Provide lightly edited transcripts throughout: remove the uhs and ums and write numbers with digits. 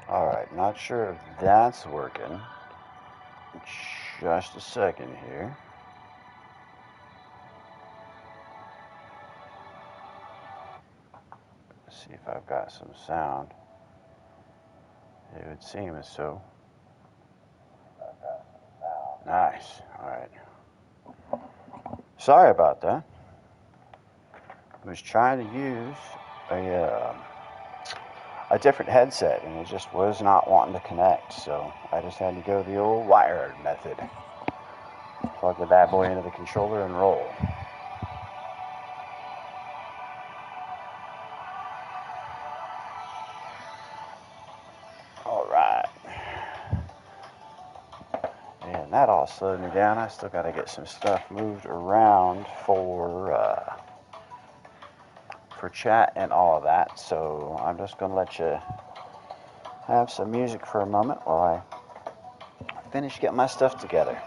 Alright, not sure if that's working. Just a second here. Let's see if I've got some sound. It would seem as so. Nice. Alright. Sorry about that. I was trying to use a different headset and it just was not wanting to connect, so I just had to go the old wired method. Plug the bad boy into the controller and roll. Alright. And that all slowed me down. I still got to get some stuff moved around for chat and all of that, so I'm just going to let you have some music for a moment while I finish getting my stuff together.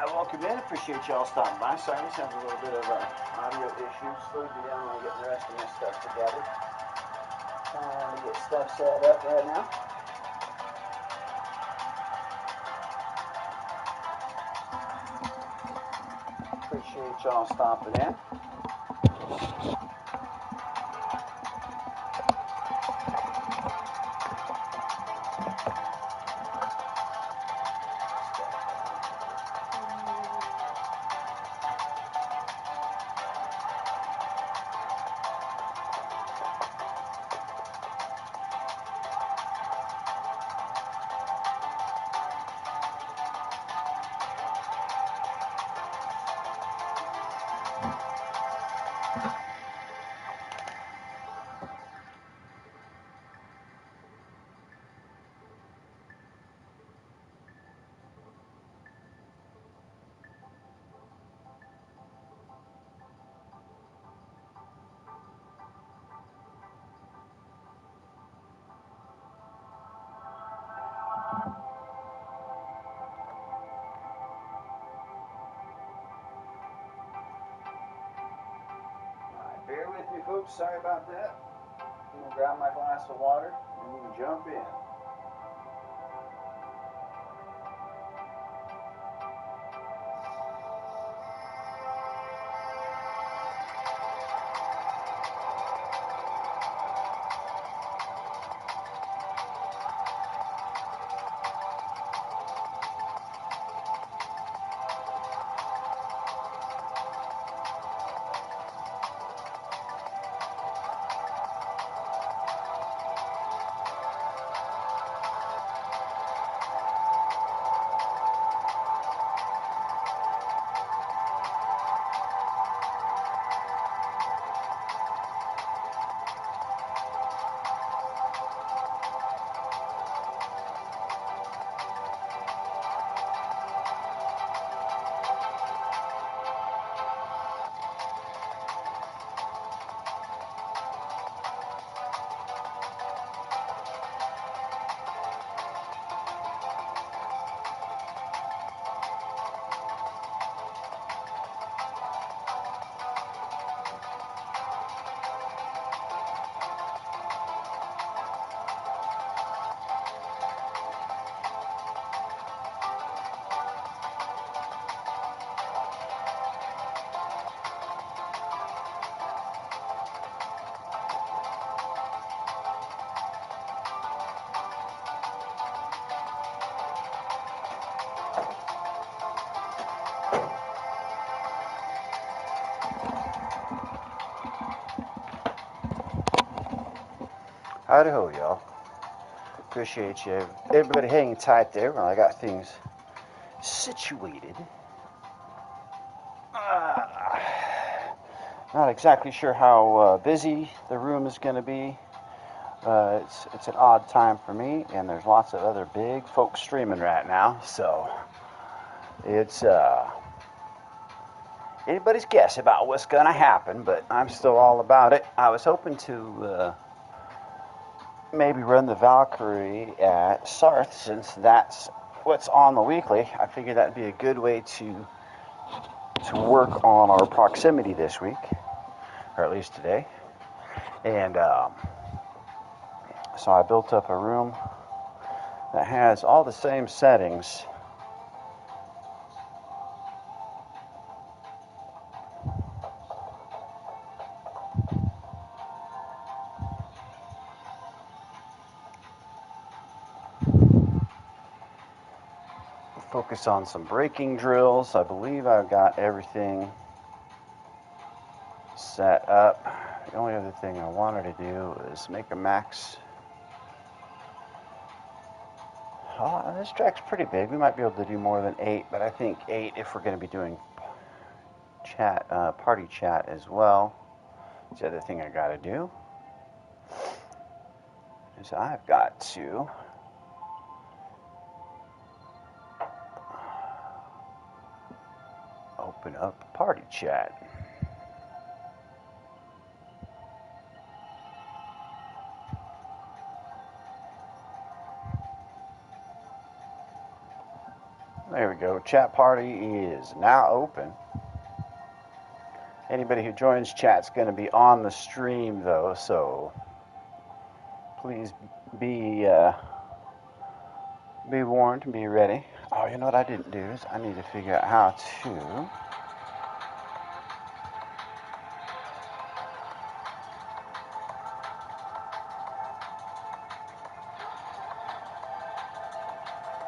Welcome in. Appreciate y'all stopping by. Sorry, I just have a little bit of audio issues. Slowed me down on getting the rest of my stuff together. Trying to get stuff set up right now. Appreciate y'all stopping in. Bear with me, folks. Sorry about that. I'm going to grab my glass of water and we can jump in. Howdy-ho, y'all. Appreciate you. Everybody hanging tight there while I got things situated. Not exactly sure how busy the room is going to be. It's an odd time for me, and there's lots of other big folks streaming right now, so it's anybody's guess about what's going to happen, but I'm still all about it. I was hoping to maybe run the Valkyrie at Sarth, since that's what's on the weekly. I figured that'd be a good way to work on our proximity this week, or at least today. And so I built up a room that has all the same settings. Focus on some braking drills. I believe I've got everything set up. The only other thing I wanted to do is make a max. Oh, this track's pretty big. We might be able to do more than 8, but I think 8 if we're going to be doing chat, party chat as well. That's the other thing I got to do is I've got to open up party chat. There we go. Chat party is now open. Anybody who joins chat's going to be on the stream, though, so please be warned and be ready. Oh, you know what I didn't do is I need to figure out how to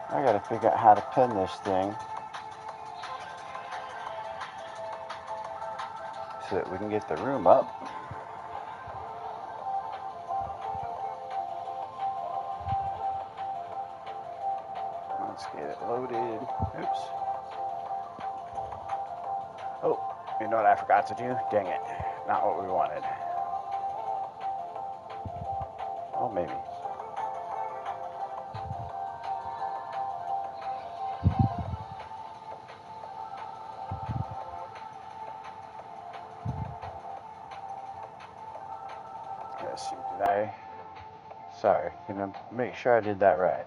I got to figure out how to pin this thing so that we can get the room up. Let's get it loaded. Oops. Oh, you know what I forgot to do? Dang it. Not what we wanted. Oh, maybe. Let's see, did I? Sorry, make sure I did that right.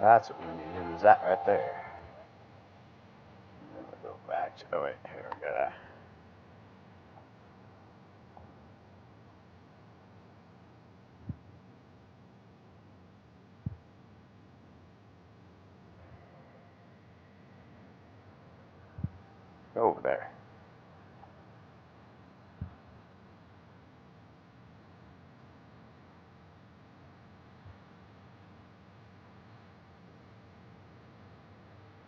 That's what we needed, is that right there. Then we go back to, oh wait, here we go. Go over there.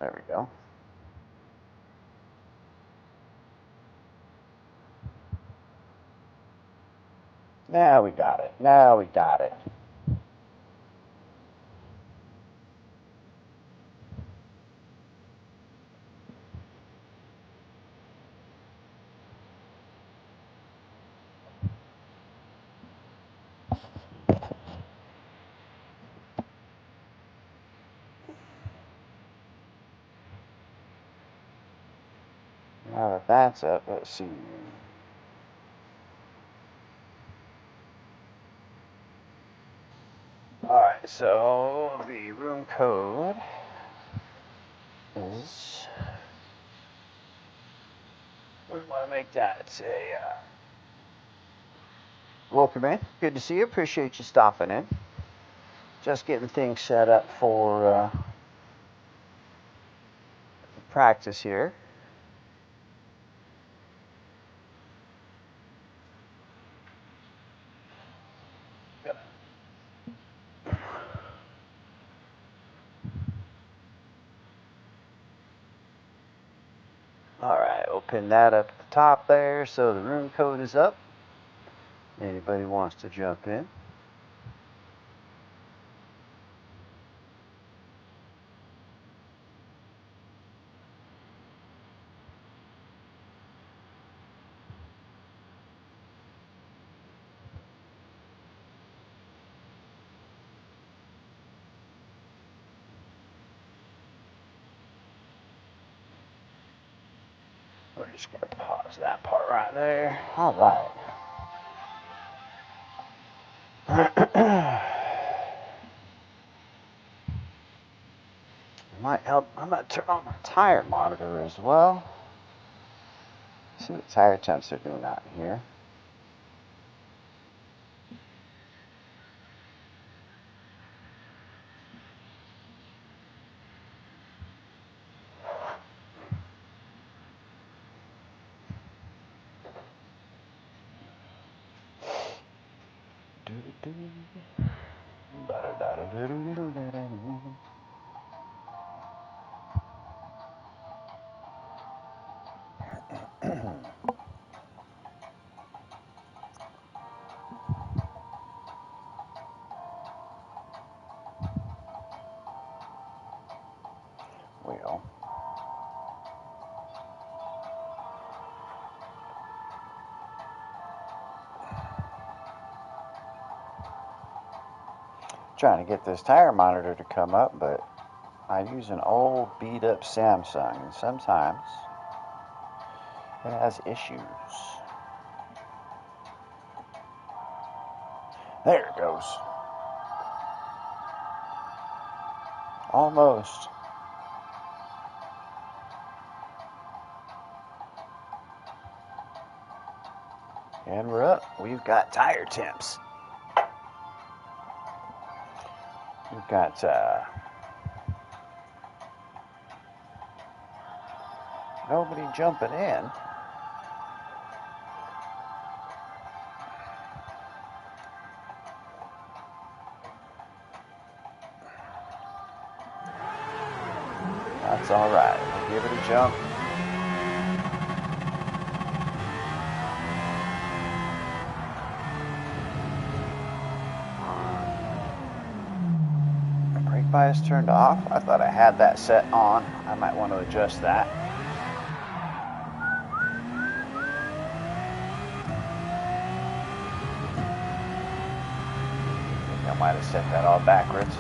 There we go. Now we got it. Now we got it. Now that that's up, let's see. Alright, so the room code is, we want to make that, it's a, welcome in. Good to see you. Appreciate you stopping in. Just getting things set up for practice here. Alright, we'll pin that up at the top there so the room code is up. Anybody wants to jump in? We're just going to pause that part right there. Alright. Might help. I'm going to turn on the tire monitor as well. See what tire temps are doing out here. Well, trying to get this tire monitor to come up, but I use an old beat up Samsung, and sometimes it has issues. There it goes. Almost. And we're up. We've got tire temps. We've got nobody jumping in. That's all right. We'll give it a jump. Brake bias turned off. I thought I had that set on. I might want to adjust that. I think I might have set that all backwards.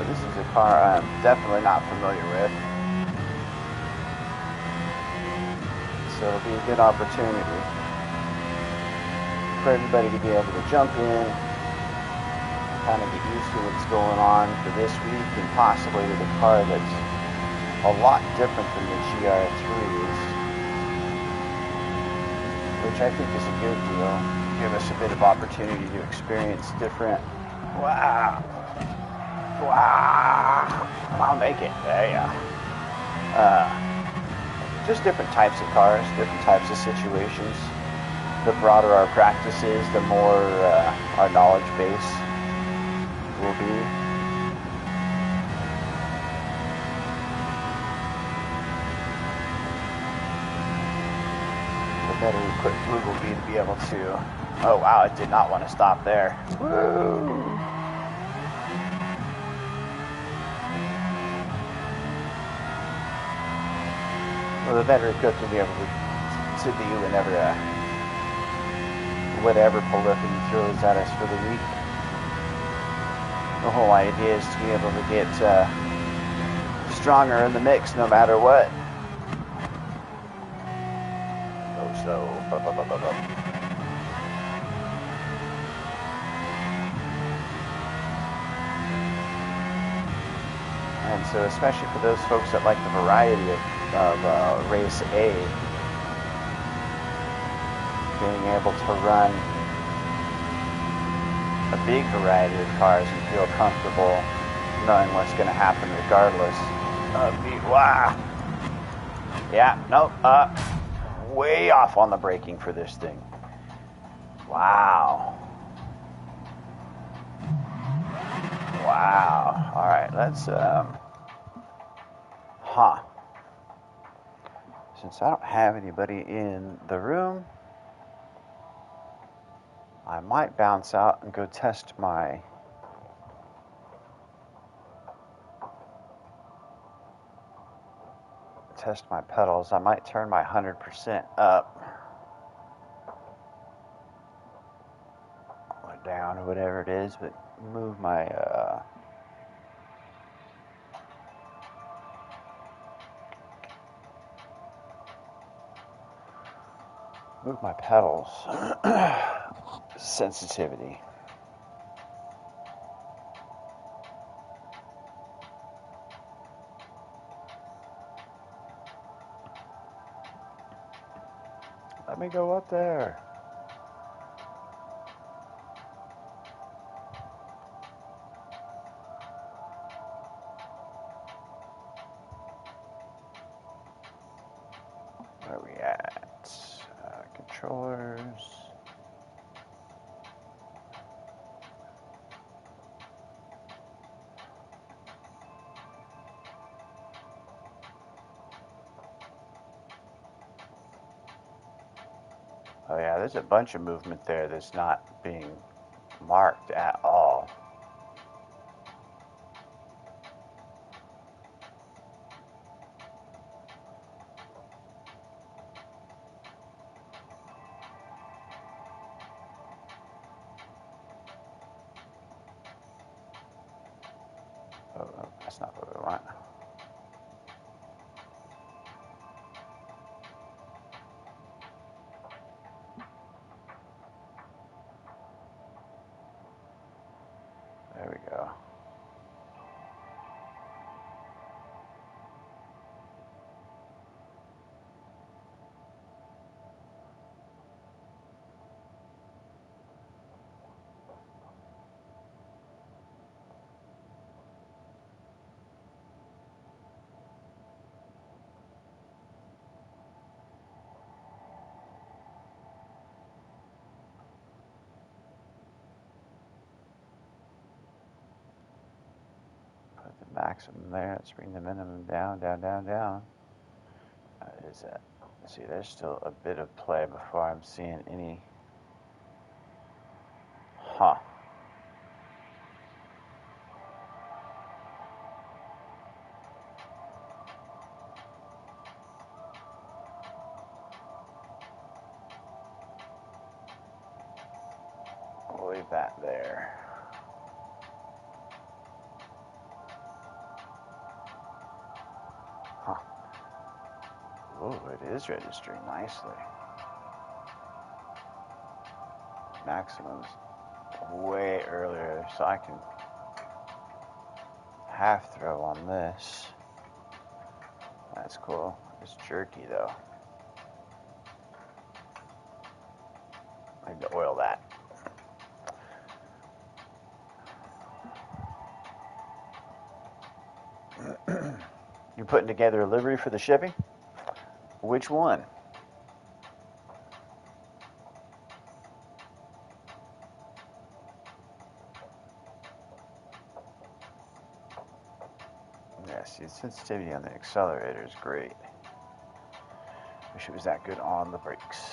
This is a car I'm definitely not familiar with, so it'll be a good opportunity for everybody to be able to jump in, kind of get used to what's going on for this week, and possibly with a car that's a lot different than the GR3s, which I think is a good deal. Give us a bit of opportunity to experience different. Wow. Wow. I'll make it. Yeah. Just different types of cars, different types of situations. The broader our practice is, the more our knowledge base will be. The better equipped we will be able to. Oh wow, it did not want to stop there. Woo! Well, the better equipped we'll be able to be whenever whatever polyphony throws at us for the week. The whole idea is to be able to get stronger in the mix no matter what. Oh, so. And so, especially for those folks that like the variety of race A, being able to run a big variety of cars and feel comfortable knowing what's going to happen regardless of the, wow. Yeah, nope, way off on the braking for this thing. Wow. Wow. All right, let's, Since I don't have anybody in the room, I might bounce out and go test my pedals. I might turn my 100% up or down or whatever it is, but move my pedals sensitivity. Let me go up there. Where are we at? Controllers. Oh yeah, there's a bunch of movement there that's not being marked at all. Oh, that's not what we want. There we go. Put the maximum there. Let's bring the minimum down, down, down, down. Is that? See, there's still a bit of play before I'm seeing any. We'll leave that there. Oh, it is registering nicely. maximums way earlier, so I can half throw on this. That's cool. It's jerky though. I need to oil that. You putting together a livery for the shipping? Which one? Yes, the sensitivity on the accelerator is great. Wish it was that good on the brakes.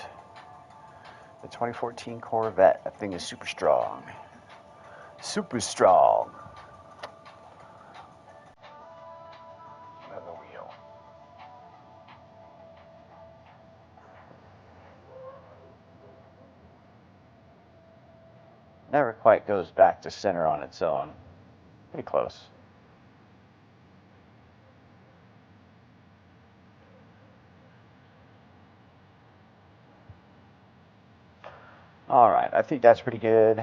The 2014 Corvette, that thing is super strong. Super strong. Another wheel. Never quite goes back to center on its own. Pretty close. All right, I think that's pretty good.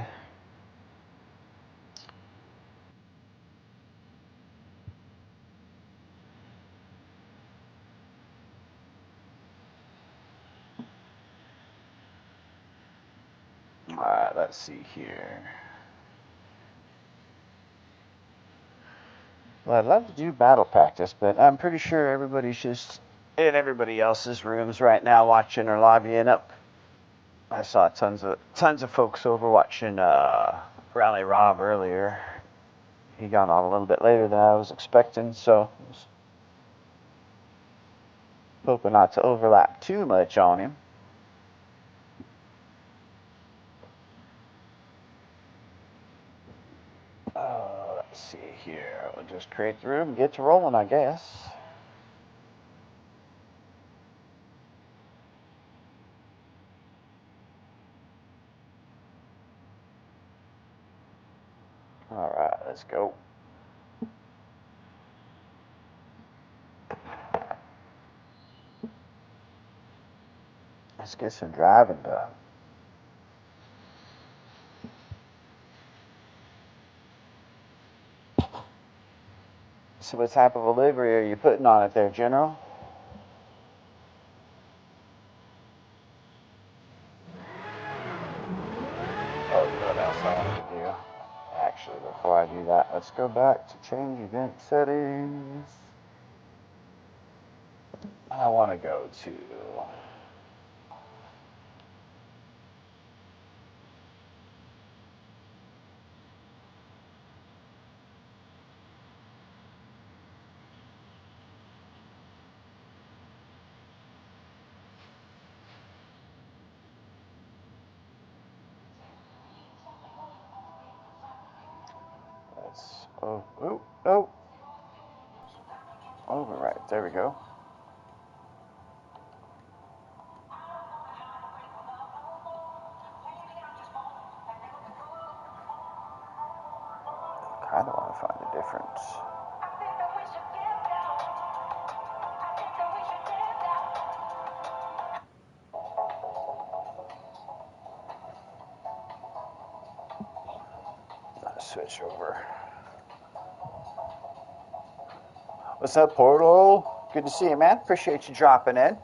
All right, let's see here. Well, I'd love to do battle practice, but I'm pretty sure everybody's just in everybody else's rooms right now watching or lobbying up. I saw tons of folks over watching Rally Rob earlier. He got on a little bit later than I was expecting, so I was hoping not to overlap too much on him. Let's see here. We'll just create the room and get to rolling, I guess. All right, let's go. Let's get some driving done. So what type of a livery are you putting on it there, General? Oh, you know what else I wanted to do? Actually, before I do that, let's go back to change event settings. I want to go to override. There we go. Kind of want to find a difference. Switch over. What's up, Portal? Good to see you, man. Appreciate you dropping in.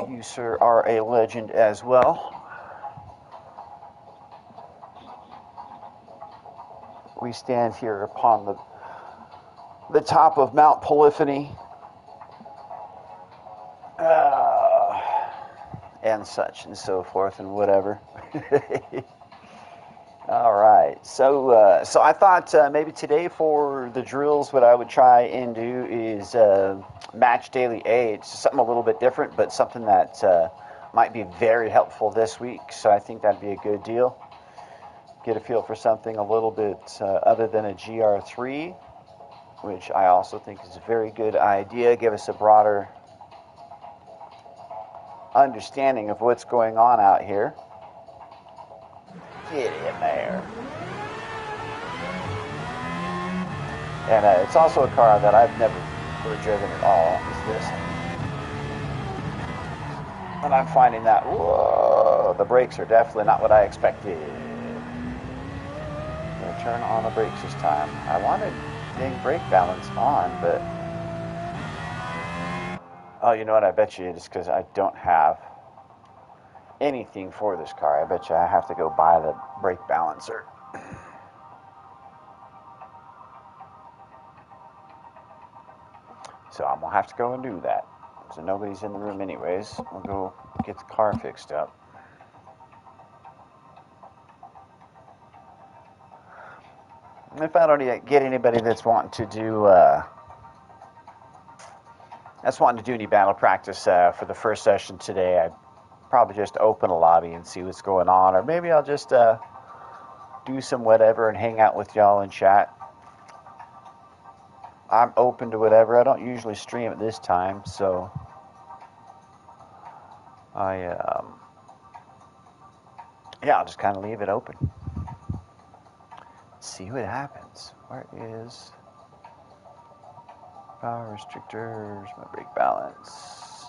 You, sir, are a legend as well. We stand here upon the top of Mount Polyphony and such and so forth and whatever. All right. So I thought maybe today for the drills, what I would try and do is match daily age. Something a little bit different, but something that might be very helpful this week. So I think that'd be a good deal. Get a feel for something a little bit other than a GR3, which I also think is a very good idea. Give us a broader understanding of what's going on out here. Get in there. And it's also a car that I've never really driven at all. Is this? And I'm finding that, whoa, the brakes are definitely not what I expected. Gonna turn on the brakes this time. I wanted dang brake balance on, but oh, you know what? I bet you it's because I don't have anything for this car. I bet you I have to go buy the brake balancer. So I'm gonna have to go and do that. So nobody's in the room anyways. We'll go get the car fixed up. If I don't get anybody that's wanting to do any battle practice for the first session today, I'd probably just open a lobby and see what's going on, or maybe I'll just do some whatever and hang out with y'all and chat. I'm open to whatever. I don't usually stream at this time, so I'll just kind of leave it open. See what happens. Where is power restrictors, my brake balance?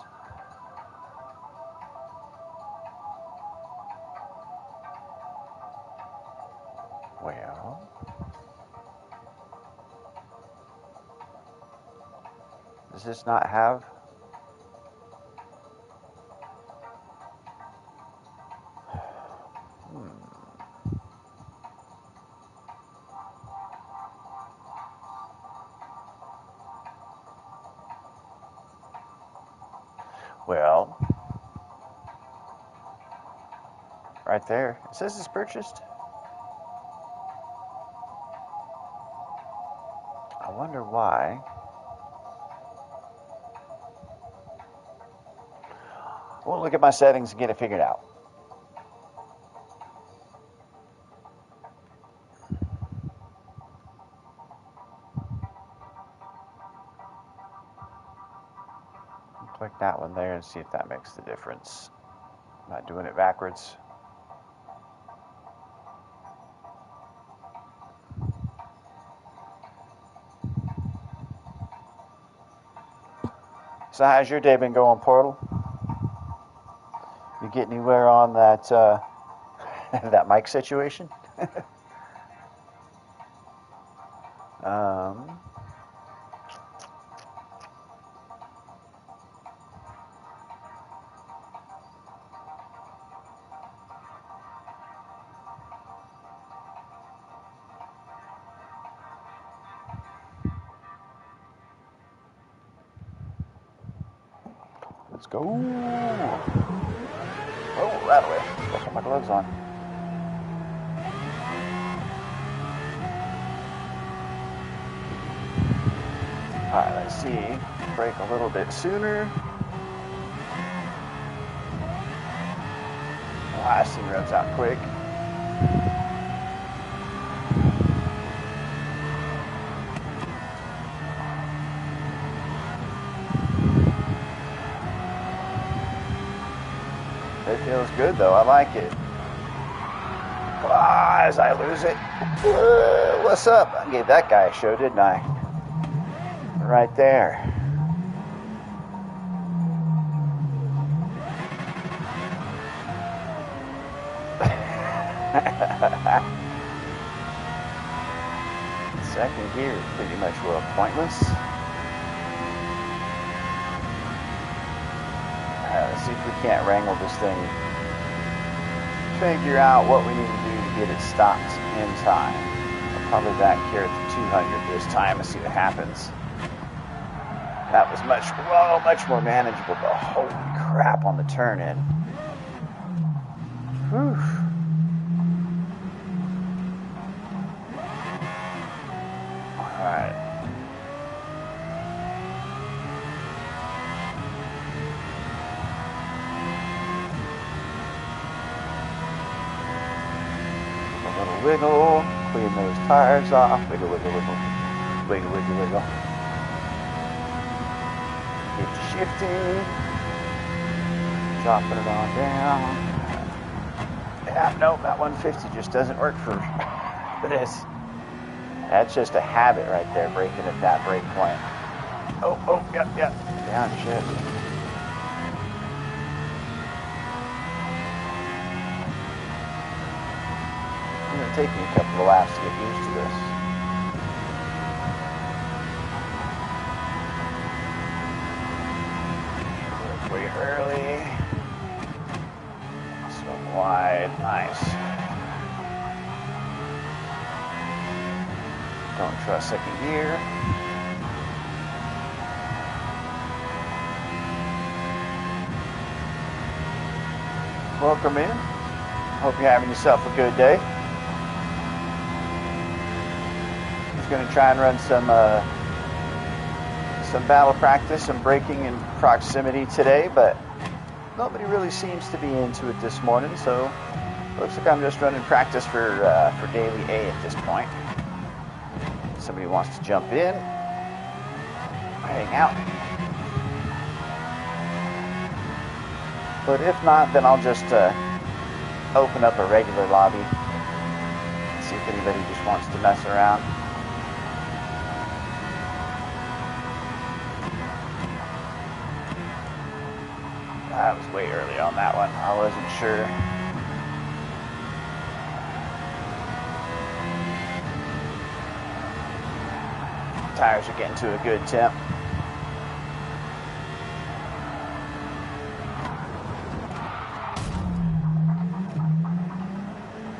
Well, does this not have? Well, right there. It says it's purchased. I wonder why. We'll look at my settings and get it figured out. Click that one there and see if that makes the difference. Not doing it backwards. So how's your day been going, Portal? You get anywhere on that that mic situation? Let's go. Oh, that way. I'll put my gloves on. Alright, let's see. Brake a little bit sooner. Last thing revs out quick. It feels good though, I like it. As I lose it. What's up? I gave that guy a show, didn't I? Right there. Second gear is pretty much pointless. Let's see if we can't wrangle this thing. Figure out what we need to do to get it stopped in time. I'll probably back here at the 200 this time and see what happens. That was much more manageable, but holy crap on the turn in. Whew. Alright. A little wiggle, clean those tires off, wiggle, wiggle, wiggle, wiggle, wiggle, wiggle. Get to shifting, dropping it on down. Yeah, nope, that 150 just doesn't work for this. That's just a habit right there, braking at that brake point. Oh, yep, down shift. take me a couple of laps to get used to this. It's way early. Swim wide, nice. Don't trust second gear. Welcome in. Hope you're having yourself a good day. Just going to try and run some battle practice, some braking and proximity today, but nobody really seems to be into it this morning, so looks like I'm just running practice for daily A at this point. Somebody wants to jump in, hang out. But if not, then I'll just open up a regular lobby. See if anybody just wants to mess around. I was way early on that one. I wasn't sure. Tires are getting to a good temp.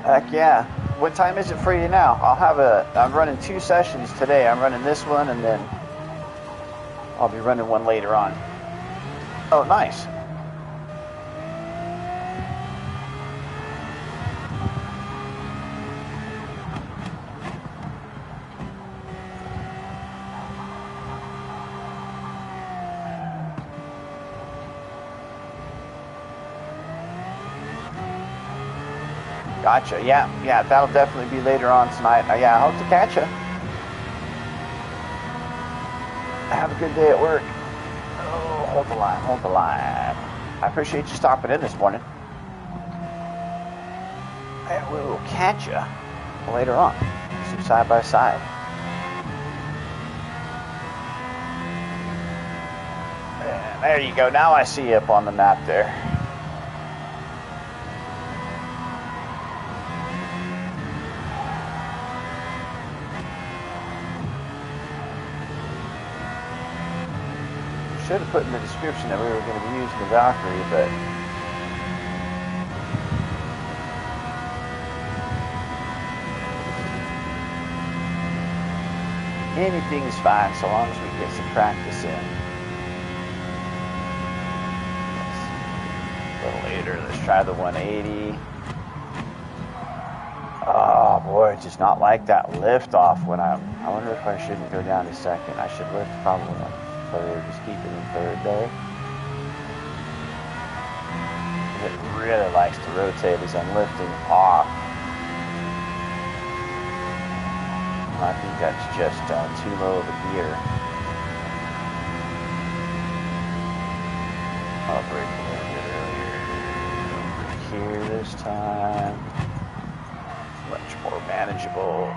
Heck yeah. What time is it for you now? I'm running 2 sessions today. I'm running this one and then I'll be running one later on. Oh, nice. Gotcha. Yeah, that'll definitely be later on tonight. Yeah, I hope to catch you. Have a good day at work. Oh, hold the line, hold the line. I appreciate you stopping in this morning. I will catch you later on. Some side by side. And there you go. Now I see you up on the map there. Should have put in the description that we were going to be using the Valkyrie, but anything is fine so long as we get some practice in. A little later, let's try the 180. Oh boy, just not like that lift off when I wonder if I shouldn't go down to second. I should lift probably on third, just keep it in third there. It really likes to rotate as I'm lifting off. I think that's just too low of a gear. I'll brake a little bit earlier. Over here this time. Much more manageable.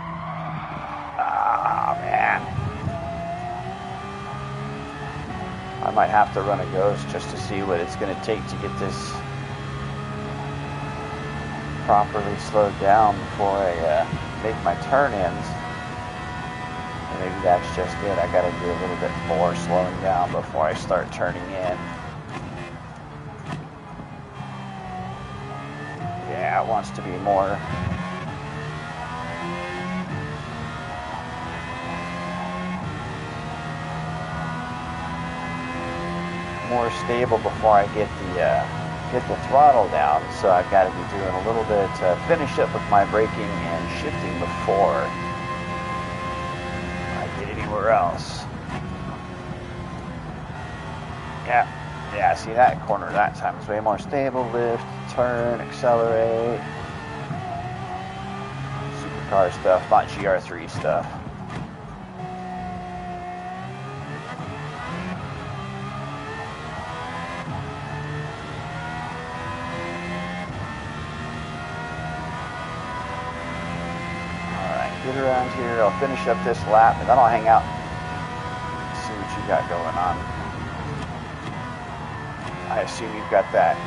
Ah, man. I might have to run a ghost just to see what it's going to take to get this properly slowed down before I make my turn-ins. And maybe that's just it. I got to do a little bit more slowing down before I start turning in. Yeah, it wants to be more stable before I get the throttle down. So I've got to be doing a little bit finish up with my braking and shifting before I get anywhere else. Yeah, see that corner that time is way more stable. Lift, turn, accelerate. Supercar stuff, not GR3 stuff. Get around here, I'll finish up this lap, and then I'll hang out and see what you got going on. I assume you've got that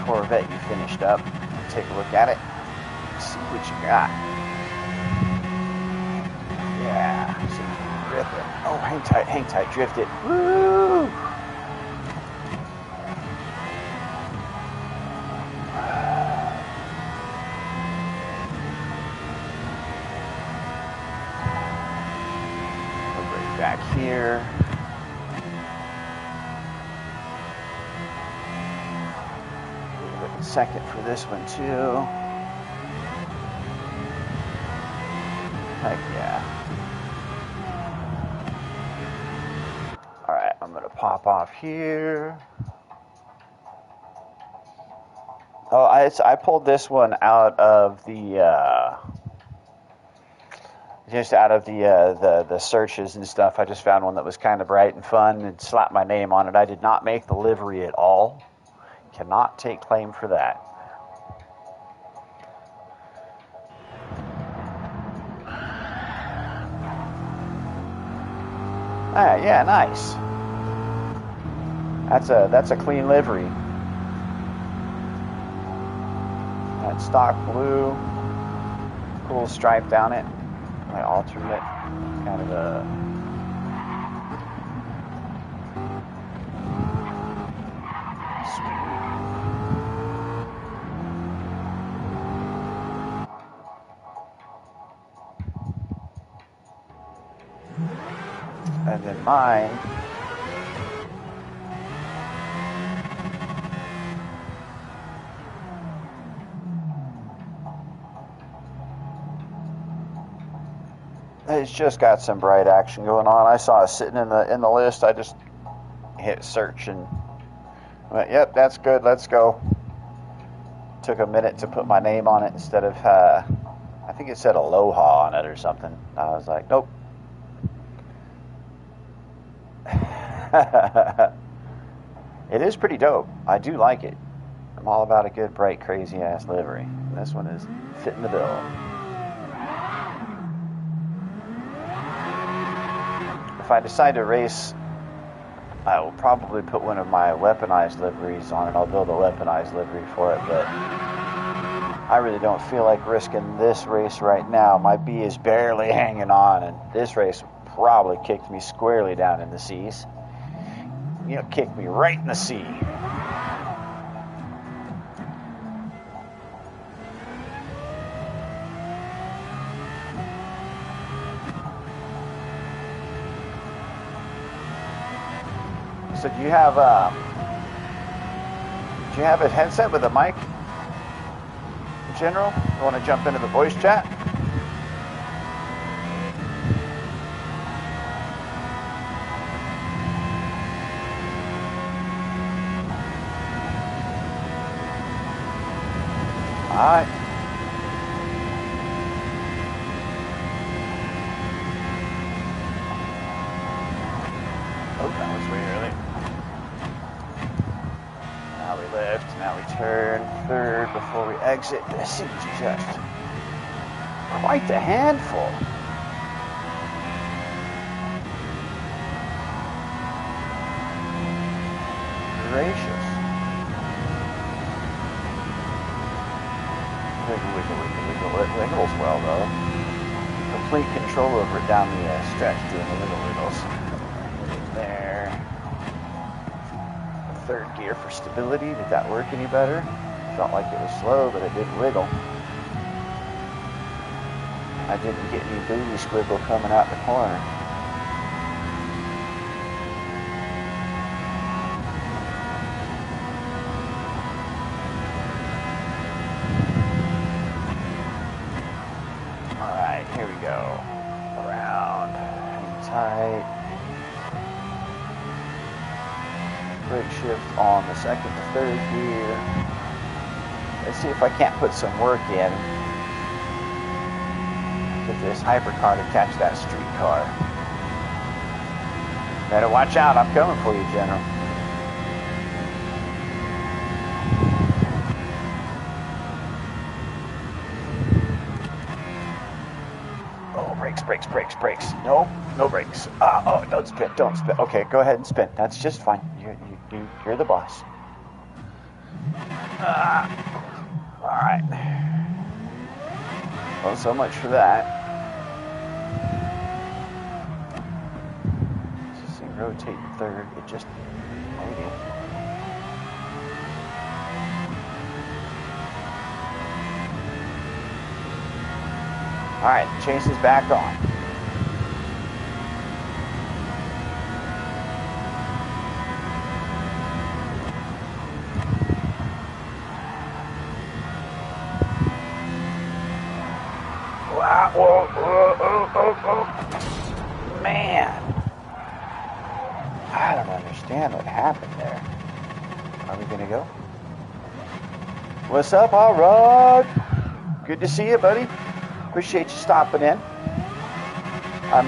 Corvette you finished up. Take a look at it, see what you got. Rip it. Oh, hang tight, drift it. Woo! We'll bring it back here. Second for this one too. Heck yeah. Alright, I'm gonna pop off here. Oh, I pulled this one out of the just out of the searches and stuff. I just found one that was kind of bright and fun and slapped my name on it. I did not make the livery at all. Cannot take claim for that. Ah, yeah, nice. That's a clean livery. That stock blue, cool stripe down it. My alternate, kind of a. And then mine it's just got some bright action going on. I saw it sitting in the list. I just hit search and went, yep, that's good, let's go. Took a minute to put my name on it instead of I think it said Aloha on it or something. I was like, nope. It is pretty dope. I do like it. I'm all about a good, bright, crazy ass livery. And this one is fitting the bill. If I decide to race, I will probably put one of my weaponized liveries on it. I'll build a weaponized livery for it, but I really don't feel like risking this race right now. My B is barely hanging on, and this race probably kicked me squarely down in the seas. You know, kicked me right in the sea. So do you have a headset with a mic? In general, you want to jump into the voice chat? Alright. Oh, that was way early. Now we lift, now we turn third before we exit. This is just quite the handful. Gracious. Wiggles well though. Complete control over it down the stretch, doing the wiggles. There. Third gear for stability. Did that work any better? Felt like it was slow, but it did wiggle. I didn't get any booty squiggle coming out the corner. Here we go. Around. Hang tight. Brake shift on the second to third gear. Let's see if I can't put some work in. Get this hypercar to catch that street car. Better watch out. I'm coming for you, General. Brakes. No brakes. Oh, don't spin. Okay, go ahead and spin. That's just fine. You're the boss. All right. Well, so much for that. rotate third. It just maybe. All right, chase is back on. Wow, whoa, whoa, oh. Man, I don't understand what happened there. Are we gonna go? What's up, all right? Good to see you, buddy. Appreciate you stopping in. I'm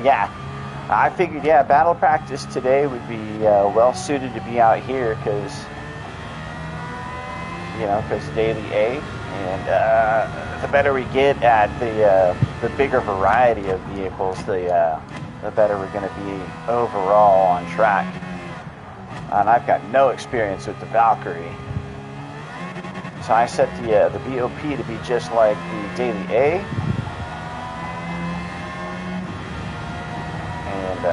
yeah, I figured, yeah, battle practice today would be well suited to be out here because, you know, because daily A, and the better we get at the bigger variety of vehicles, the better we're going to be overall on track. And I've got no experience with the Valkyrie, so I set the BOP to be just like the daily A. And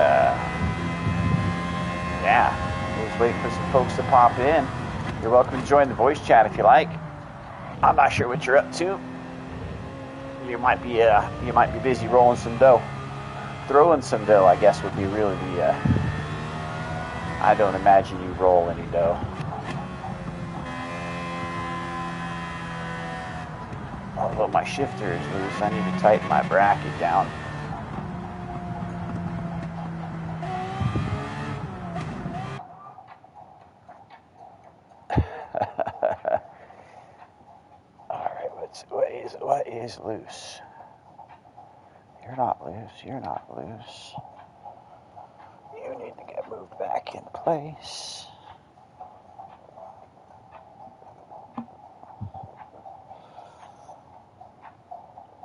yeah, I was waiting for some folks to pop in. You're welcome to join the voice chat if you like. I'm not sure what you're up to. You might be busy rolling some dough, throwing some dough. I guess would be really the. I don't imagine you roll any dough. Although my shifter is loose, I need to tighten my bracket down. What is loose? You're not loose. You're not loose. You need to get moved back in place.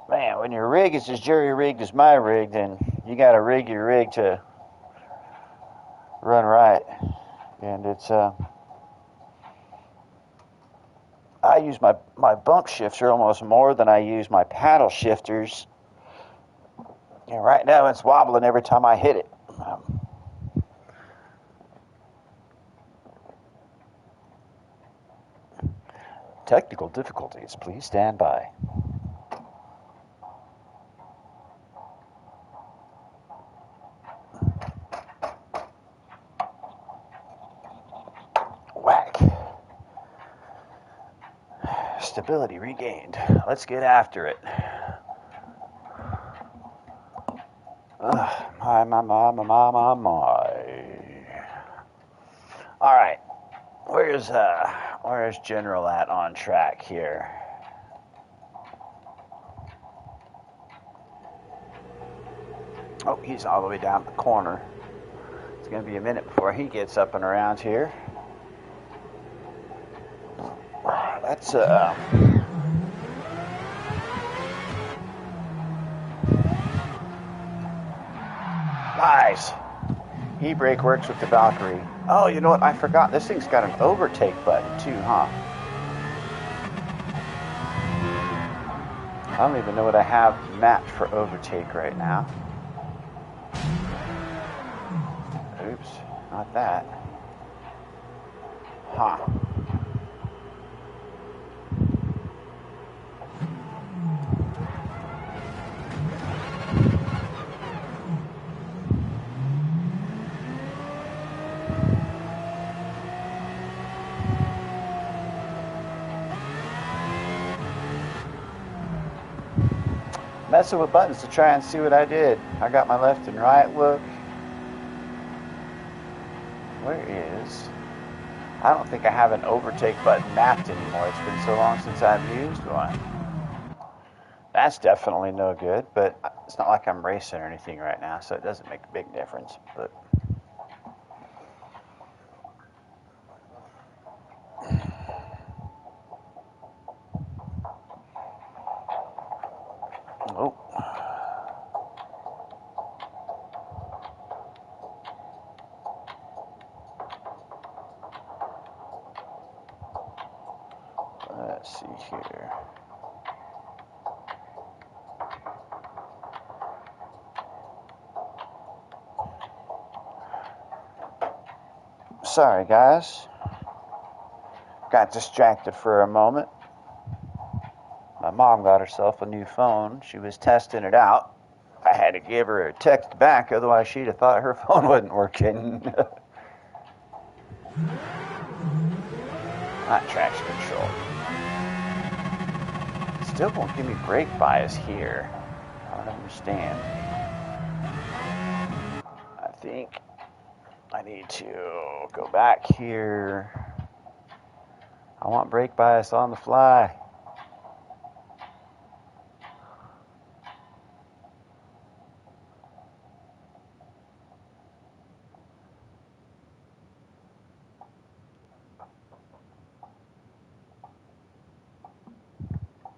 Man, when your rig is as jury-rigged as my rig, then you got to rig your rig to run right. And it's I use my bump shifter almost more than I use my paddle shifters. And right now it's wobbling every time I hit it. Technical difficulties, please stand by. Whack. Stability regained. Let's get after it. My. All right. Where's General at on track here? Oh, he's all the way down the corner. It's going to be a minute before he gets up and around here. That's nice. E-brake works with the Valkyrie. Oh, you know what? I forgot. This thing's got an overtake button too, huh? I don't even know what I have mapped for overtake right now. Oops, not that. Huh. Messing with buttons to try and see what I did. I got my left and right look. Where is? I don't think I have an overtake button mapped anymore. It's been so long since I've used one. That's definitely no good, but it's not like I'm racing or anything right now, so it doesn't make a big difference. But oh. Let's see here. Sorry, guys. Got distracted for a moment. My mom got herself a new phone. She was testing it out. I had to give her a text back, otherwise she'd have thought her phone wasn't working. Not traction control. Still won't give me brake bias here. I don't understand. I think I need to go back here. I want brake bias on the fly.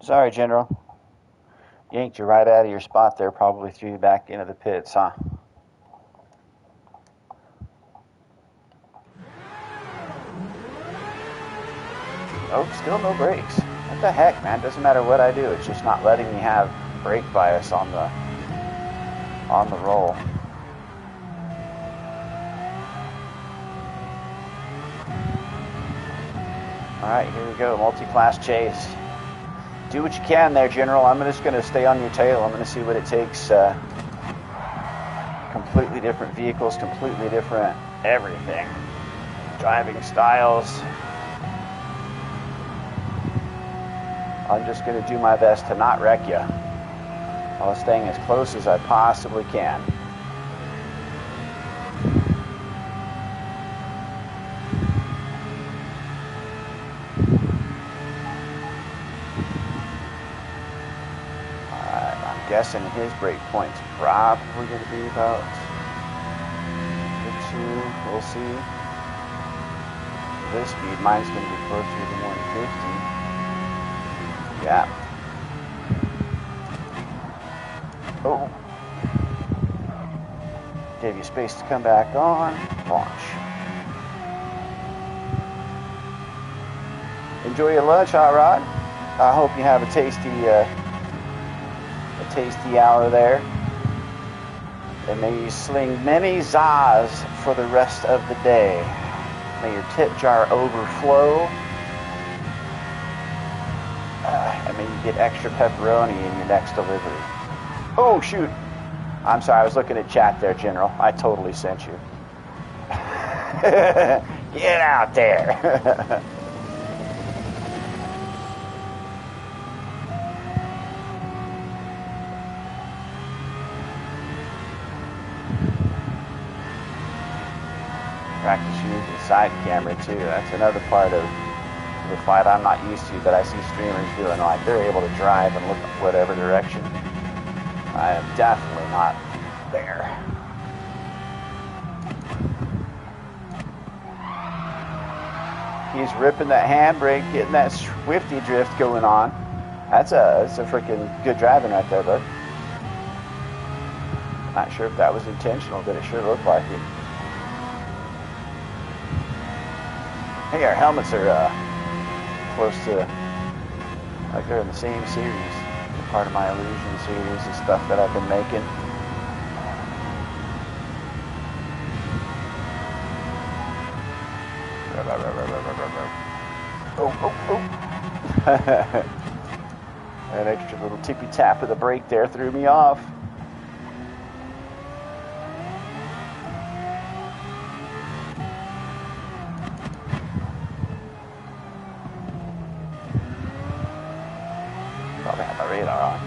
Sorry, General. Yanked you right out of your spot there, probably threw you back into the pits, huh? Oh, still no brakes. What the heck, man? Doesn't matter what I do. It's just not letting me have brake bias on the roll. All right, here we go. Multi-class chase. Do what you can there, General. I'm just going to stay on your tail. I'm going to see what it takes. Completely different vehicles, completely different everything. Driving styles. I'm just going to do my best to not wreck you while staying as close as I possibly can. Guessing his break point's probably going to be about 2. We'll see. This speed, mine's going to be closer to 150. Yeah. Oh. Gave you space to come back on. Launch. Enjoy your lunch, Hot Rod. I hope you have a tasty hour there, and may you sling many zahs for the rest of the day. May your tip jar overflow, and may you get extra pepperoni in your next delivery. Oh shoot, I'm sorry, I was looking at chat there, General. I totally sent you. Get out there. Practice using side camera too. That's another part of the fight I'm not used to, that I see streamers doing. Like, they're able to drive and look whatever direction. I am definitely not there. He's ripping that handbrake, getting that swifty drift going on. That's a freaking good driving right there, bud. Not sure if that was intentional, but it sure looked like it. Hey, our helmets are close to, like they're in the same series. They're part of my Illusion series, the stuff that I've been making. Oh. That extra little tippy tap of the brake there threw me off. Probably have my radar on.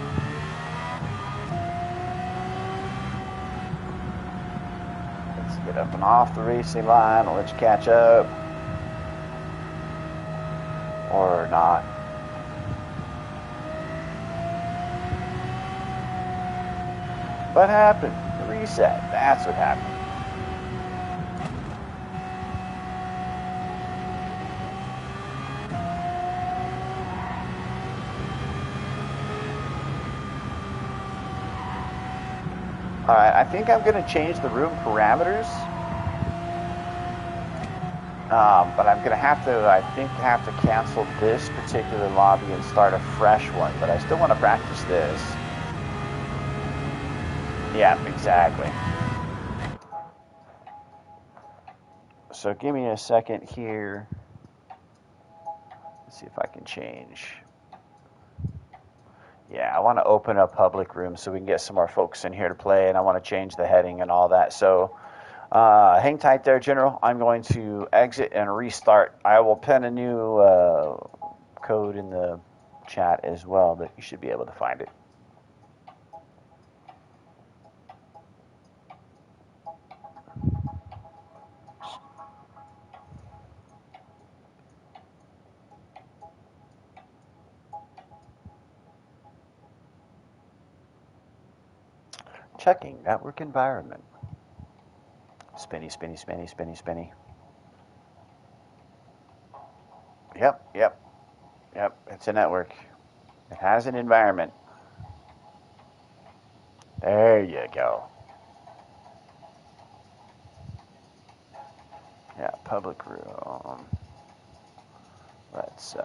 Let's get up and off the racing line. I'll let you catch up. Or not. What happened? The reset. That's what happened. Alright, I think I'm going to change the room parameters. But I'm going to have to cancel this particular lobby and start a fresh one. But I still want to practice this. Yeah, exactly. So give me a second here. Let's see if I can change. Yeah, I want to open a public room so we can get some more folks in here to play, and I want to change the heading and all that. So hang tight there, General. I'm going to exit and restart. I will pin a new code in the chat as well, but you should be able to find it. Checking network environment. Spinny, spinny, spinny, spinny, spinny. Yep. It's a network. It has an environment. There you go. Yeah, public room. Let's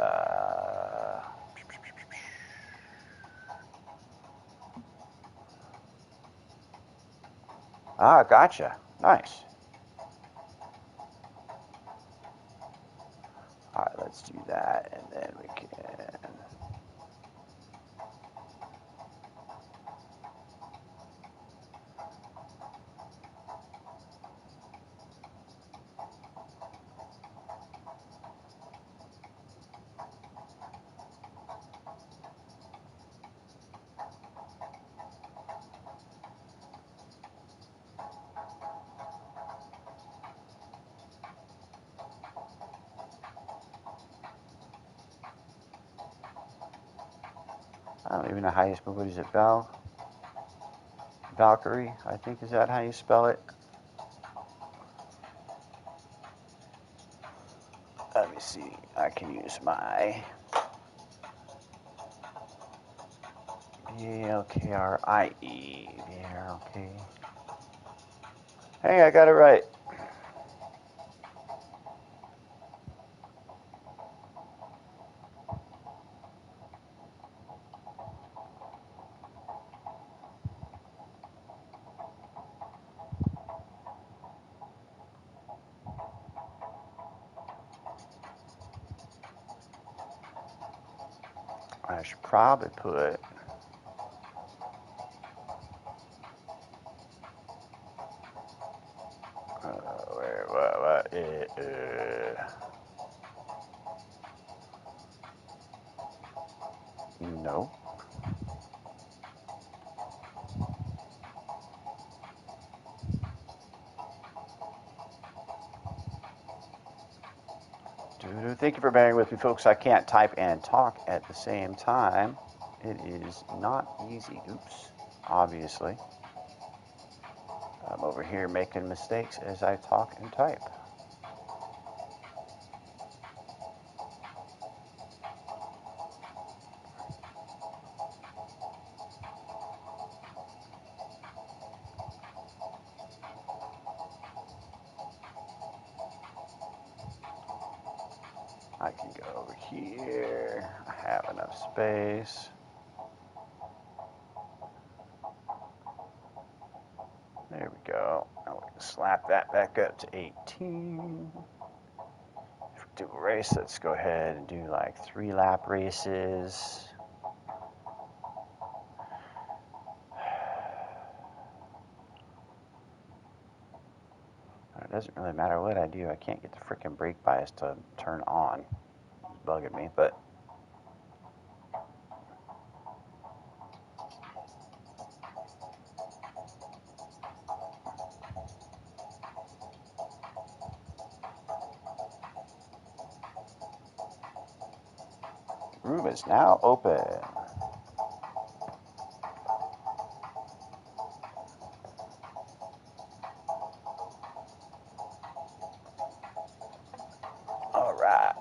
gotcha. Nice. All right, let's do that, and then we can. I don't even know how you spell. What is it? Valkyrie, I think, is that how you spell it? Let me see. I can use my VALKRIE. VALK. Hey, I got it right. I should probably put no. Thank you for bearing with me, folks. I can't type and talk at the same time. It is not easy. Oops. Obviously. I'm over here making mistakes as I talk and type. I can go over here. I have enough space. There we go. Now we can slap that back up to 18. If we do a race, let's go ahead and do like 3-lap races. It doesn't really matter what I do. I can't get the freaking brake bias to turn on. It's bugging me, but room is now open. All right.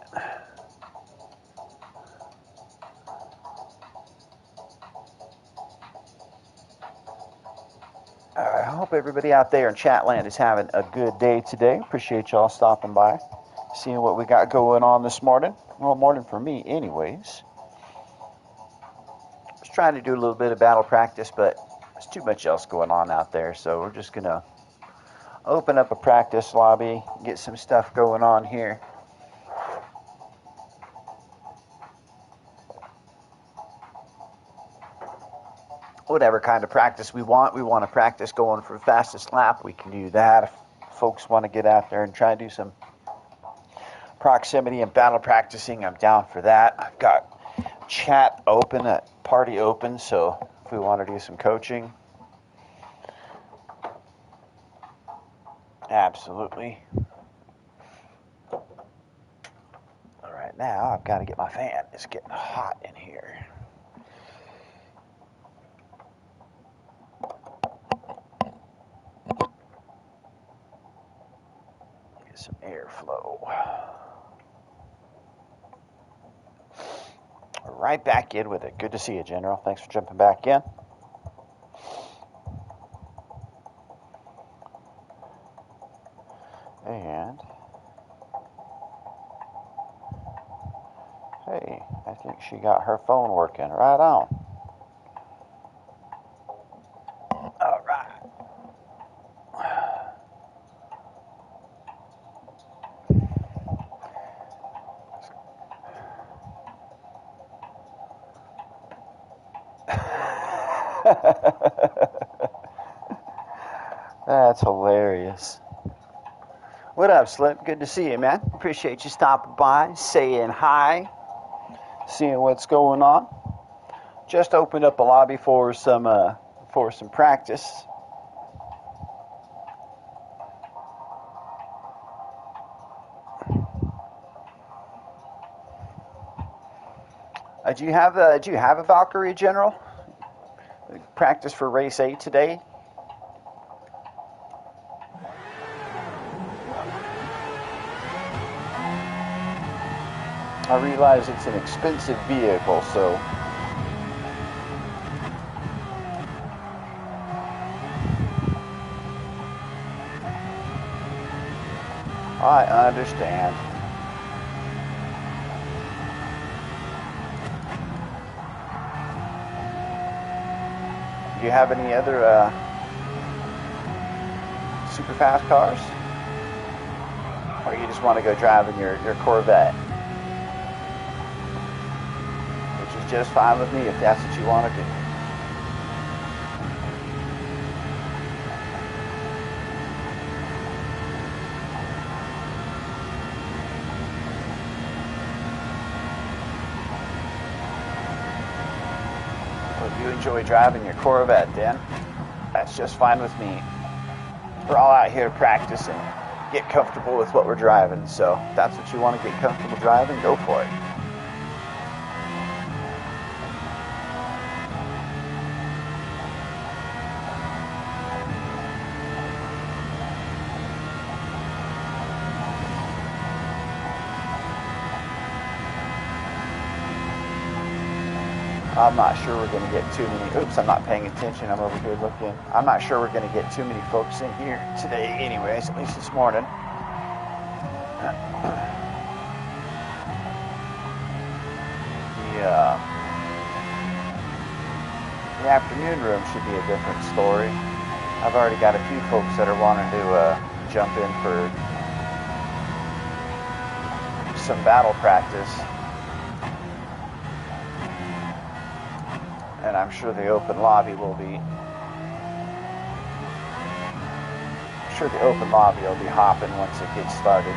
All right. I hope everybody out there in Chatland is having a good day today. Appreciate y'all stopping by, seeing what we got going on this morning. Well, morning for me, anyways. I was trying to do a little bit of battle practice, but there's too much else going on out there, so we're just gonna open up a practice lobby, get some stuff going on here. Whatever kind of practice we want to practice going for the fastest lap, we can do that. If folks want to get out there and try to do some proximity and battle practicing, I'm down for that. I've got chat open, party open, so if we want to do some coaching, absolutely. All right, now I've got to get my fan. It's getting hot in here. Get some airflow. Right back in with it. Good to see you, General. Thanks for jumping back in. And hey, I think she got her phone working. Right on. All right. That's hilarious. What up, Slip? Good to see you, man. Appreciate you stopping by, saying hi, seeing what's going on. Just opened up a lobby for some practice. Do you have a Valkyrie, General? Practice for race 8 today? I realize it's an expensive vehicle, so I understand. Do you have any other super fast cars? Or you just want to go driving your Corvette? Which is just fine with me if that's what you want to do. You enjoy driving your Corvette, then that's just fine with me. We're all out here to practice and get comfortable with what we're driving, so if that's what you want to get comfortable driving, go for it. I'm not sure we're going to get too many. Oops, I'm not paying attention. I'm over here looking. I'm not sure we're going to get too many folks in here today anyways, at least this morning. The afternoon room should be a different story. I've already got a few folks that are wanting to jump in for some battle practice. And I'm sure the open lobby will be. I'm sure the open lobby will be hopping once it gets started.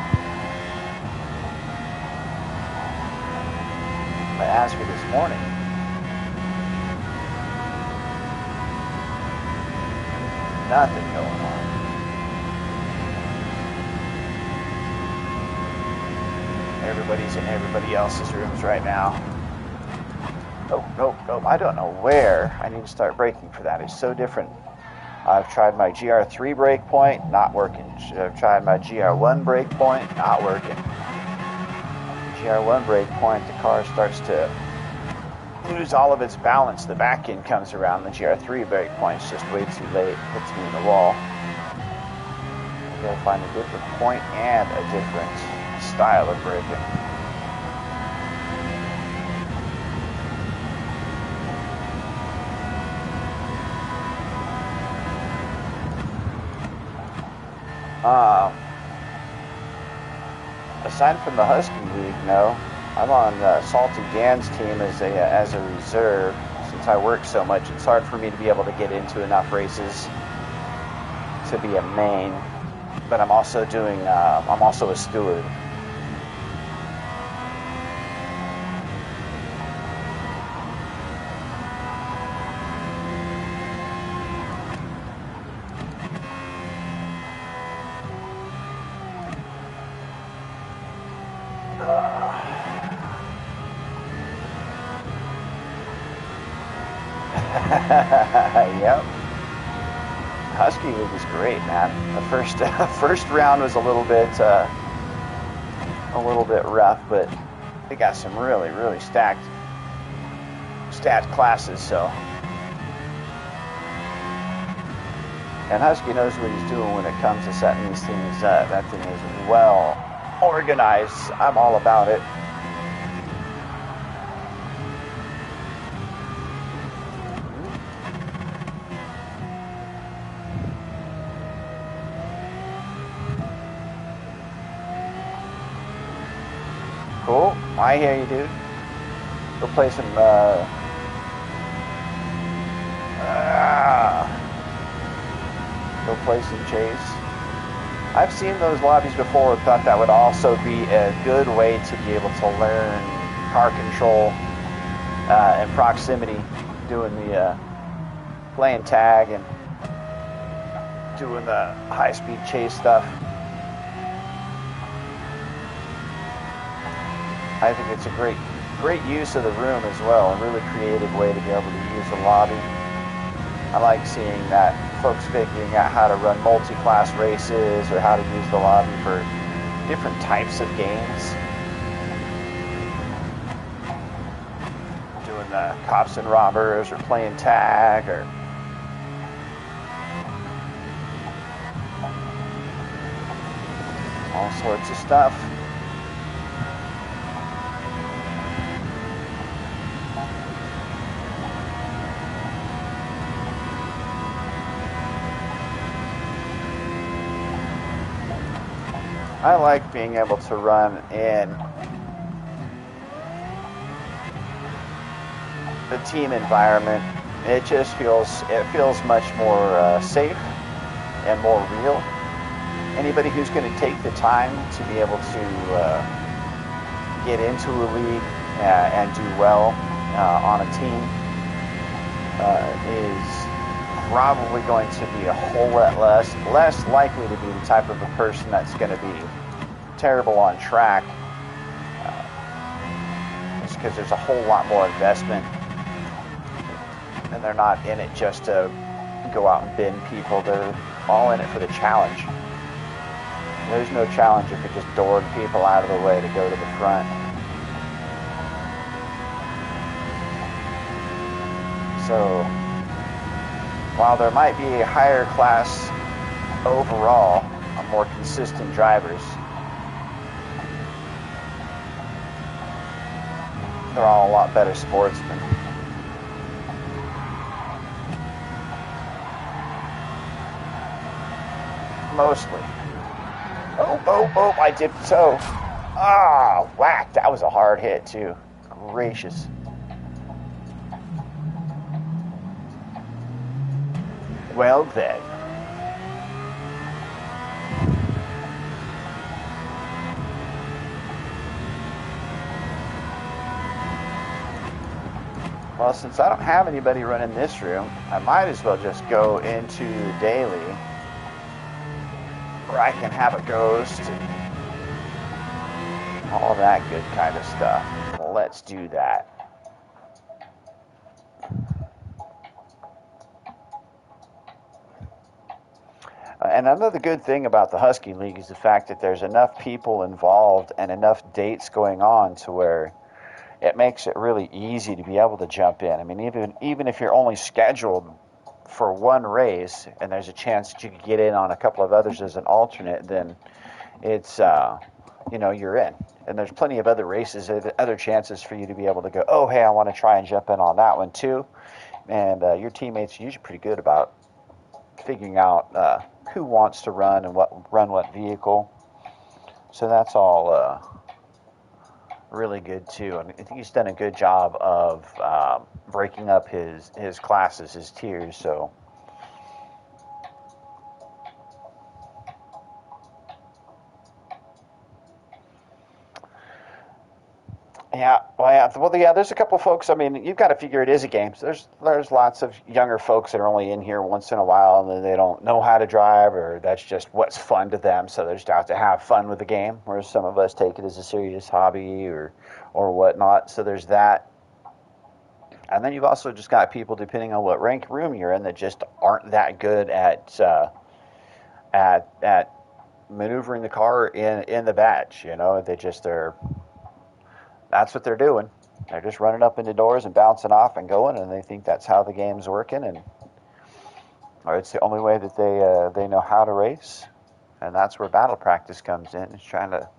But as for this morning, nothing going on. Everybody's in everybody else's rooms right now. Nope. I don't know where. I need to start braking for that. It's so different. I've tried my GR3 brake point, not working. I've tried my GR1 brake point, not working. GR1 brake point, the car starts to lose all of its balance. The back end comes around. The GR3 brake point's just way too late. Hits me in the wall. I've got to find a different point and a different style of braking. Uh, aside from the Husky League, no. I'm on Salty Dan's team as a reserve. Since I work so much, it's hard for me to be able to get into enough races to be a main. But I'm also I'm also a steward. Yep. Husky League is great, man. The first round was a little bit rough, but they got some really stacked classes. So, and Husky knows what he's doing when it comes to setting these things up. That thing is well organized. I'm all about it. Cool. I hear you, dude. Go play some, go play some chase. I've seen those lobbies before and thought that would also be a good way to be able to learn car control and proximity, doing the playing tag and doing the high-speed chase stuff. I think it's a great use of the room as well, a really creative way to be able to use the lobby. I like seeing that folks figuring out how to run multi-class races or how to use the lobby for different types of games. Doing the cops and robbers or playing tag or all sorts of stuff. I like being able to run in the team environment. It just feels much more safe and more real. Anybody who's going to take the time to be able to get into a league and do well on a team is probably going to be a whole lot less likely to be the type of a person that's going to be terrible on track. It's because there's a whole lot more investment, and they're not in it just to go out and bin people. They're all in it for the challenge. There's no challenge if you're just dooring people out of the way to go to the front. So, while there might be a higher class overall, more consistent drivers, they're all a lot better sportsmen. Mostly. Oh, I dipped toe. Ah, whack. That was a hard hit, too. Gracious. Well, then. Well, since I don't have anybody running this room, I might as well just go into daily, where I can have a ghost and all that good kind of stuff. Let's do that. And another good thing about the Husky League is the fact that there's enough people involved and enough dates going on to where it makes it really easy to be able to jump in. I mean, even if you're only scheduled for one race and there's a chance that you could get in on a couple of others as an alternate, then it's, you're in. And there's plenty of other races, other chances for you to be able to go, oh, hey, I want to try and jump in on that one too. And your teammates are usually pretty good about figuring out who wants to run and what vehicle. So that's all really good too. And I think he's done a good job of breaking up his classes, his tiers. So yeah, well, yeah. There's a couple of folks. I mean, you've got to figure it is a game. So there's lots of younger folks that are only in here once in a while, and then they don't know how to drive, or that's just what's fun to them. So they're just out to have fun with the game. Whereas some of us take it as a serious hobby or whatnot. So there's that. And then you've also just got people, depending on what rank room you're in, that just aren't that good at maneuvering the car in the batch. You know, that's what they're doing. They're just running up into doors and bouncing off and going, and they think that's how the game's working, or it's the only way that they know how to race, and that's where battle practice comes in. It's trying to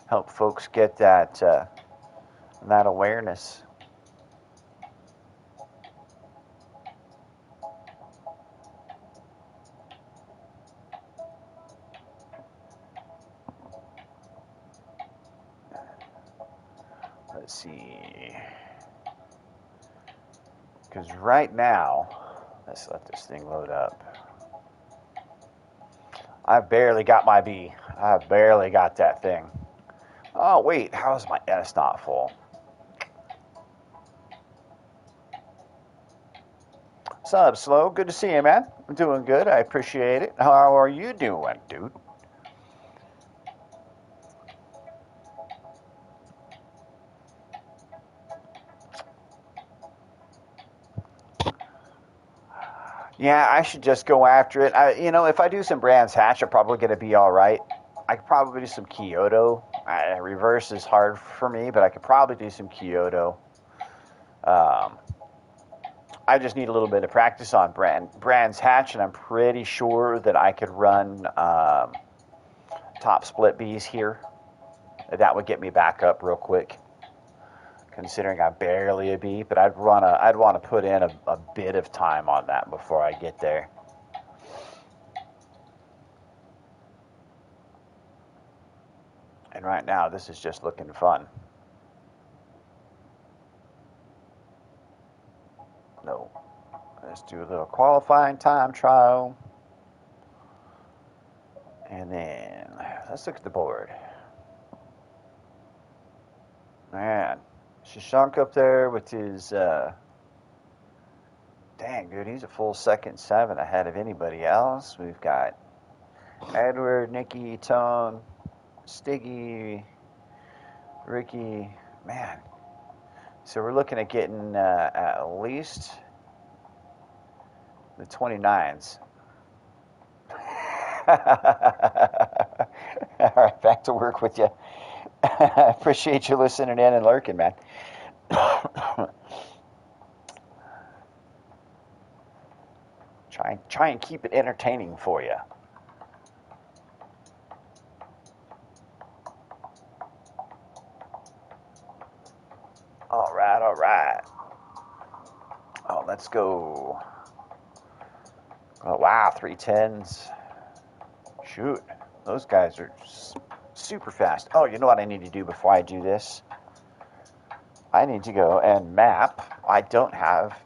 help folks get that awareness. Let's see, because right now, let's let this thing load up. I've barely got my B. I've barely got that thing. Oh, wait, how's my S not full? What's up, Slow? Good to see you, man. I'm doing good. I appreciate it. How are you doing, dude? Yeah, I should just go after it. If I do some Brands Hatch, I'm probably going to be all right. I could probably do some Kyoto. Reverse is hard for me, but I could probably do some Kyoto. Um, I just need a little bit of practice on Brands Hatch, and I'm pretty sure that I could run top split Bs here. That would get me back up real quick, considering I'm barely a B. But I'd want to put in a bit of time on that before I get there. And right now, this is just looking fun. No. Let's do a little qualifying time trial. And then let's look at the board. Man, Shashank up there with his. Dang, dude, he's a full second 7 ahead of anybody else. We've got Edward, Nikki, Tone, Stiggy, Ricky. Man. So we're looking at getting at least the 29s. All right, back to work with you. I appreciate you listening in and lurking, man. Try and keep it entertaining for you. All right, all right. Oh, let's go. Oh, wow, 310s. Shoot, those guys are super fast. Oh, you know what I need to do before I do this? I need to go and map. I don't have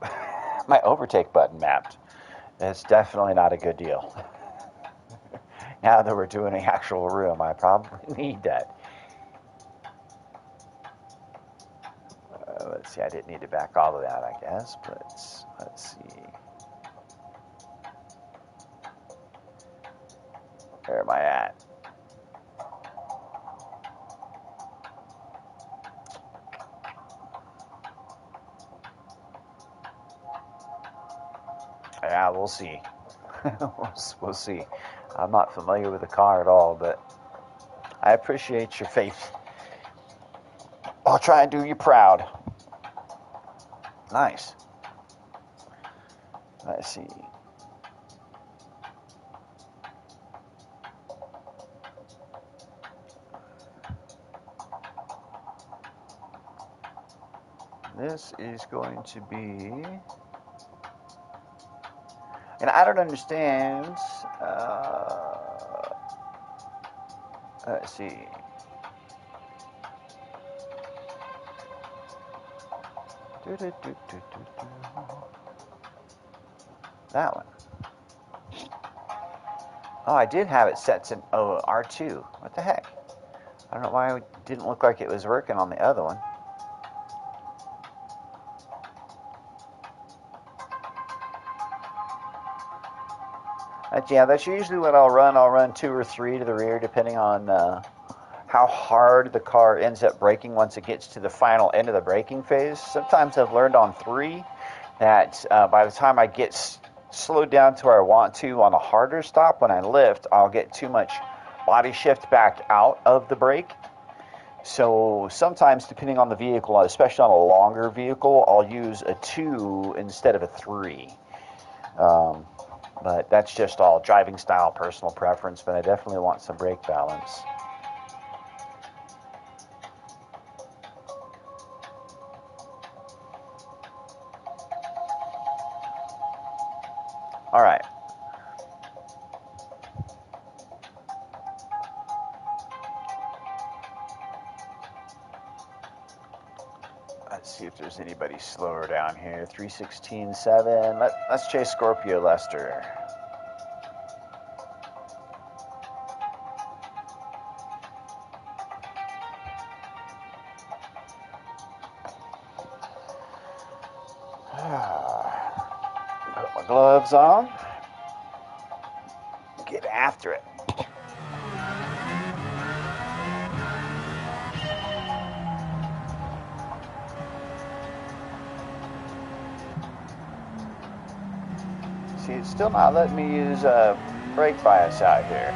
my overtake button mapped. It's definitely not a good deal. Now that we're doing an actual room, I probably need that. Let's see, I didn't need to back all of that, I guess, but let's see. Where am I at? Yeah, we'll see. We'll see. I'm not familiar with the car at all, but I appreciate your faith. I'll try and do you proud. Nice. Let's see. This is going to be And I don't understand. Let's see. That one. Oh, I did have it set to R2. What the heck? I don't know why it didn't look like it was working on the other one. That's usually what I'll run. I'll run 2 or 3 to the rear, depending on how hard the car ends up braking once it gets to the final end of the braking phase. Sometimes I've learned on 3 that by the time I get slowed down to where I want to on a harder stop, when I lift, I'll get too much body shift back out of the brake. So sometimes, depending on the vehicle, especially on a longer vehicle, I'll use a 2 instead of a 3. But that's just all driving style, personal preference, but I definitely want some brake balance. All right. Let's see if there's anybody slower down here. 3:16.7. Let's chase Scorpio Lester. Put my gloves on. Get after it. See, it's still not letting me use brake bias out here.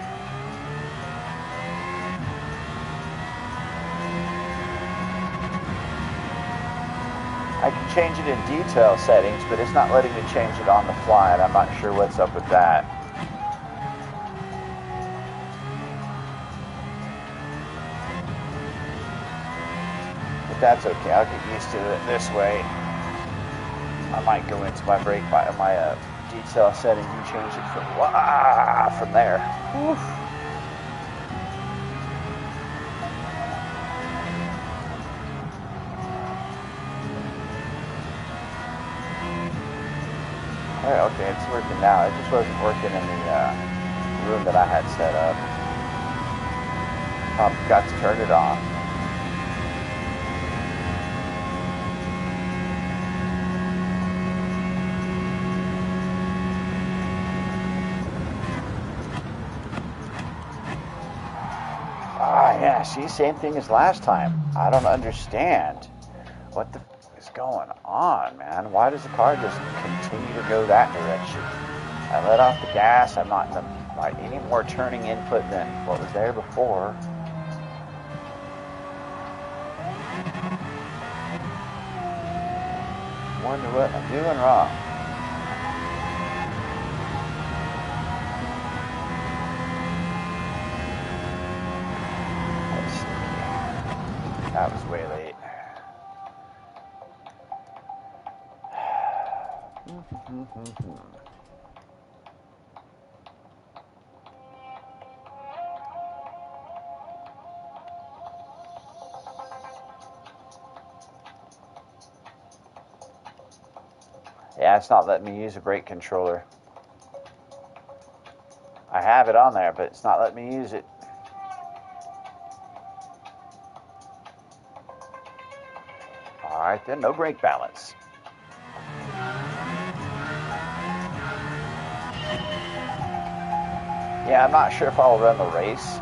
I can change it in detail settings, but it's not letting me change it on the fly, and I'm not sure what's up with that. But that's okay. I'll get used to it this way. I might go into my brake bias, my detail setting and change it from there. Whew. Okay, it's working now. It just wasn't working in the room that I had set up. Got to turn it on. Yeah, see, same thing as last time. I don't understand what the f is going on, man. Why does the car just continue to go that direction? I let off the gas. I'm not in any more turning input than what was there before. Wonder what I'm doing wrong. That was way late. Yeah, it's not letting me use a brake controller. I have it on there, but it's not letting me use it. Alright then, no brake balance. Yeah, I'm not sure if I'll run the race.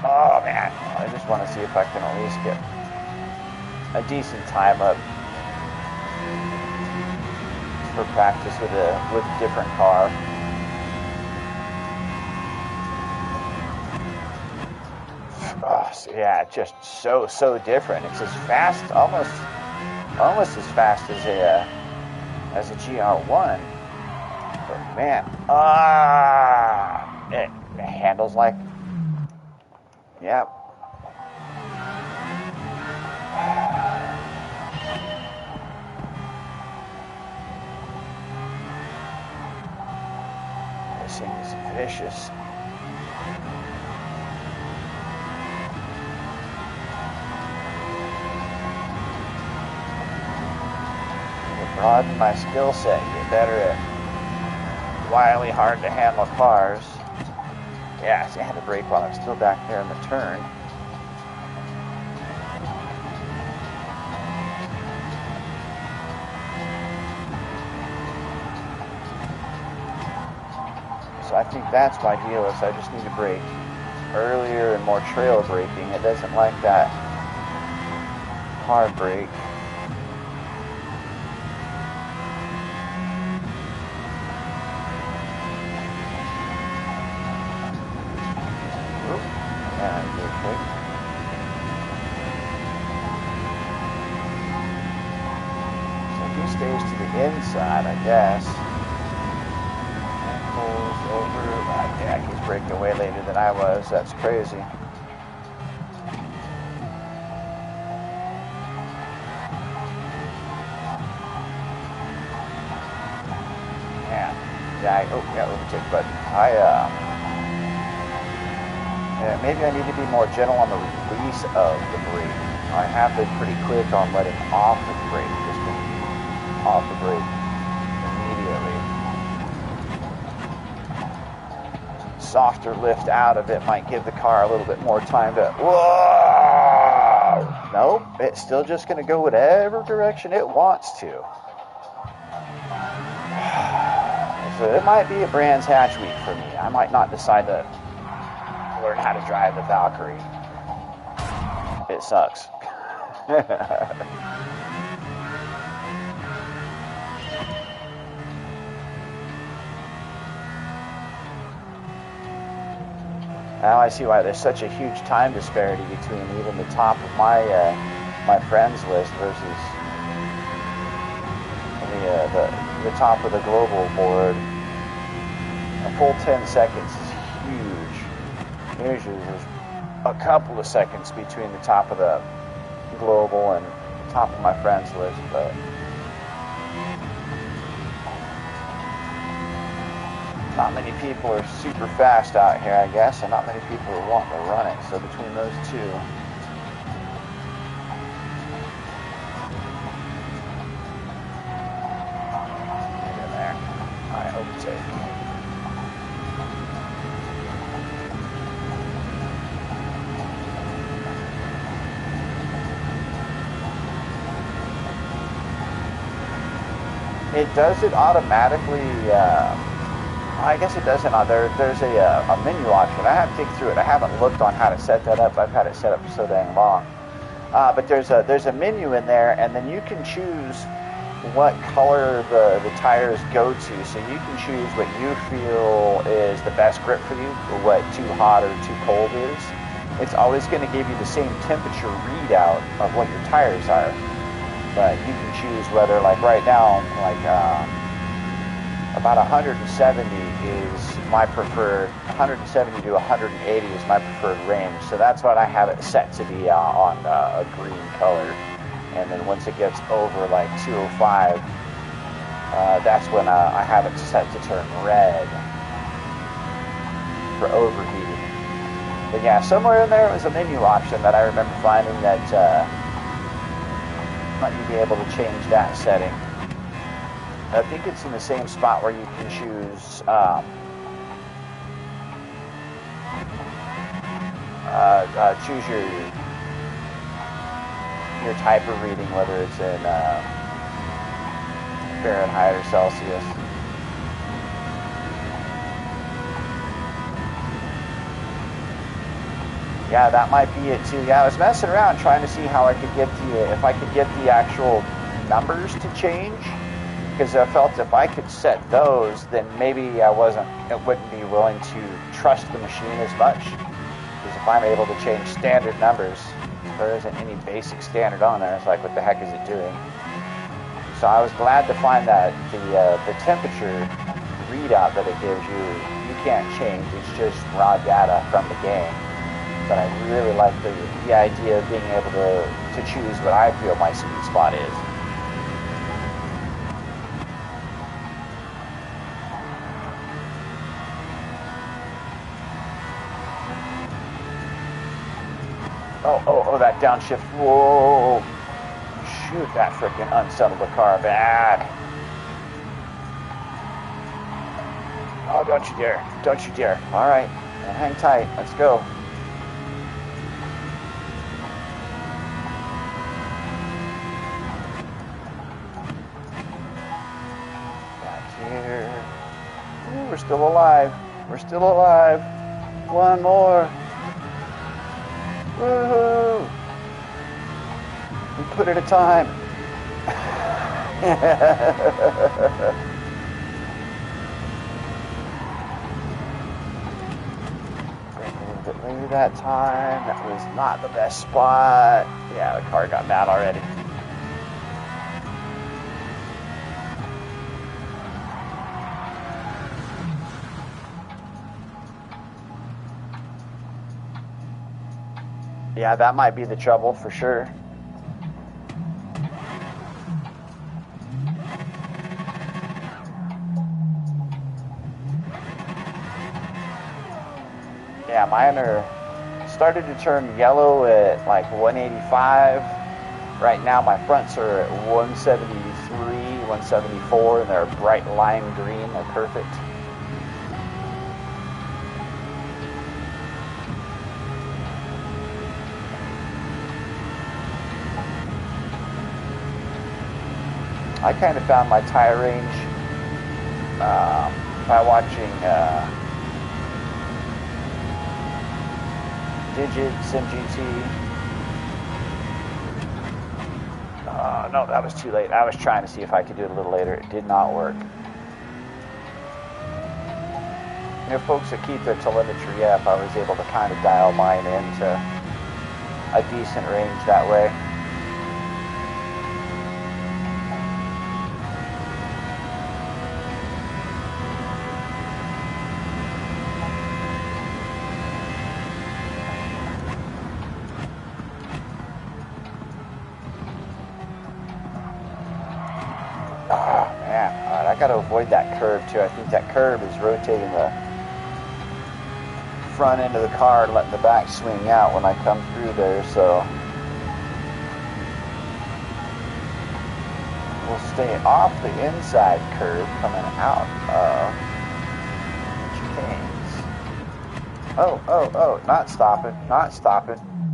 Oh man, I just want to see if I can at least get a decent time up for practice with a different car. Oh, so yeah, just so different. It's as fast, almost as fast as a GR1. But man, it handles like, yeah. This thing is vicious. Broaden my skill set, get better at wily, hard to handle cars. Yeah, see, I had to brake while I'm still back there in the turn. So I think that's my deal, is I just need to brake earlier and more trail braking. It doesn't like that hard brake. Stays to the inside, I guess. And pulls over. Yeah, he's braking way later than I was. That's crazy. Yeah, overtake button. Maybe I need to be more gentle on the release of the brake. I have been pretty quick on letting off the brake. Off the brake immediately. Softer lift out of it might give the car a little bit more time to. Whoa! Nope, it's still just going to go whatever direction it wants to. So it might be a Brands Hatch week for me. I might not decide to learn how to drive the Valkyrie. It sucks. Now I see why there's such a huge time disparity between even the top of my my friends list versus the top of the global board. A full 10 seconds is huge. Usually there's a couple of seconds between the top of the global and the top of my friends list, but not many people are super fast out here, I guess, and not many people are wanting to run it. So between those two, get in there. I hope so. It does it automatically. I guess it doesn't. There's a menu option. I have to dig through it. I haven't looked on how to set that up. I've had it set up for so dang long. But there's a menu in there, and then you can choose what color the tires go to. So you can choose what you feel is the best grip for you, or what too hot or too cold is. It's always going to give you the same temperature readout of what your tires are. But you can choose whether, like right now, about 170 is my preferred, 170 to 180 is my preferred range. So that's what I have it set to be on a green color. And then once it gets over like 205, that's when I have it set to turn red for overheating. But yeah, somewhere in there was a menu option that I remember finding that let you be able to change that setting. I think it's in the same spot where you can choose choose your type of reading, whether it's in Fahrenheit or Celsius. Yeah, that might be it too. Yeah, I was messing around trying to see how I could get if I could get the actual numbers to change. Because I felt if I could set those, then maybe I wouldn't be willing to trust the machine as much. Because if I'm able to change standard numbers, there isn't any basic standard on there. It's like, what the heck is it doing? So I was glad to find that the temperature readout that it gives you, you can't change. It's just raw data from the game. But I really like the idea of being able to choose what I feel my sweet spot is. Oh, that downshift. Whoa. Shoot, that freaking unsettled the car bad. Oh, don't you dare. Don't you dare. All right. And hang tight. Let's go. Back here. Ooh, we're still alive. We're still alive. One more. Woohoo! We put it a time. Later that time, that was not the best spot. Yeah, the car got mad already. Yeah, that might be the trouble for sure. Yeah, mine are started to turn yellow at like 185. Right now my fronts are at 173, 174, and they're bright lime green. They're perfect. I kind of found my tire range by watching Digit, SimGT. No, that was too late. I was trying to see if I could do it a little later. It did not work. You know, folks that keep their telemetry up, I was able to kind of dial mine into a decent range that way. I got to avoid that curve too. I think that curve is rotating the front end of the car and letting the back swing out when I come through there, so we'll stay off the inside curve coming out of chicanes. Oh, not stopping.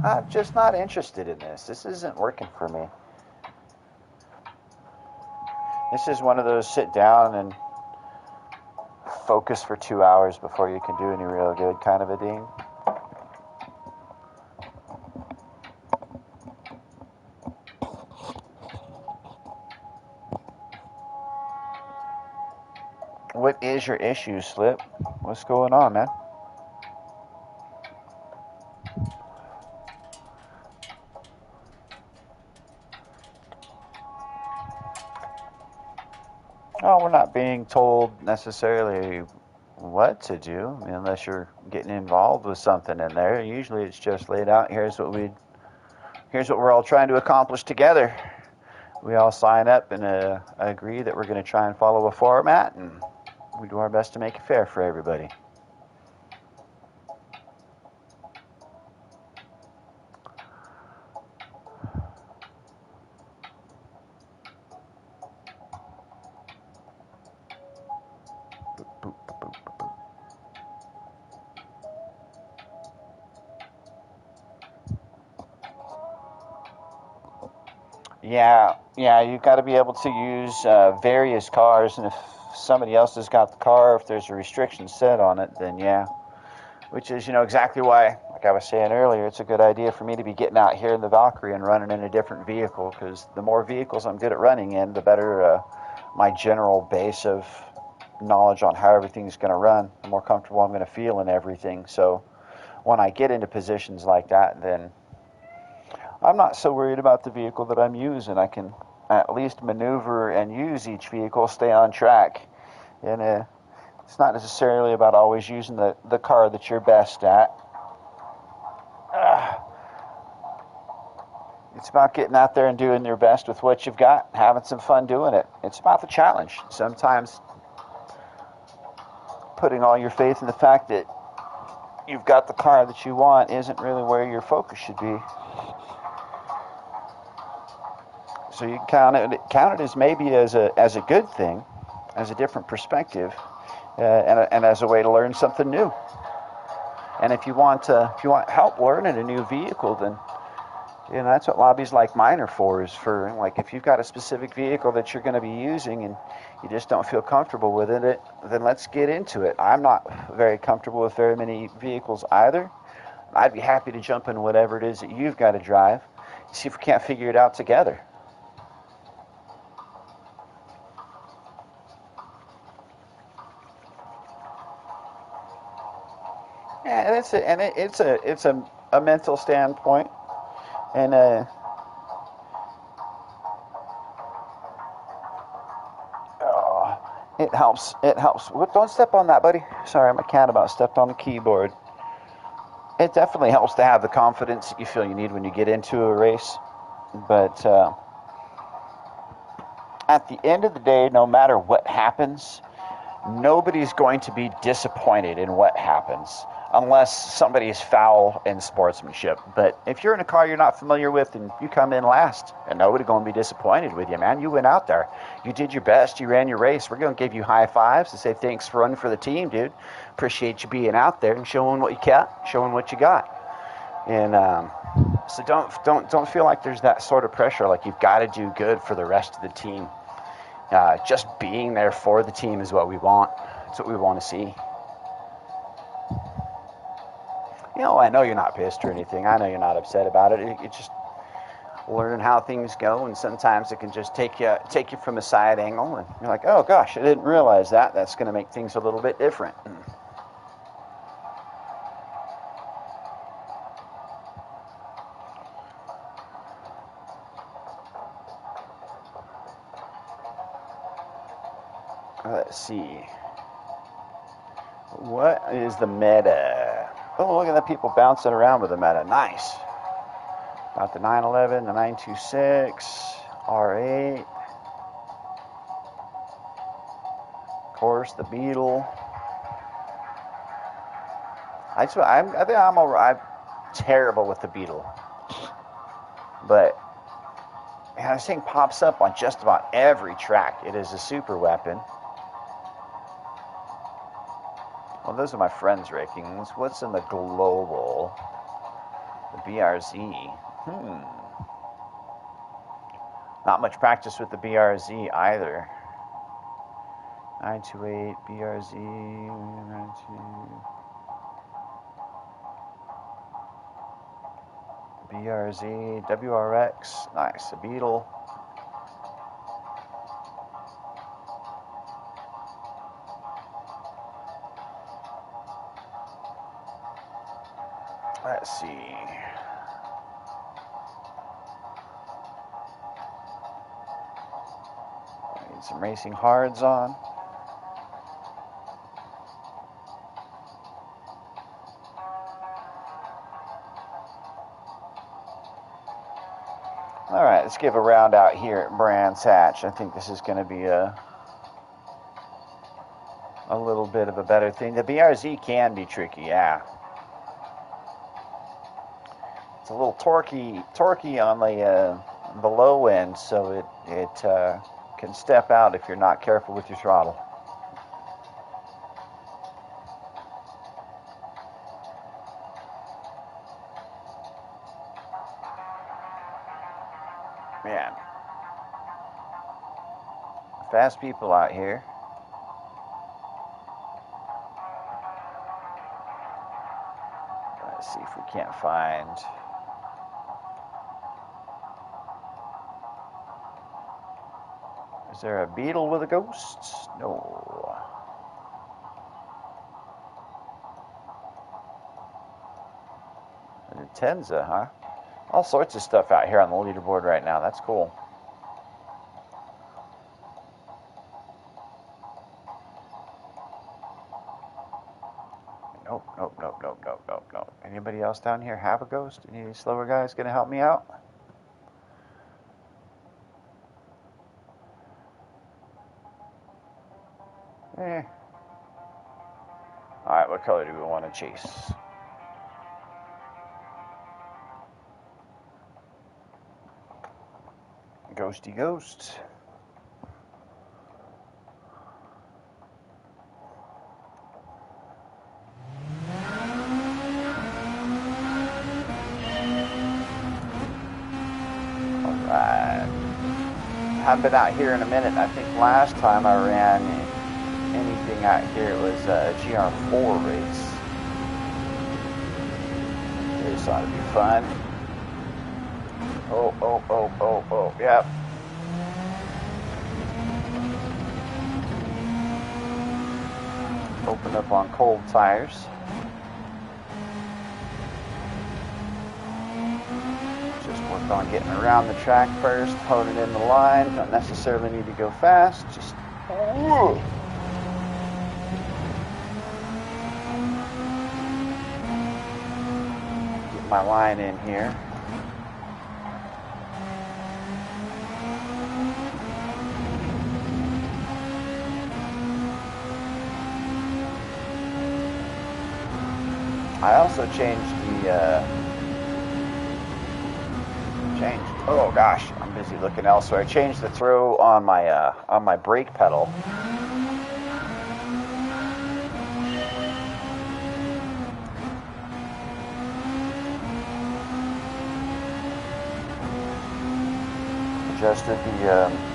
I'm just not interested in this. This isn't working for me. This is one of those sit down and focus for 2 hours before you can do any real good kind of a thing. What is your issue, Slip? What's going on, man? Oh, we're not being told necessarily what to do, I mean, unless you're getting involved with something in there. Usually it's just laid out. Here's what we're all trying to accomplish together. We all sign up and agree that we're going to try and follow a format, and we do our best to make it fair for everybody. Yeah, you've got to be able to use various cars, and if somebody else has got the car, if there's a restriction set on it, then yeah. Which is, exactly why, like I was saying earlier, it's a good idea for me to be getting out here in the Valkyrie and running in a different vehicle, because the more vehicles I'm good at running in, the better my general base of knowledge on how everything's going to run, the more comfortable I'm going to feel in everything. So when I get into positions like that, then I'm not so worried about the vehicle that I'm using. I can at least maneuver and use each vehicle, stay on track. And it's not necessarily about always using the car that you're best at. It's about getting out there and doing your best with what you've got, having some fun doing it. It's about the challenge. Sometimes putting all your faith in the fact that you've got the car that you want isn't really where your focus should be. So you count it as maybe as a good thing, as a different perspective, and as a way to learn something new. And if you want help learning a new vehicle, then that's what lobbies like mine are for. Is for, like, if you've got a specific vehicle that you're going to be using and you just don't feel comfortable with it, then let's get into it. I'm not very comfortable with very many vehicles either. I'd be happy to jump in whatever it is that you've got to drive. See if we can't figure it out together. Yeah, and it's a mental standpoint, and it helps. It helps. Don't step on that, buddy. Sorry, my cat about stepped on the keyboard. It definitely helps to have the confidence that you feel you need when you get into a race. But at the end of the day, no matter what happens, nobody's going to be disappointed in what happens unless somebody's foul in sportsmanship. But if you're in a car you're not familiar with and you come in last, and nobody's going to be disappointed with you, man. You went out there. You did your best. You ran your race. We're going to give you high fives and say thanks for running for the team, dude. Appreciate you being out there and showing what you got, showing what you got. And so don't feel like there's that sort of pressure, like you've got to do good for the rest of the team. Just being there for the team is what we want. It's what we want to see. I know you're not pissed or anything. I know you're not upset about it. It's just learning how things go, and sometimes it can just take you from a side angle, and you're like, oh gosh, I didn't realize that. That's going to make things a little bit different. Let's see. What is the meta? Oh, look at the people bouncing around with the meta. Nice. Got the 911, the 926, R8. Of course, the Beetle. I think I'm alright. I'm terrible with the Beetle. But man, this thing pops up on just about every track. It is a super weapon. Well, those are my friends' rankings. What's in the global? The BRZ. Not much practice with the BRZ either. 928 BRZ. 92. BRZ. WRX. Nice. A Beetle. Let's see. Need some racing hards on. All right, let's give a round out here at Brands Hatch. I think this is going to be a little bit of a better thing. The BRZ can be tricky, yeah. It's a little torquey on the low end, so it can step out if you're not careful with your throttle. Man, fast people out here. Let's see if we can't find. Is there a Beetle with a ghost? No. An Intenza, huh? All sorts of stuff out here on the leaderboard right now. That's cool. Nope. Anybody else down here have a ghost? Any slower guys gonna help me out? Alright, what color do we want to chase? Ghosty ghost. Alright. Haven't been out here in a minute. I think last time I ran anything out here it was a GR4 race. This ought to be fun. Oh, yep. Open up on cold tires. Just work on getting around the track first, honing in the line. Don't necessarily need to go fast. Just get my line in here. I also changed the oh gosh, I'm busy looking elsewhere. I changed the throw on my brake pedal. Adjusted the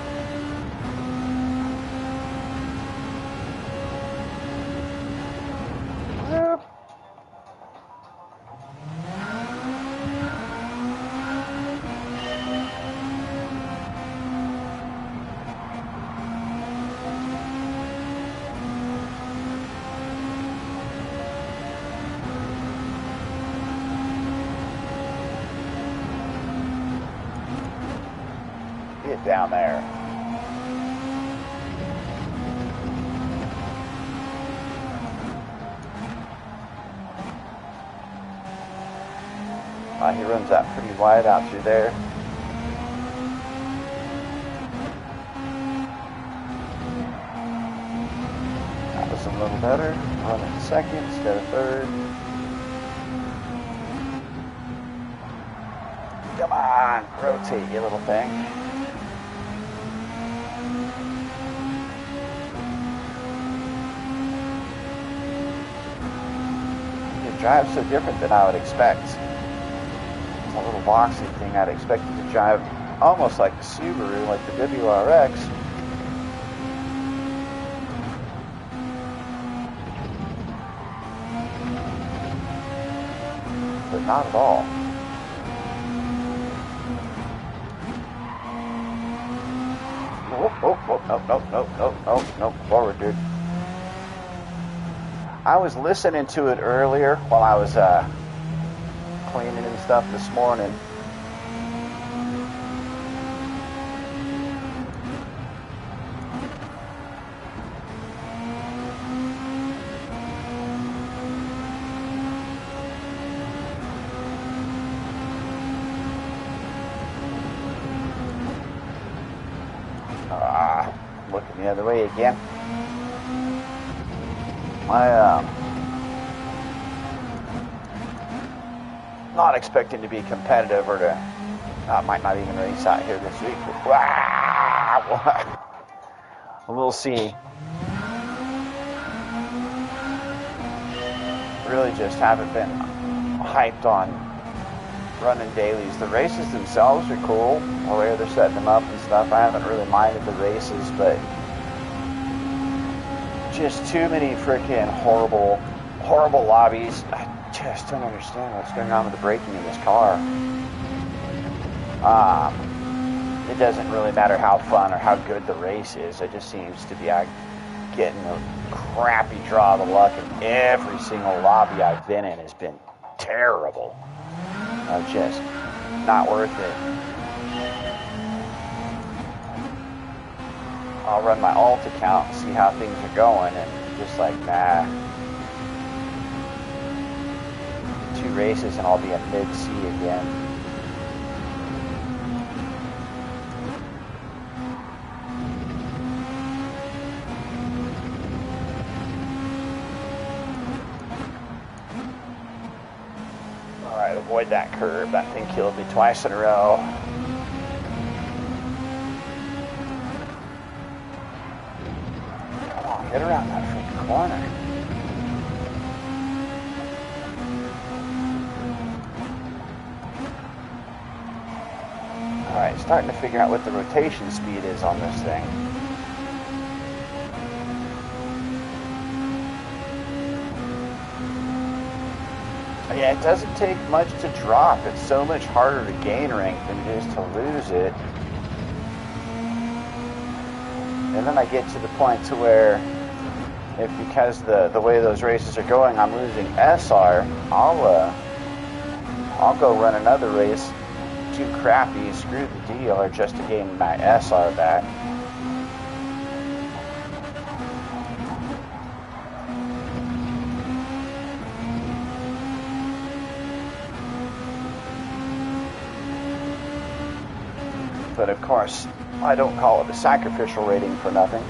down there. He runs that pretty wide out through there. That was a little better. Running second instead of third. Come on, rotate, you little thing. Drives so different than I would expect. It's a little boxy thing. I'd expect it to drive almost like the Subaru, like the WRX. But not at all. Nope, forward, dude. I was listening to it earlier while I was cleaning and stuff this morning. Looking the other way again. Not expecting to be competitive or to, I might not even race out here this week. We'll see. Really just haven't been hyped on running dailies. The races themselves are cool, the way they're setting them up and stuff. I haven't really minded the races, but just too many freaking horrible lobbies. I just don't understand what's going on with the braking in this car. It doesn't really matter how fun or how good the race is. It just seems to be getting a crappy draw of the luck, and every single lobby I've been in has been terrible. Just not worth it. I'll run my alt account and see how things are going, and just like, nah. 2 races and I'll be at mid-C again. Alright, avoid that curve. That thing killed me twice in a row. Get around that freaking corner. Alright, starting to figure out what the rotation speed is on this thing. Yeah, it doesn't take much to drop. It's so much harder to gain rank than it is to lose it. And then I get to the point to where, if because the way those races are going, I'm losing SR, I'll go run another race, too crappy, screw the deal, just to gain my SR back. But of course, I don't call it a sacrificial rating for nothing.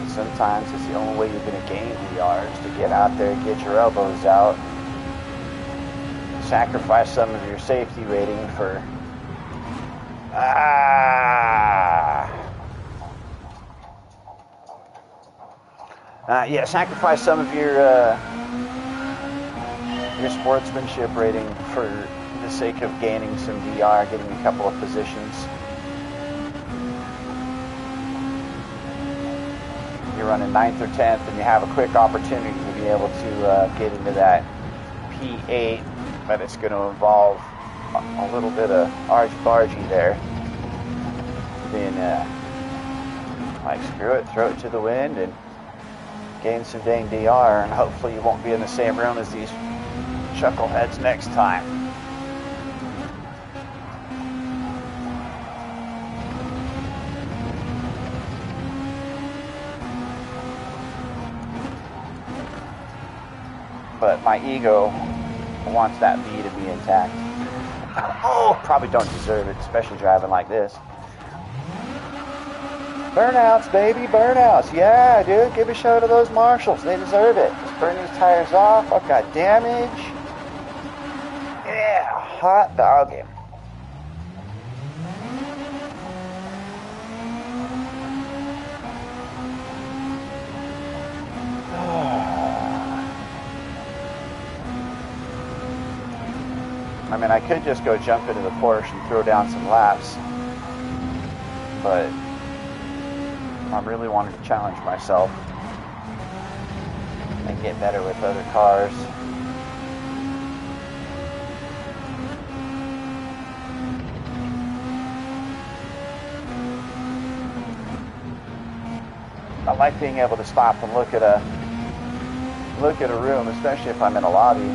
Sometimes it's the only way you're going to gain VR is to get out there, get your elbows out, sacrifice some of your safety rating for sacrifice some of your sportsmanship rating for the sake of gaining some VR, getting a couple of positions. You're running 9th or 10th and you have a quick opportunity to be able to get into that P8, but it's going to involve a little bit of argy-bargy there. Then, like, screw it, throw it to the wind and gain some dang DR, and hopefully you won't be in the same room as these chuckleheads next time. But my ego wants that V to be intact. Oh, probably don't deserve it, especially driving like this. Burnouts, baby, burnouts. Yeah, dude, give a show to those marshals. They deserve it. Just burn these tires off. I've got damage. Yeah, hot doggy. I mean, I could just go jump into the Porsche and throw down some laps, but I really wanted to challenge myself and get better with other cars. I like being able to stop and look at a room, especially if I'm in a lobby.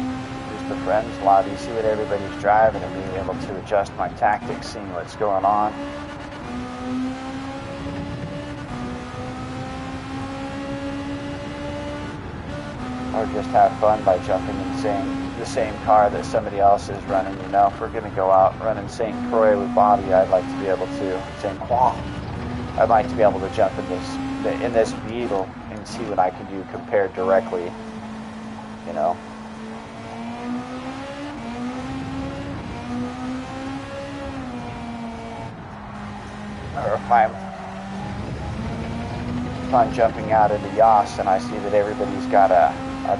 The friends lobby, see what everybody's driving, and being able to adjust my tactics, seeing what's going on. Or just have fun by jumping in the same car that somebody else is running. You know, if we're going to go out running St. Croix with Bobby, I'd like to be able to I'd like to be able to jump in this Beetle and see what I can do compared directly. You know. Or if I'm jumping out into Yas and I see that everybody's got a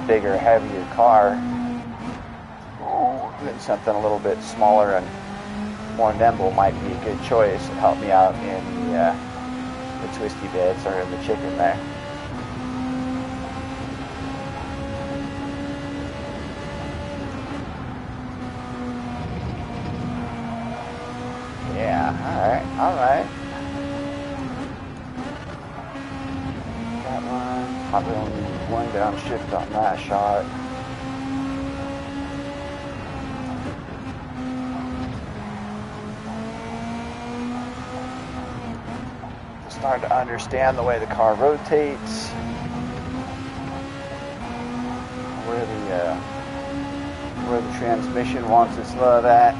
bigger, heavier car, then something a little bit smaller and more nimble might be a good choice to help me out in the twisty bits or in the chicken there. Yeah, all right. Probably only need one downshift on that shot. Starting to understand the way the car rotates, where the transmission wants its love at.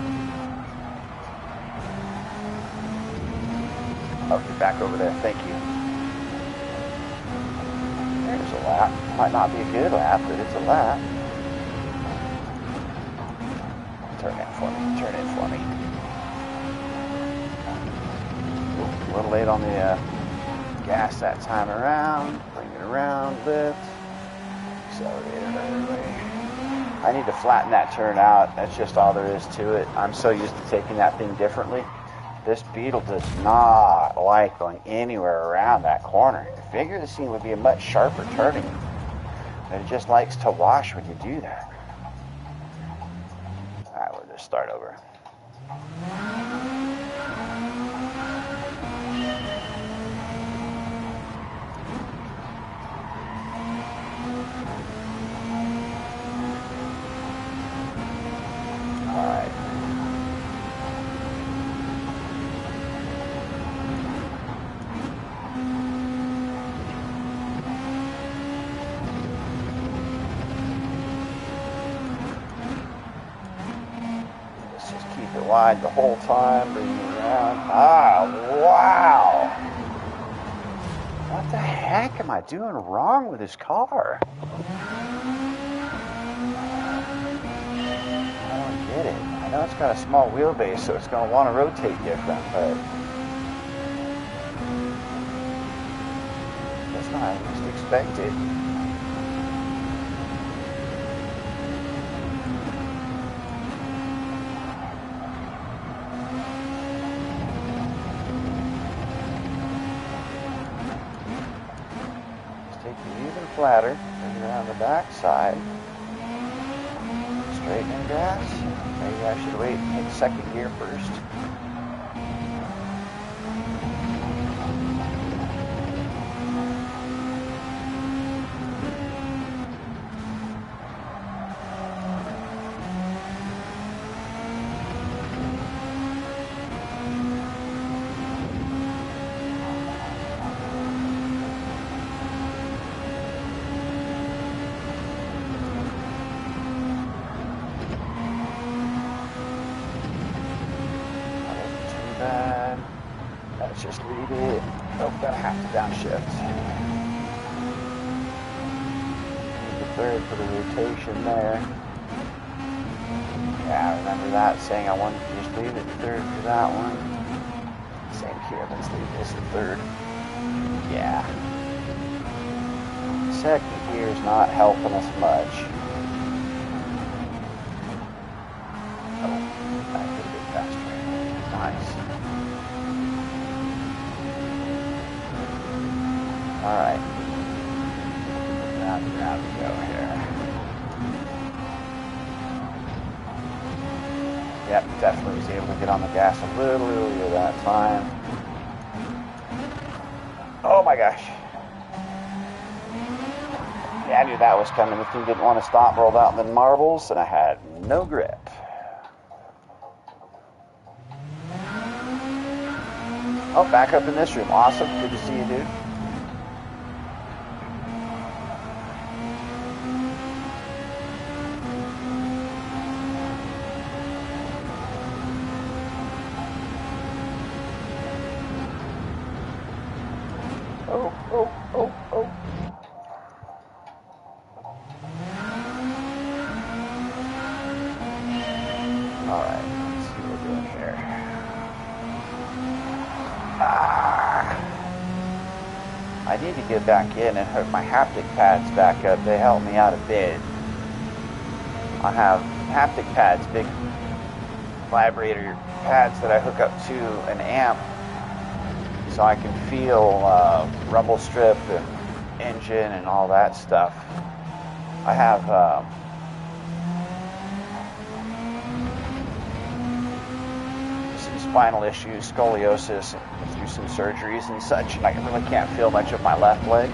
Oh, get back over there. Thank you. There's a lap. Might not be a good lap, but it's a lap. Turn in for me. Turn in for me. Ooh, a little late on the gas that time around, bring it around, lift, accelerator early. I need to flatten that turn out. That's just all there is to it. I'm so used to taking that thing differently. This Beetle does not like going anywhere around that corner. I figure this thing would be a much sharper turning, but it just likes to wash when you do that. Alright, we'll just start over. Alright. Let's just keep it wide the whole time, bring it around. Ah, wow! What the heck am I doing wrong with this car? Get it. I know it's got a small wheelbase, so it's going to want to rotate different, but that's not what I just expected. Just take it even flatter, bring it around the back side. Straightening gas. Maybe I should wait and hit second gear first. Let's just leave it. Oh, gotta have to downshift. Need the third for the rotation there. Yeah, I remember that saying I wanted to just leave it third for that one. Same here, let's leave this at third. Yeah. Second gear is not helping us much. Oh, that could be faster. Nice. Alright. Now we go here. Yep, definitely was able to get on the gas a little earlier that time. Oh my gosh. Yeah, I knew that was coming. The thing didn't want to stop, rolled out the marbles, and I had no grip. Oh, back up in this room. Awesome. Good to see you, dude. Oh. Alright, let's see what we're doing here. I need to get back in and hook my haptic pads back up. They help me out a bit. I have haptic pads, big vibrator pads that I hook up to an amp so I can feel rumble strip and engine and all that stuff. I have some spinal issues, scoliosis, through some surgeries and such, and I really can't feel much of my left leg.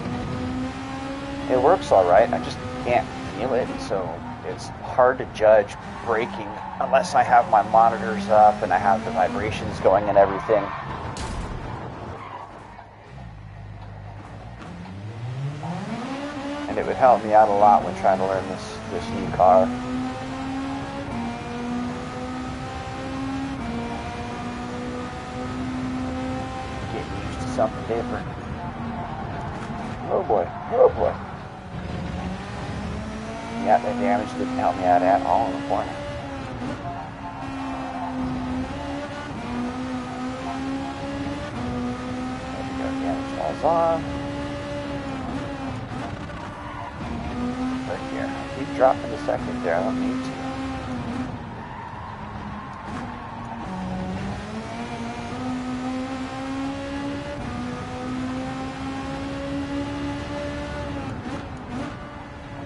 It works all right, I just can't feel it, so it's hard to judge braking unless I have my monitors up and I have the vibrations going and everything. And it would help me out a lot when trying to learn this new car. Getting used to something different. Oh boy. Yeah, that damage didn't help me out at all in the corner. There we go, damage is off. Right here. Keep dropping the second there. I don't need to.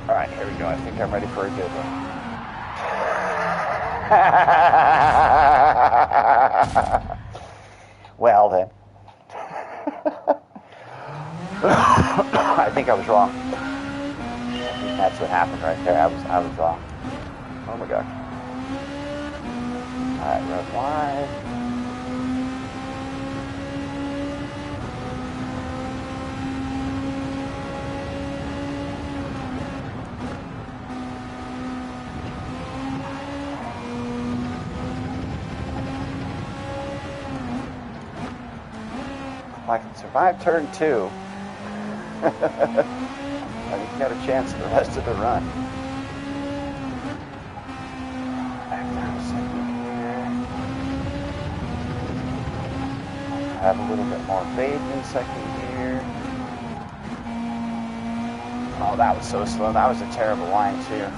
All right, here we go. I think I'm ready for a good one. Well then. I think I was wrong. I think that's what happened right there. I was wrong. Oh my gosh. Alright, run wide. I can survive turn 2. I think you got a chance for the rest of the run. Back down a second here. Have a little bit more faith in second gear. Oh, that was so slow. That was a terrible line too.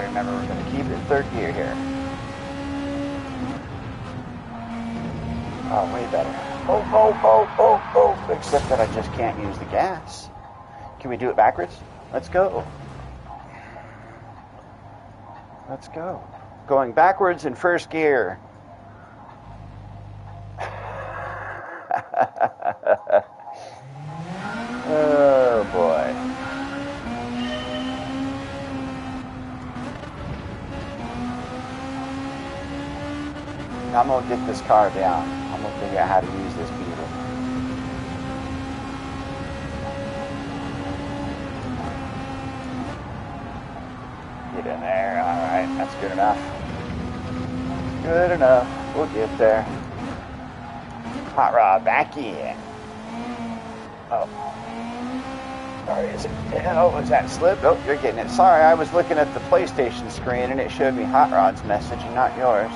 Remember, we're going to keep it in third gear here. Oh, way better. Oh. Except that I just can't use the gas. Can we do it backwards? Let's go. Let's go. Going backwards in first gear. Oh, boy. I'm going to get this car down. I'm going to figure out how to use this beetle. Get in there. All right. That's good enough. Good enough. We'll get there. Hot rod back in. Oh. Sorry, is it? Oh, was that slip? Oh, you're getting it. Sorry, I was looking at the PlayStation screen and it showed me Hot Rod's message and not yours.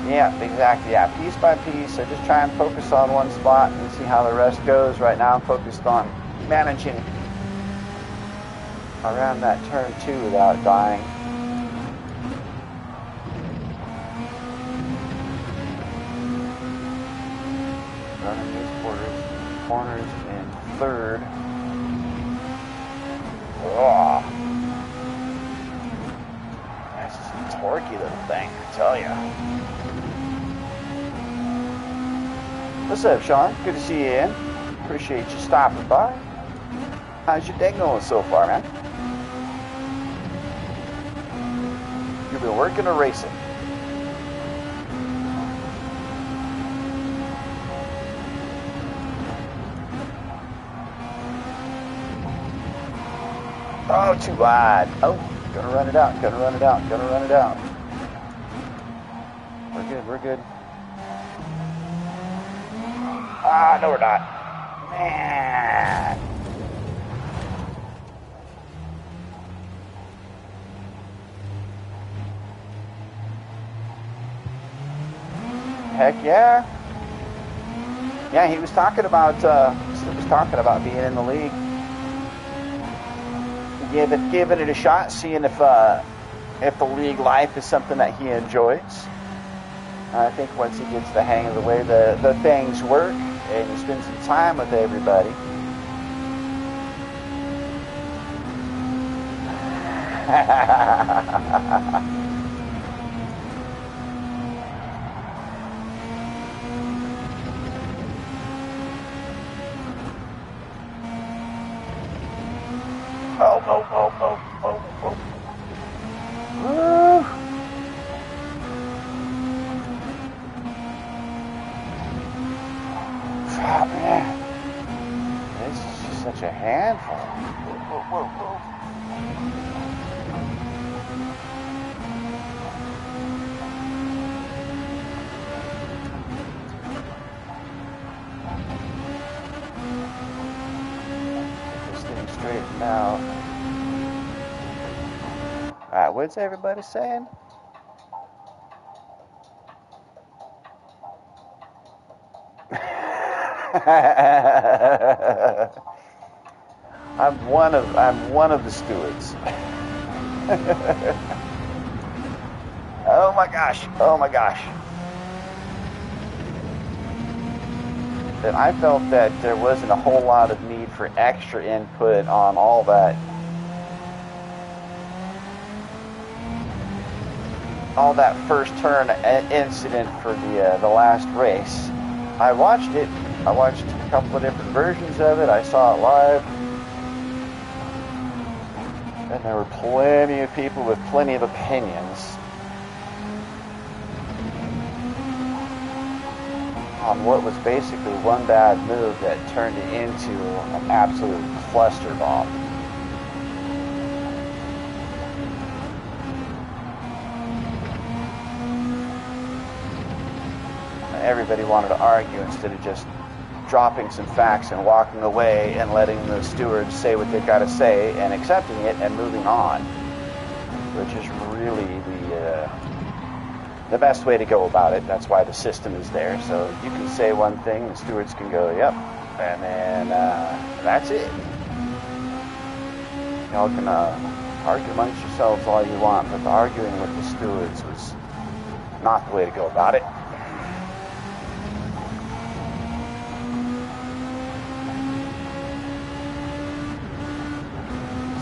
Yeah, exactly. Yeah, piece by piece. So just try and focus on one spot and see how the rest goes. Right now I'm focused on managing around that turn 2 without dying. Running these corners in third. Oh, that's just a torquey little thing, I tell you. What's up, Sean? Good to see you in. Appreciate you stopping by. How's your day going so far, man? You've been working or racing? Oh, too wide. Oh, gonna run it out, gonna run it out, gonna run it out. We're good, we're good. Ah, no we're not. Man. Heck yeah. Yeah, he was talking about being in the league. Giving it a shot, seeing if the league life is something that he enjoys. I think once he gets the hang of the way the things work and he spends some time with everybody. Oh. Woo. Oh, man. This is just such a handful. Whoa, whoa, whoa. Get this thing straightened out. Alright, what's everybody saying? I'm one of the stewards. Oh my gosh. Oh my gosh. And I felt that there wasn't a whole lot of need for extra input on all that first turn incident for the last race. I watched it. I watched a couple of different versions of it. I saw it live. And there were plenty of people with plenty of opinions on what was basically one bad move that turned it into an absolute cluster bomb. Everybody wanted to argue instead of just dropping some facts and walking away and letting the stewards say what they've got to say and accepting it and moving on, which is really the best way to go about it. That's why the system is there. So you can say one thing, the stewards can go, yep, and then that's it. Y'all can argue amongst yourselves all you want, but the arguing with the stewards was not the way to go about it.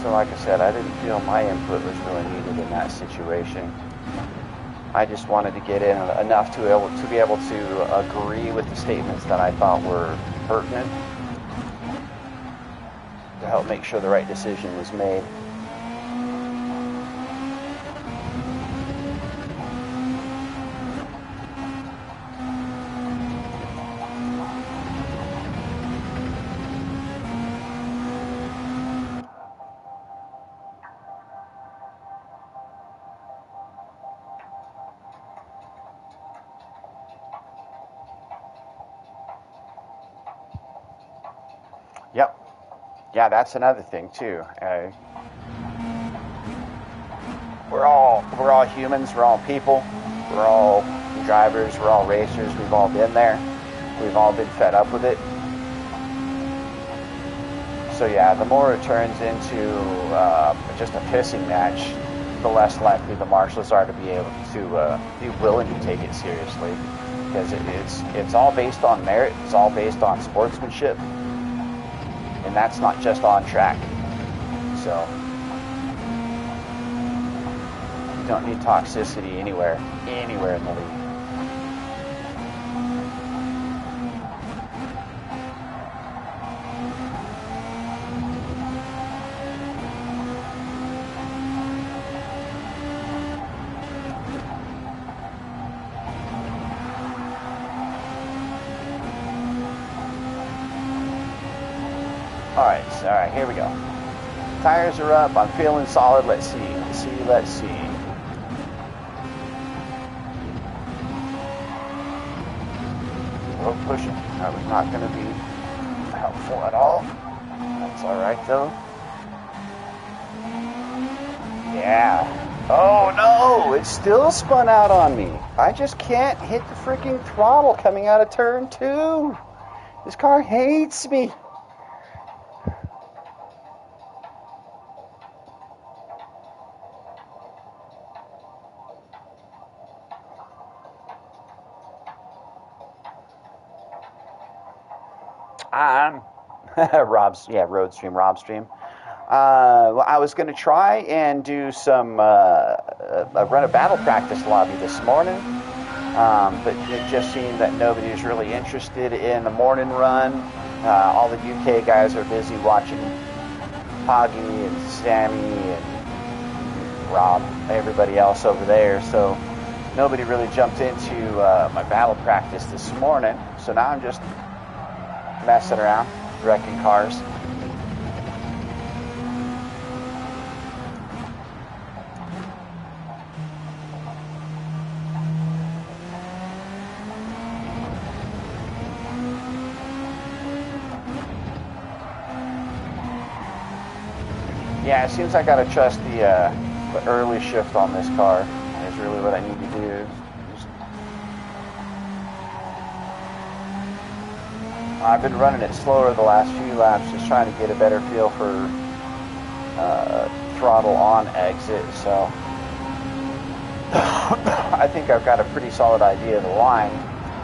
So like I said, I didn't feel my input was really needed in that situation. I just wanted to get in enough to be able to agree with the statements that I thought were pertinent to help make sure the right decision was made. Yep. Yeah, that's another thing too. We're all humans. We're all people. We're all drivers. We're all racers. We've all been there. We've all been fed up with it. So yeah, the more it turns into just a pissing match, the less likely the marshals are to be able to be willing to take it seriously, because it's all based on merit. It's all based on sportsmanship. And that's not just on track. So you don't need toxicity anywhere in the league. All right, here we go. Tires are up. I'm feeling solid. Let's see. Road pushing. That was not going to be helpful at all. That's all right, though. Yeah. Oh, no. It still spun out on me. I just can't hit the freaking throttle coming out of turn 2. This car hates me. Robstream. I was going to try and do some run a battle practice lobby this morning, but it just seemed that nobody was really interested in the morning run. All the UK guys are busy watching Poggy and Sammy and Rob, everybody else over there, so nobody really jumped into my battle practice this morning. So now I'm just messing around, wrecking cars. Yeah, it seems I gotta trust the early shift on this car is really what I need to do. I've been running it slower the last few laps, just trying to get a better feel for throttle on exit. So I think I've got a pretty solid idea of the line.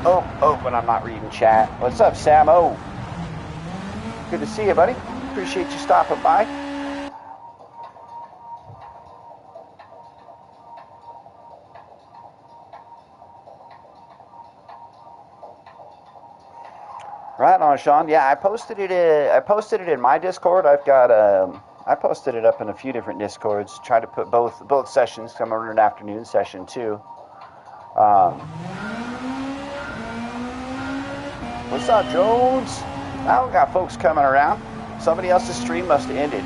Oh, when I'm not reading chat. What's up, Sam? Oh, good to see you, buddy. Appreciate you stopping by. Right on, Sean. Yeah, I posted it. I posted it in my Discord. I've got. I posted it up in a few different Discords. Tried to put both sessions. I'm over an afternoon session too. What's up, Jones? I don't got folks coming around. Somebody else's stream must have ended.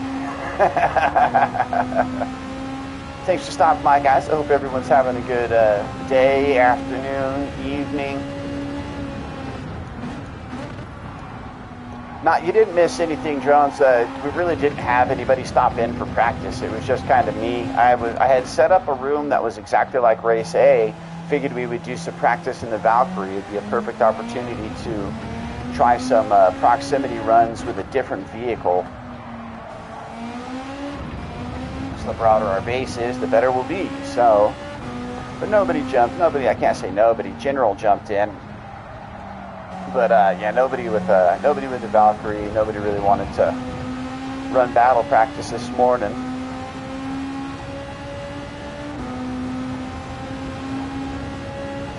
Thanks for stopping by, guys. I hope everyone's having a good day, afternoon, evening. You didn't miss anything, Jones. We really didn't have anybody stop in for practice. It was just kind of me. I had set up a room that was exactly like race A. Figured we would do some practice in the Valkyrie. It'd be a perfect opportunity to try some proximity runs with a different vehicle. So the broader our base is, the better we'll be. So, but nobody jumped. I can't say nobody. General jumped in. But yeah, nobody with the Valkyrie. Nobody really wanted to run battle practice this morning.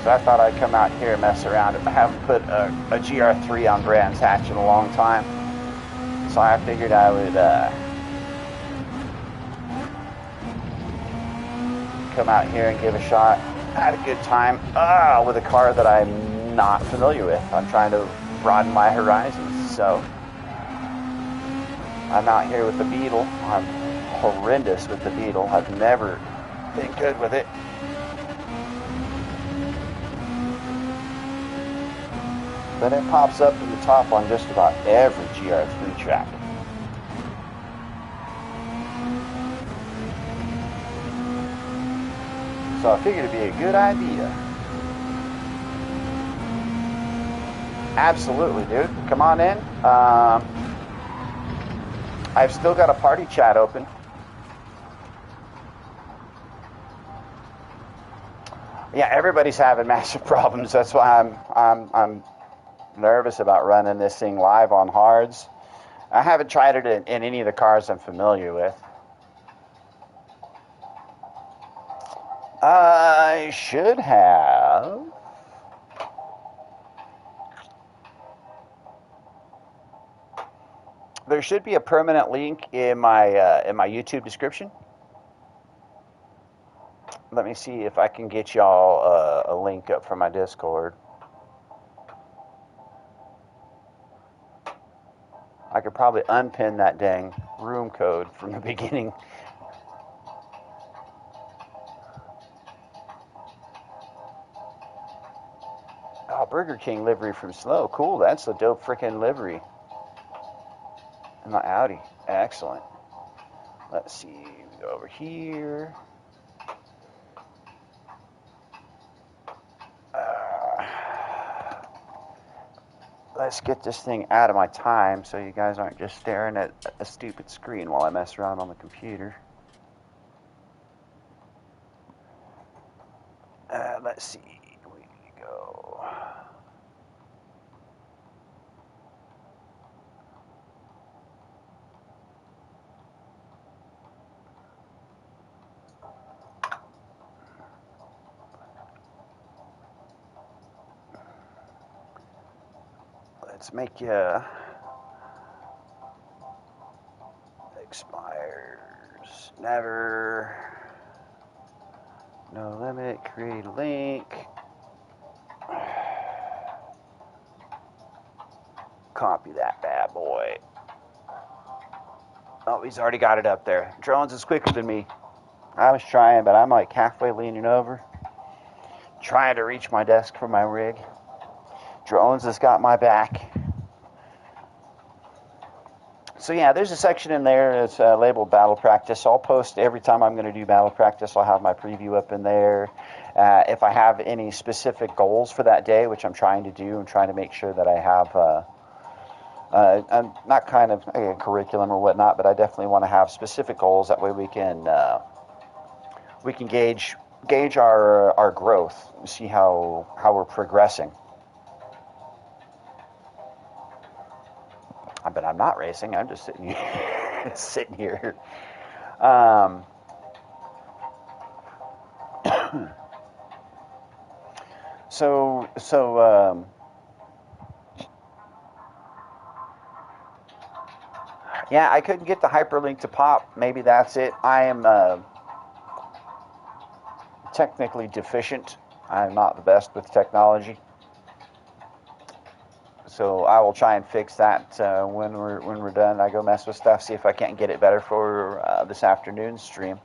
So I thought I'd come out here and mess around. I haven't put a GR3 on Brands Hatch in a long time, so I figured I would come out here and give a shot. I had a good time with a car that I'm not familiar with. I'm trying to broaden my horizons, so I'm out here with the Beetle. I'm horrendous with the Beetle. I've never been good with it. But it pops up in the top on just about every GR3 track. So I figured it'd be a good idea. Absolutely, dude. Come on in. I've still got a party chat open. Yeah, everybody's having massive problems. That's why I'm nervous about running this thing live on hards. I haven't tried it in any of the cars I'm familiar with. I should have. There should be a permanent link in my YouTube description. Let me see if I can get y'all a link up from my Discord. I could probably unpin that dang room code from the beginning. Oh, Burger King livery from Slow. Cool, that's a dope freaking livery. And my Audi. Excellent. Let's see. We go over here. Let's get this thing out of my time so you guys aren't just staring at a stupid screen while I mess around on the computer. Let's see. We go. Let's make you expires. Never. No limit. Create a link. copy that bad boy. Oh, he's already got it up there. Drones is quicker than me. I was trying, but I'm like halfway leaning over, trying to reach my desk for my rig. Drones has got my back. So yeah, there's a section in there that's labeled battle practice. I'll post every time I'm going to do battle practice. I'll have my preview up in there. If I have any specific goals for that day, which I'm trying to do, I'm trying to make sure that I have I'm not kind of a curriculum or whatnot, but I definitely want to have specific goals. That way we can gauge our growth, see how we're progressing. But I'm not racing. I'm just sitting here. Sitting here. Yeah, I couldn't get the hyperlink to pop. Maybe that's it. I am technically deficient. I'm not the best with technology. So I will try and fix that when we're done. I go mess with stuff, see if I can't get it better for this afternoon's stream.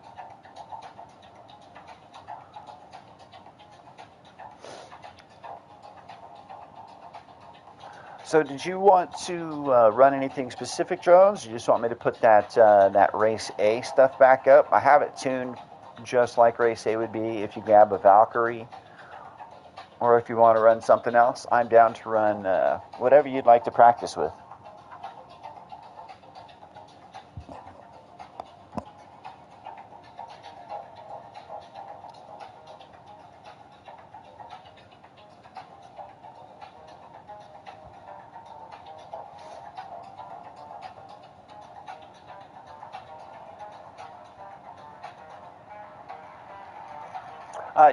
So did you want to run anything specific, drones? You just want me to put that race A stuff back up? I have it tuned just like race A would be if you grab a Valkyrie. Or if you want to run something else, I'm down to run whatever you'd like to practice with.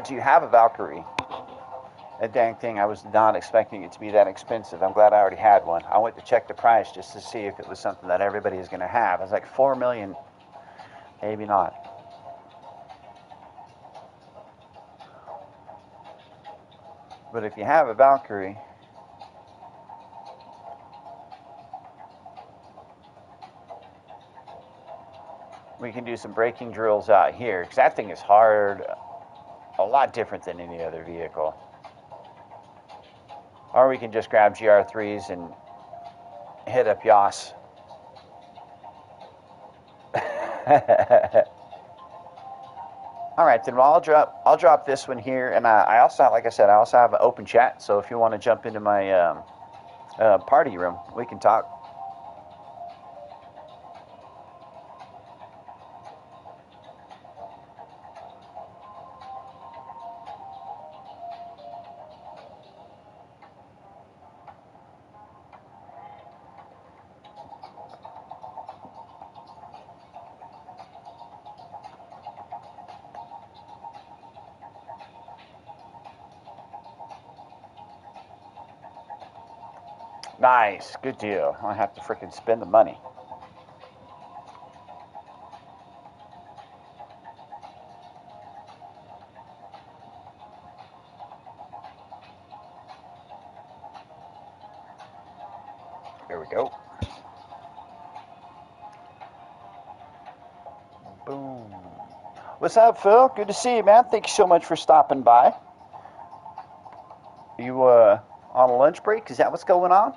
Do you have a Valkyrie? A dang thing, I was not expecting it to be that expensive. I'm glad I already had one. I went to check the price just to see if it was something that everybody is going to have. I was like, 4 million, maybe not. But if you have a Valkyrie, we can do some braking drills out here, because that thing is hard, a lot different than any other vehicle. Or we can just grab GR3s and hit up Yas. All right, then I'll drop this one here, and I also, like I said, I also have an open chat. So if you want to jump into my party room, we can talk. Nice, good deal. I have to freaking spend the money. There we go. Boom. What's up, Phil? Good to see you, man. Thank you so much for stopping by. You on a lunch break? Is that what's going on?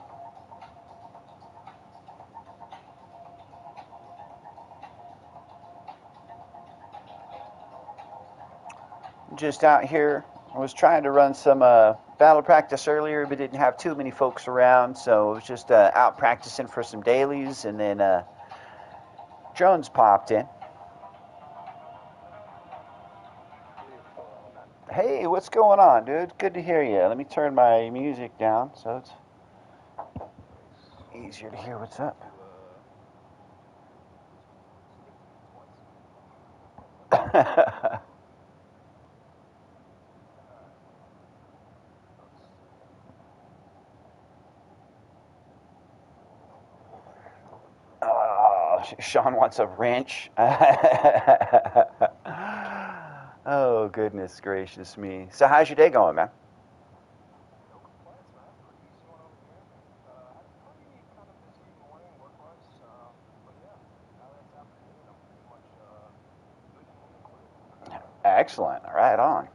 Just out here. I was trying to run some battle practice earlier, but didn't have too many folks around, so it was just out practicing for some dailies, and then Jones popped in. Hey, what's going on, dude? Good to hear you. Let me turn my music down so it's easier to hear what's up. Oh, Sean wants a wrench. Oh, goodness gracious me. So how's your day going, man? Excellent. Right on.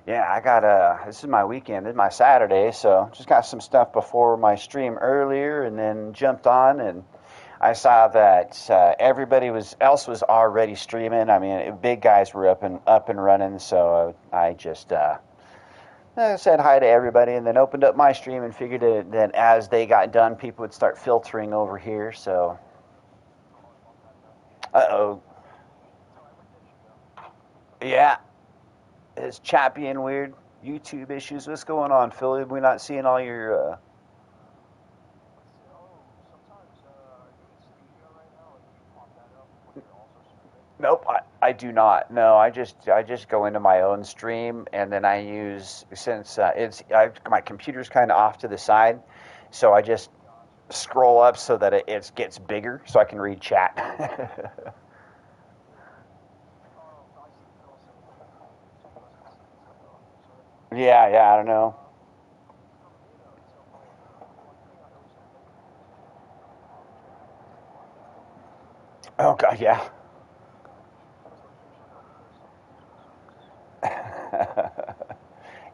Yeah, I got this is my weekend, this is my Saturday, so just got some stuff before my stream earlier, and then jumped on, and I saw that everybody else was already streaming. I mean, big guys were up and running, so I just said hi to everybody, and then opened up my stream and figured that as they got done, people would start filtering over here. So, uh-oh, yeah, is chat being weird? YouTube issues? What's going on, Philly? We're not seeing all your. Nope, I do not. No, I just go into my own stream, and then I use, since my computer's kind of off to the side, so I just scroll up so that it gets bigger so I can read chat. Yeah, yeah, I don't know. Oh God, yeah.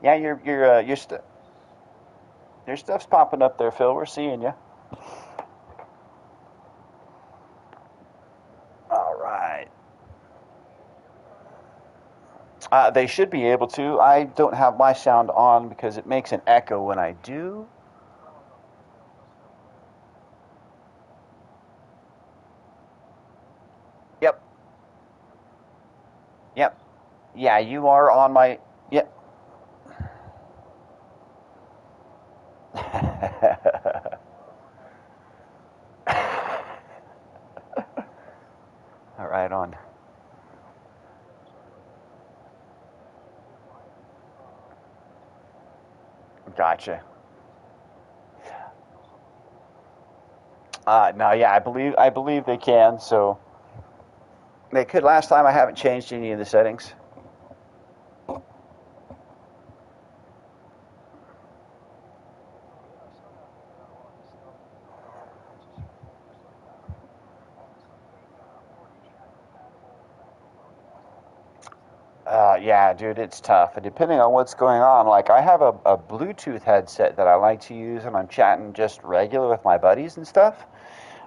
Yeah, your stuff's popping up there, Phil. We're seeing you. All right. They should be able to. I don't have my sound on because it makes an echo when I do. Yep, yep. Yeah, you are on my. Yep. All right, on. Gotcha. No, yeah, I believe they can. So they could. Last time I haven't changed any of the settings. Yeah, dude, it's tough. And depending on what's going on, like I have a Bluetooth headset that I like to use when I'm chatting just regular with my buddies and stuff,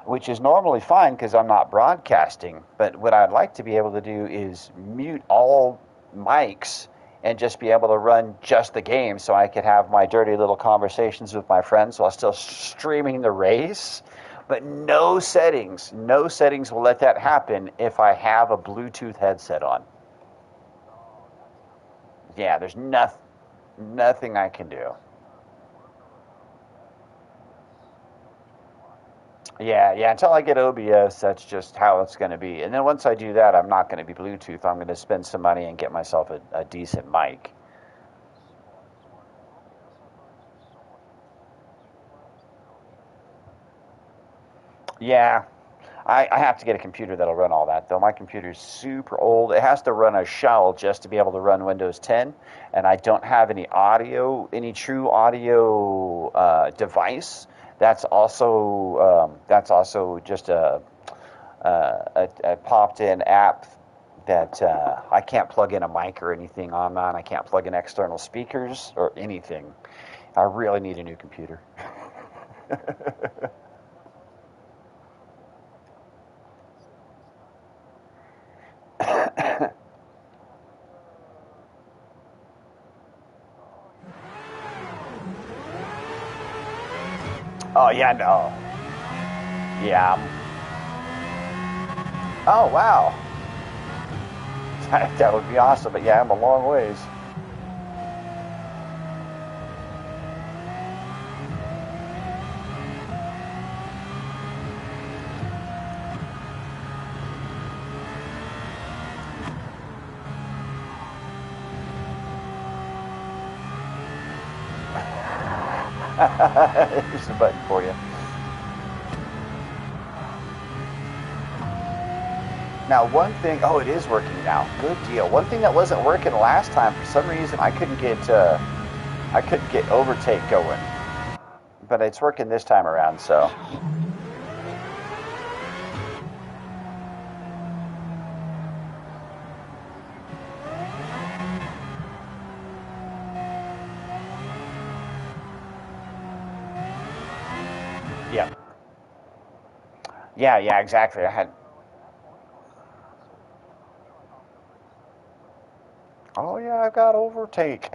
which is normally fine because I'm not broadcasting. But what I'd like to be able to do is mute all mics and just be able to run just the game so I could have my dirty little conversations with my friends while still streaming the race. But no settings will let that happen if I have a Bluetooth headset on. Yeah, there's nothing I can do. Yeah, yeah, until I get OBS, that's just how it's going to be. And then once I do that, I'm not going to be Bluetooth. I'm going to spend some money and get myself a decent mic. Yeah, I have to get a computer that'll run all that, though. My computer's super old. It has to run a shell just to be able to run Windows 10, and I don't have any true audio device. That's also just a popped-in app that I can't plug in a mic or anything on that. I can't plug in external speakers or anything. I really need a new computer. Oh yeah, no. Yeah. Oh wow. That would be awesome. But yeah, I'm a long ways. Here's a button for you. Now, one thing. Oh, it is working now. Good deal. One thing that wasn't working last time for some reason, I couldn't get overtake going, but it's working this time around. So, Yeah, yeah, exactly. I had. Oh yeah, I've got overtake.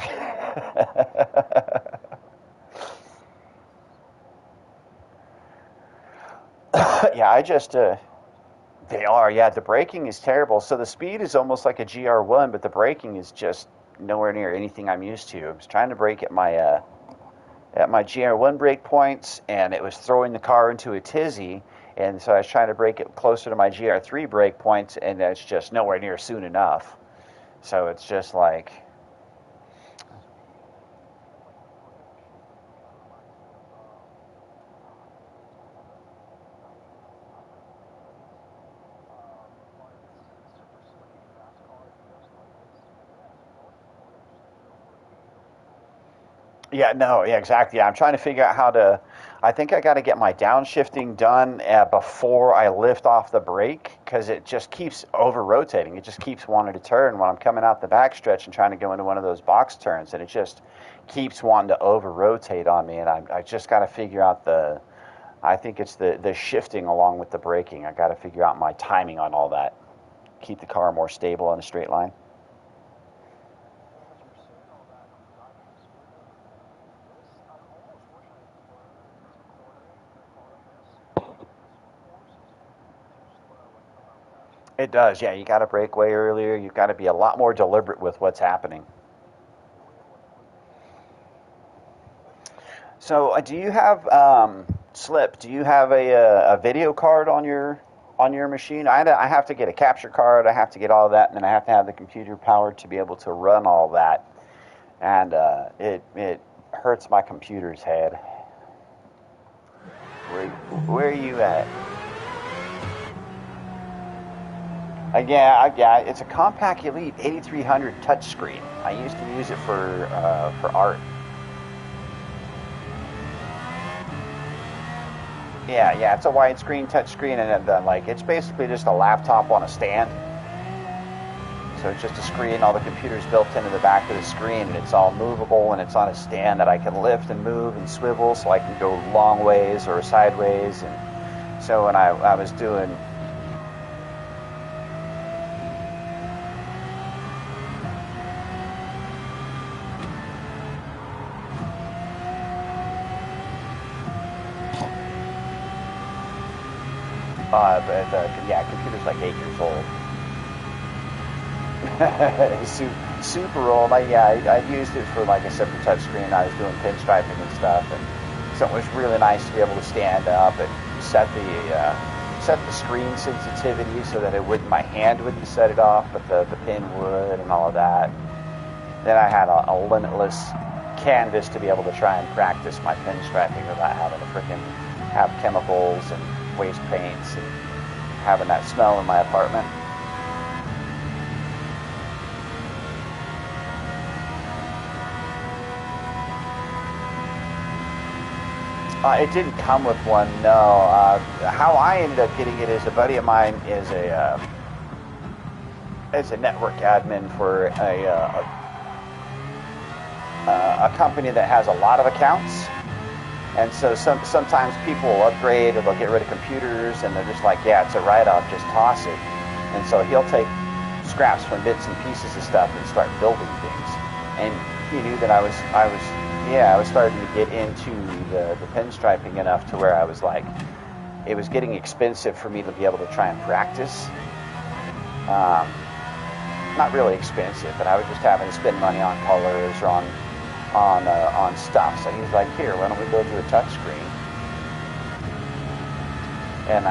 Yeah, I just they are. Yeah, the braking is terrible. So the speed is almost like a GR1, but the braking is just nowhere near anything I'm used to. I was trying to brake at my GR1 brake points, and it was throwing the car into a tizzy. And so I was trying to brake it closer to my GR3 brake points, and it's just nowhere near soon enough. So it's just like, yeah, no, yeah, exactly. Yeah, I'm trying to figure out how to. I think I got to get my downshifting done before I lift off the brake because it just keeps over rotating. It just keeps wanting to turn when I'm coming out the backstretch and trying to go into one of those box turns, and it just keeps wanting to over rotate on me. And I just got to figure out the. I think it's the shifting along with the braking. I got to figure out my timing on all that. Keep the car more stable in a straight line. It does, yeah. You got to brake way earlier. You've got to be a lot more deliberate with what's happening. So, do you have Slip? Do you have a video card on your machine? I have to get a capture card. I have to get all of that, and then I have to have the computer powered to be able to run all that. And it hurts my computer's head. Where are you at? Yeah, it's a Compact Elite 8300 touchscreen. I used to use it for art. Yeah, yeah, it's a widescreen touchscreen, and like it's basically just a laptop on a stand. So it's just a screen. All the computers built into the back of the screen, and it's all movable, and it's on a stand that I can lift and move and swivel, so I can go long ways or sideways. And so when I was doing. Yeah, computer's like 8 years old. Super old. I used it for, like I said, for touchscreen. I was doing pinstriping and stuff, and so it was really nice to be able to stand up and set the screen sensitivity so that it wouldn't, my hand wouldn't set it off, but the pin would, and all of that. Then I had a limitless canvas to be able to try and practice my pinstriping without having to freaking have chemicals and waste paints and having that smell in my apartment. It didn't come with one, no. How I ended up getting it is a buddy of mine is a network admin for a company that has a lot of accounts. And so sometimes people will upgrade or they'll get rid of computers and they're just like, yeah, it's a write-off, just toss it. And so he'll take scraps from bits and pieces of stuff and start building things. And he knew that I was starting to get into the pinstriping enough to where I was like, it was getting expensive for me to be able to try and practice. Not really expensive, but I was just having to spend money on colors or on stuff. So he's like, here, why don't we go to a touch screen? And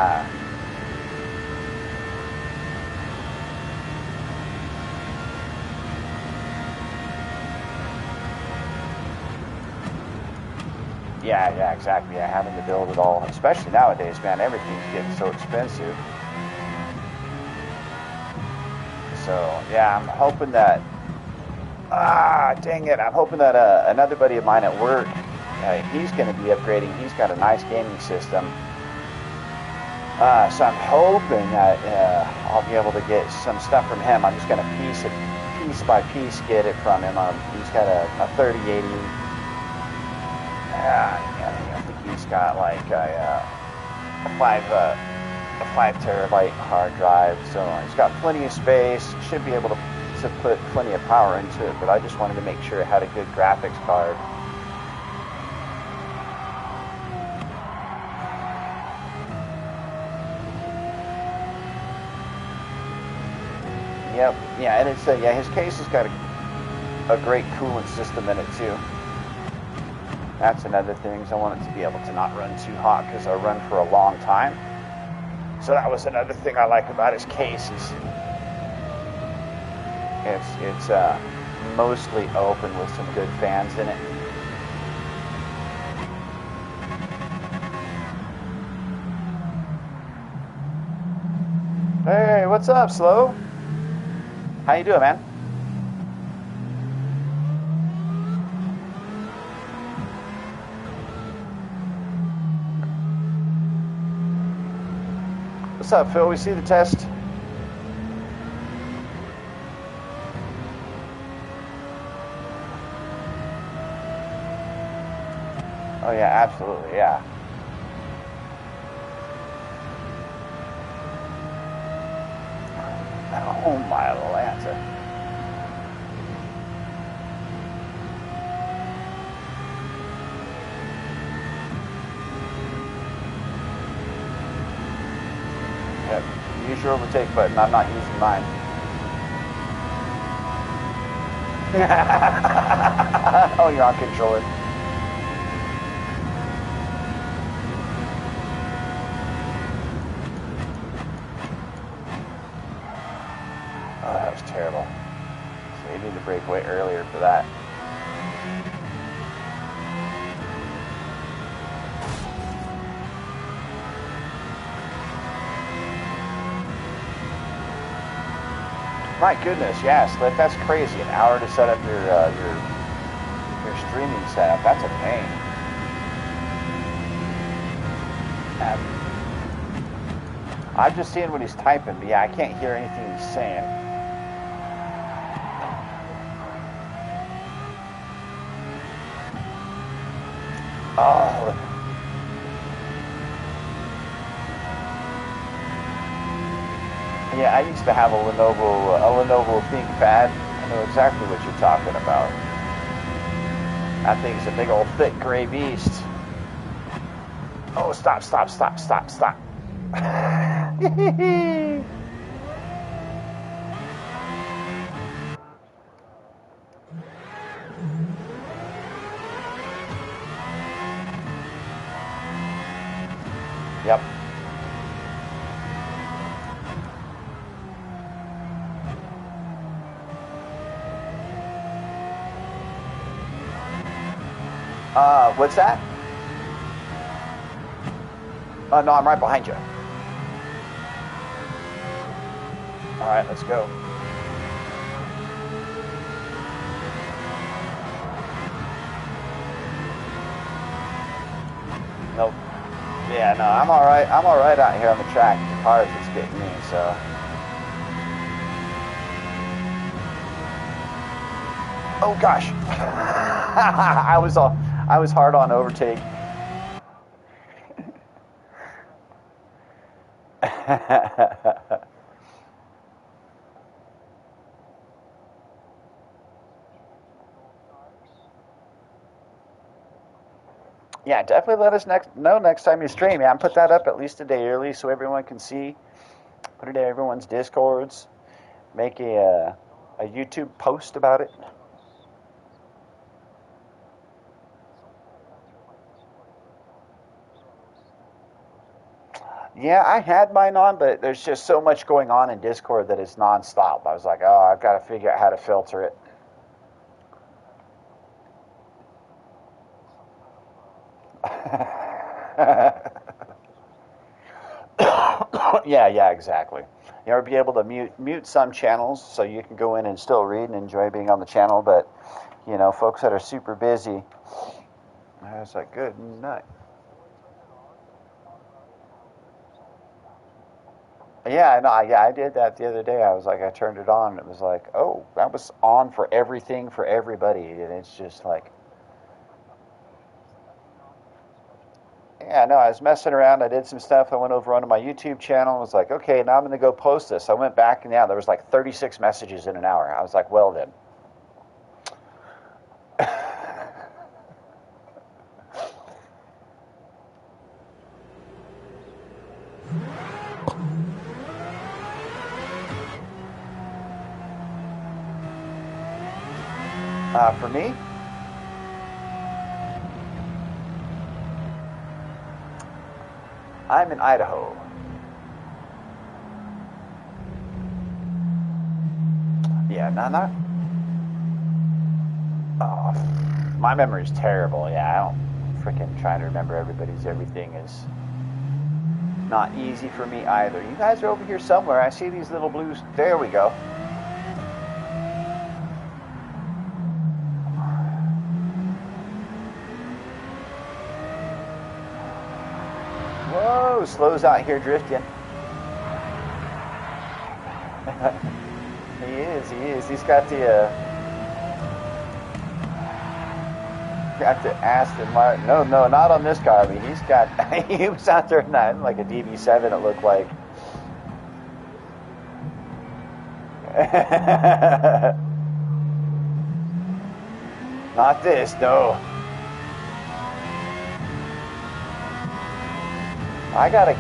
yeah, exactly. Yeah, having to build it all, especially nowadays, man, everything's getting so expensive. So yeah, I'm hoping that. Dang it! I'm hoping that another buddy of mine at work, he's going to be upgrading. He's got a nice gaming system, so I'm hoping that I'll be able to get some stuff from him. I'm just going to piece by piece, get it from him. He's got a 3080. I think he's got like a 5. a 5 terabyte hard drive, so it's got plenty of space. Should be able to put plenty of power into it, but I just wanted to make sure it had a good graphics card. Yep, yeah, and it's yeah, his case has got a great coolant system in it too. That's another thing, is I want it to be able to not run too hot because I run for a long time. So that was another thing I like about his case, is it's mostly open with some good fans in it. Hey, what's up, Slow? How you doing, man? What's up, Phil? We see the test. Oh yeah, absolutely, yeah. Oh my Atlanta. Yep. Use your overtake button. I'm not using mine. Oh, you're on controller. Oh, that was terrible. So you need to break way earlier for that. My goodness, yes, that's crazy. An hour to set up your streaming setup. That's a pain. I'm just seeing what he's typing, but yeah, I can't hear anything he's saying. Oh. Yeah, I used to have a Lenovo ThinkPad. I know exactly what you're talking about. That thing's a big old thick gray beast. Oh, stop. Yep. What's that? No, I'm right behind you. All right, let's go. Nope. Yeah, no, I'm all right. I'm all right out here on the track. The cars just getting me, so. Oh gosh. I was hard on overtake. Yeah, definitely let us know next time you stream. Yeah, put that up at least a day early so everyone can see. Put it in everyone's Discords. Make a YouTube post about it. Yeah, I had mine on, but there's just so much going on in Discord that it's nonstop. I was like, oh, I've got to figure out how to filter it. Yeah, exactly. You know, be able to mute some channels so you can go in and still read and enjoy being on the channel, but you know, folks that are super busy, I was like, good night. Yeah, no, yeah, I did that the other day. I was like, I turned it on. And it was like, oh, that was on for everything for everybody, and it's just like, Yeah, no, I was messing around. I did some stuff. I went over onto my YouTube channel and was like, okay, now I'm going to go post this. I went back and yeah, there was like 36 messages in an hour. I was like, well then. For me, I'm in Idaho. Yeah, not. Oh, my memory's terrible. Yeah, I don't freaking trying to remember everybody's everything is not easy for me either. You guys are over here somewhere. I see these little blues. There we go. Whoa, Slow's out here drifting. He is. He's got the Aston Martin. No, not on this car. I mean, he's got. He was out there in like a DB7. It looked like. Not this, no. I gotta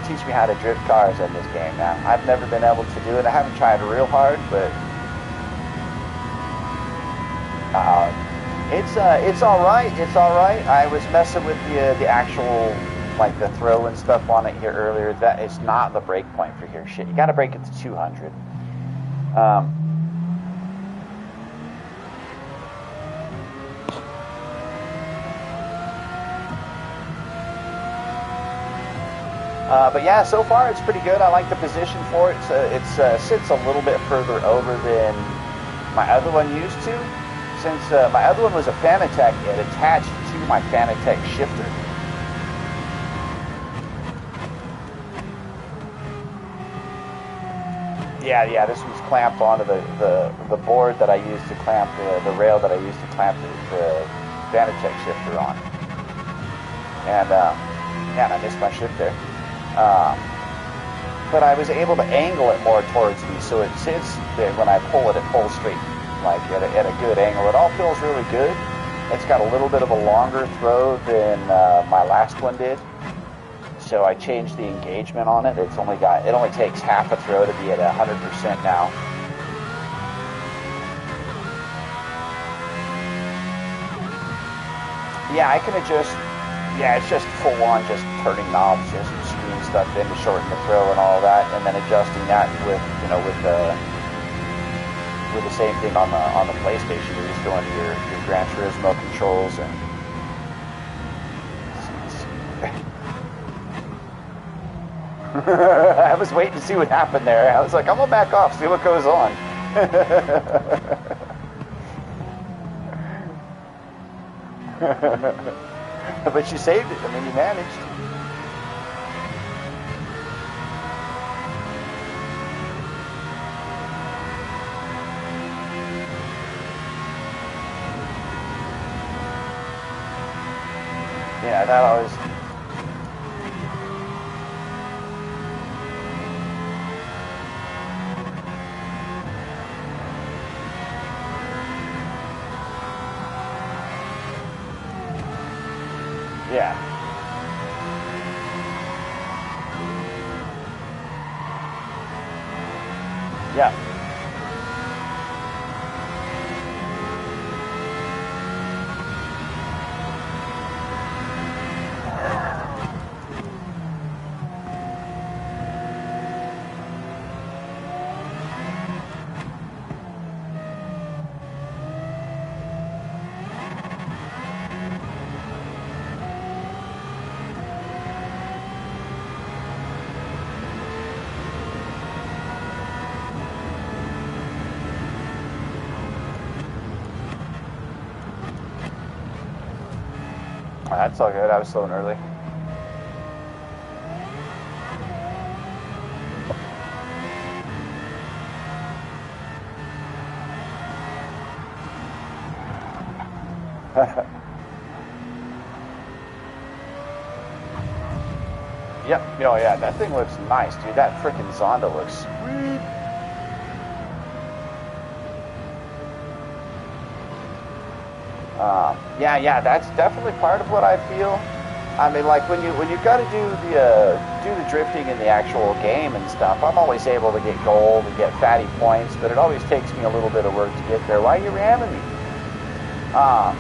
teach me how to drift cars in this game now. I've never been able to do it. I haven't tried real hard, but it's all right. It's all right. I was messing with the actual like the throw and stuff on it here earlier. That it's not the break point for here. Shit, you got to break it to 200. But yeah, so far it's pretty good. I like the position for it. It sits a little bit further over than my other one used to. Since my other one was a Fanatec, it attached to my Fanatec shifter. Yeah, this was clamped onto the board that I used to clamp the rail that I used to clamp the Fanatec shifter on. And man, I missed my shift there. But I was able to angle it more towards me, so it sits when I pull it, it pulls straight, like at a good angle. It all feels really good. It's got a little bit of a longer throw than my last one did, so I changed the engagement on it. It only takes half a throw to be at 100% now. Yeah, I can adjust. Yeah, it's just full on, just turning knobs, just screwing stuff in to shorten the throw and all that, and then adjusting that with the same thing on the PlayStation. You're just going to your Gran Turismo controls and. I was waiting to see what happened there. I was like, I'm gonna back off, see what goes on. But you saved it. I mean, you managed. Yeah, that always. Yeah. Yeah. That's all good. I was slowing early. Yep. Oh yeah, that thing looks nice, dude. That freaking Zonda looks sweet. Yeah, that's definitely part of what I feel. I mean, like when you got to do the drifting in the actual game and stuff, I'm always able to get gold and get fatty points, but it always takes me a little bit of work to get there. Why are you ramming me? Um,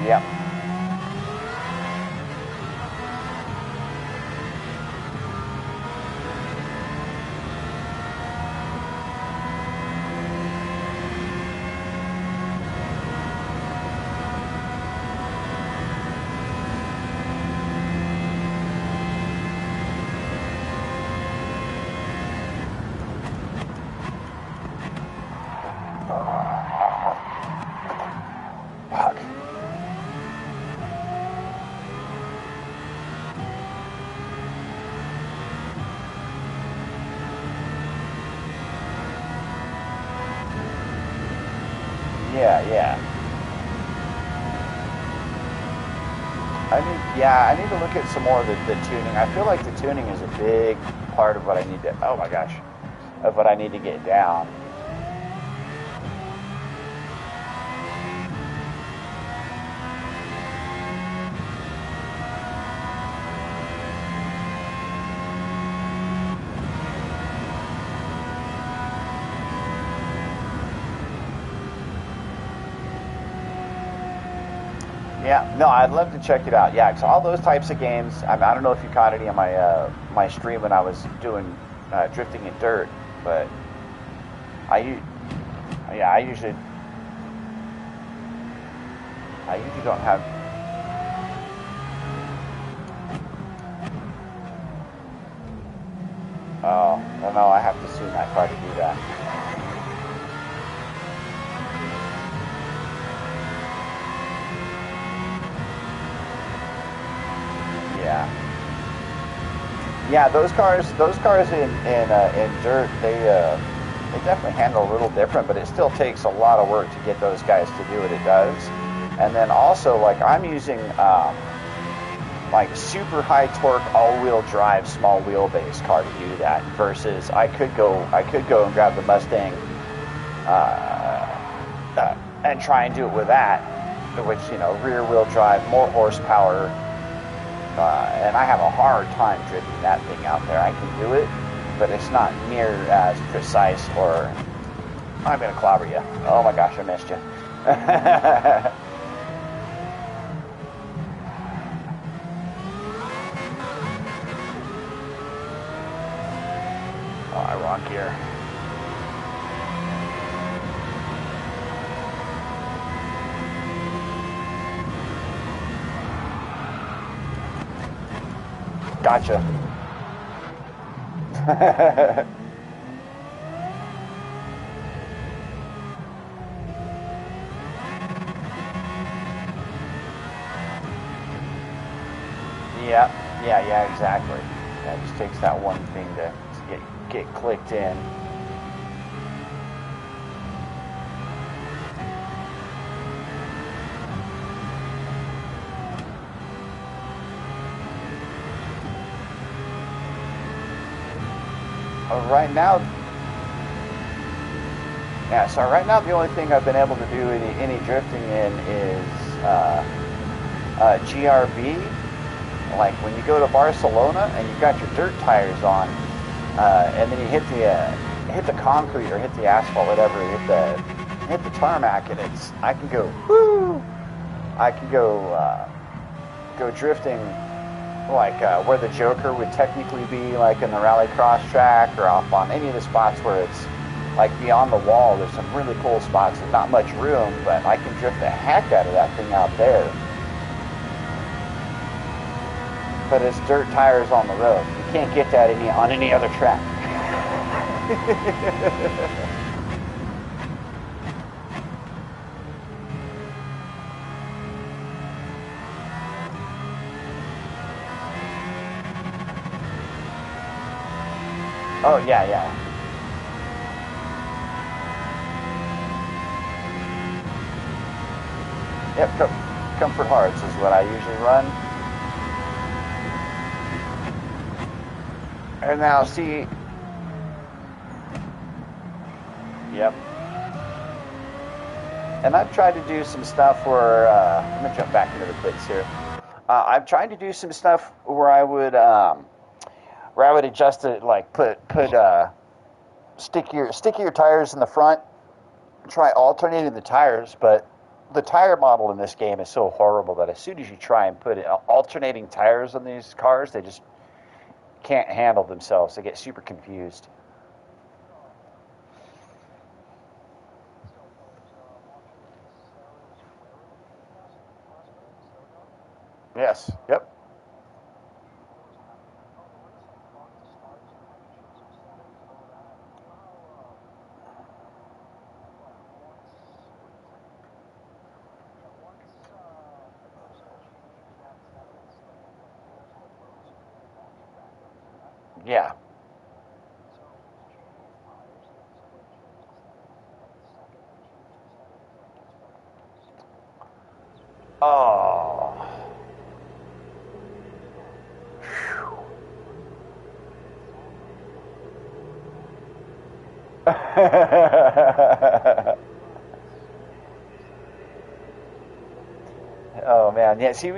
yep. Fuck. Yeah. I need to look at some more of the tuning. I feel like the tuning is a big part of what I need to. Oh my gosh, of what I need to get down. Yeah, no, I'd love to check it out. Yeah, because all those types of games. I don't know if you caught any of my my stream when I was doing drifting in dirt, but I yeah I usually don't have. Oh, no, I have to tune that car to do that. Yeah. Yeah, those cars in dirt, they definitely handle a little different, but it still takes a lot of work to get those guys to do what it does. And then also, like I'm using like super high torque all-wheel drive small wheelbase car to do that. Versus I could go and grab the Mustang and try and do it with that, which rear wheel drive, more horsepower. And I have a hard time drifting that thing out there. I can do it, but it's not near as precise. Or I'm gonna clobber you. Oh my gosh, I missed you. Oh, I rock here. Gotcha. Yeah, exactly. Yeah, it just takes that one thing to get clicked in. Right now, yeah. So right now, the only thing I've been able to do any drifting in is GRB. Like when you go to Barcelona and you've got your dirt tires on, and then you hit the concrete or hit the asphalt, whatever, hit the tarmac, and I can go woo. I can go drifting like where the Joker would technically be, like in the rallycross track or off on any of the spots where it's like beyond the wall. There's some really cool spots. There's not much room, but I can drift the heck out of that thing out there. But it's dirt tires on the road. You can't get that on any other track. Oh, yeah, yeah. Yep, Comfort Hearts is what I usually run. And now, see, yep. And I've tried to do some stuff where, I'm going to jump back into the clips here. I've tried to do some stuff where I would adjust it, like stickier tires in the front. Try alternating the tires, but the tire model in this game is so horrible that as soon as you try and put alternating tires on these cars, they just can't handle themselves. They get super confused. Yes. Yep. Yeah. Oh. Oh man, yeah. See,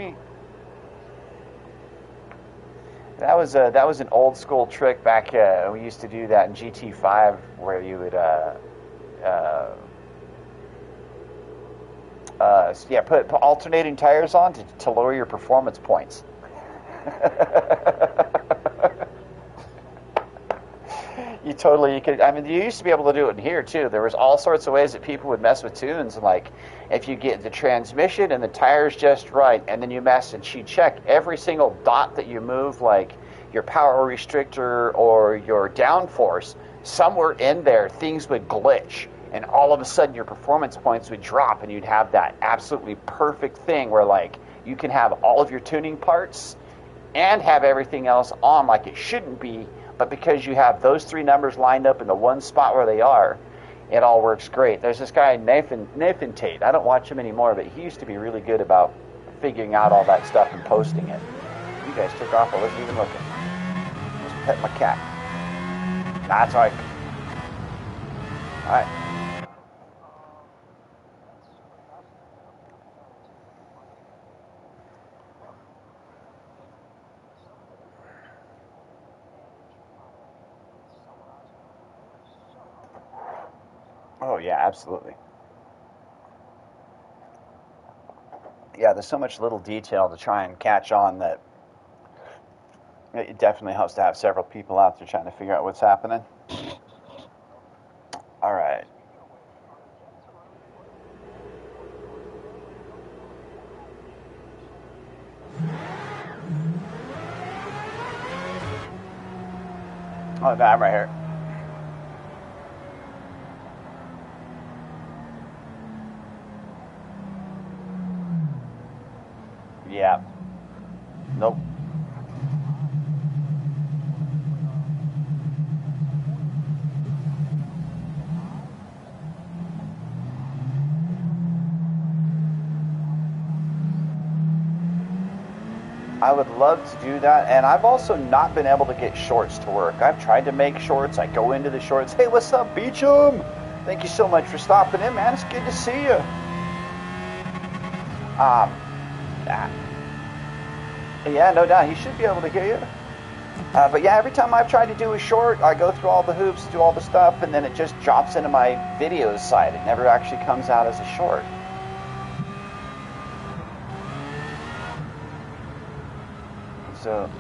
that was an old school trick back. We used to do that in GT5, where you would uh, yeah, put alternating tires on to lower your performance points. You could. I mean, you used to be able to do it in here too. There was all sorts of ways that people would mess with tunes, like if you get the transmission and the tires just right, and then you mess and she check every single dot that you move, like your power restrictor or your downforce. Somewhere in there, things would glitch, and all of a sudden your performance points would drop, and you'd have that absolutely perfect thing where like you can have all of your tuning parts and have everything else on like it shouldn't be, but because you have those three numbers lined up in the one spot where they are, it all works great. There's this guy, Nathan Tate. I don't watch him anymore, but he used to be really good about figuring out all that stuff and posting it. You guys took off. I wasn't even looking. Just pet my cat. That's all right. All right. Oh, yeah, absolutely. Yeah, there's so much little detail to try and catch on that it definitely helps to have several people out there trying to figure out what's happening. All right. Oh, no, I'm right here. Yeah. Nope. I would love to do that, and I've also not been able to get shorts to work. I've tried to make shorts. I go into the shorts. Hey, what's up, Beecham? Thank you so much for stopping in, man. It's good to see you. Um, ah, yeah, no doubt. He should be able to hear you. But yeah, every time I've tried to do a short, I go through all the hoops, do all the stuff, and then it just drops into my videos side. It never actually comes out as a short. So,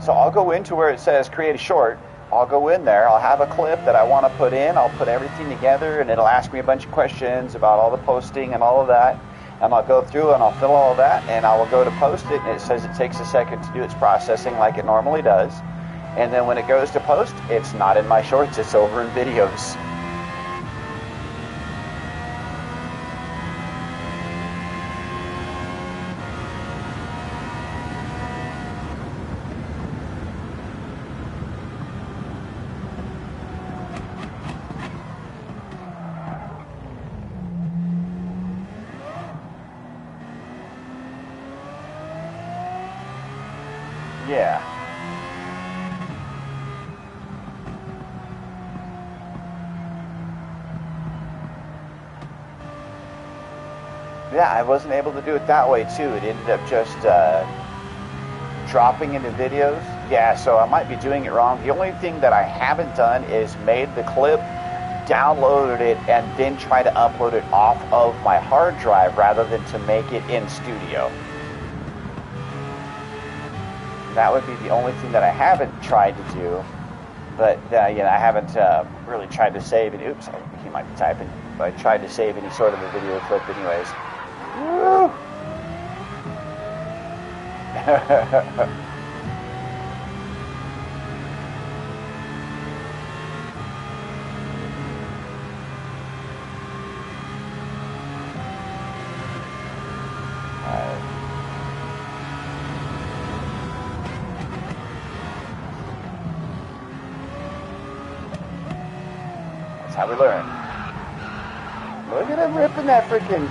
so I'll go into where it says create a short. I'll go in there. I'll have a clip that I want to put in. I'll put everything together, and it'll ask me a bunch of questions about all the posting and all of that. And I'll go through and I'll fill all of that, and I will go to post it, and it says it takes a second to do its processing like it normally does. And then when it goes to post, it's not in my shorts, it's over in videos. Yeah. Yeah, I wasn't able to do it that way too. It ended up just dropping into videos. Yeah, so I might be doing it wrong. The only thing that I haven't done is made the clip, downloaded it, and then try to upload it off of my hard drive rather than to make it in studio. That would be the only thing that I haven't tried to do. But I haven't really tried to save it. Oops, he might be typing. But I tried to save any sort of a video clip anyways. Woo! That's how we learn. Look at him ripping that freaking...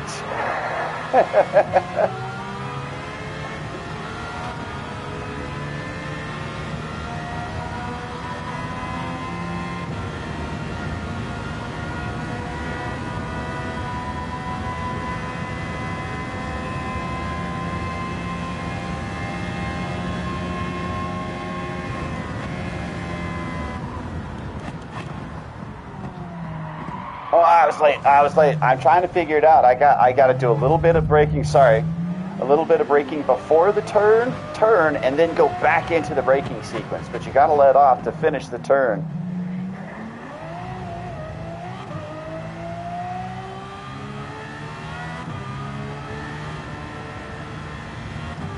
Oh, I was late. I'm trying to figure it out. I got to do a little bit of braking. Sorry, a little bit of braking before the turn, and then go back into the braking sequence. But you got to let off to finish the turn.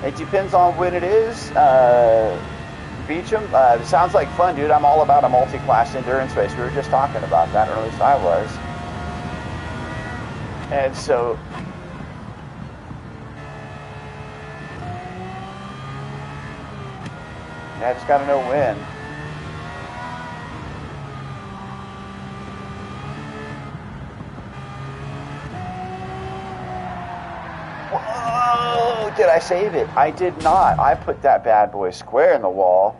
It depends on when it is. Beecham, it sounds like fun, dude. I'm all about a multi-class endurance race. We were just talking about that, or at least I was. And so, I just got to know when. Whoa! Did I save it? I did not. I put that bad boy square in the wall.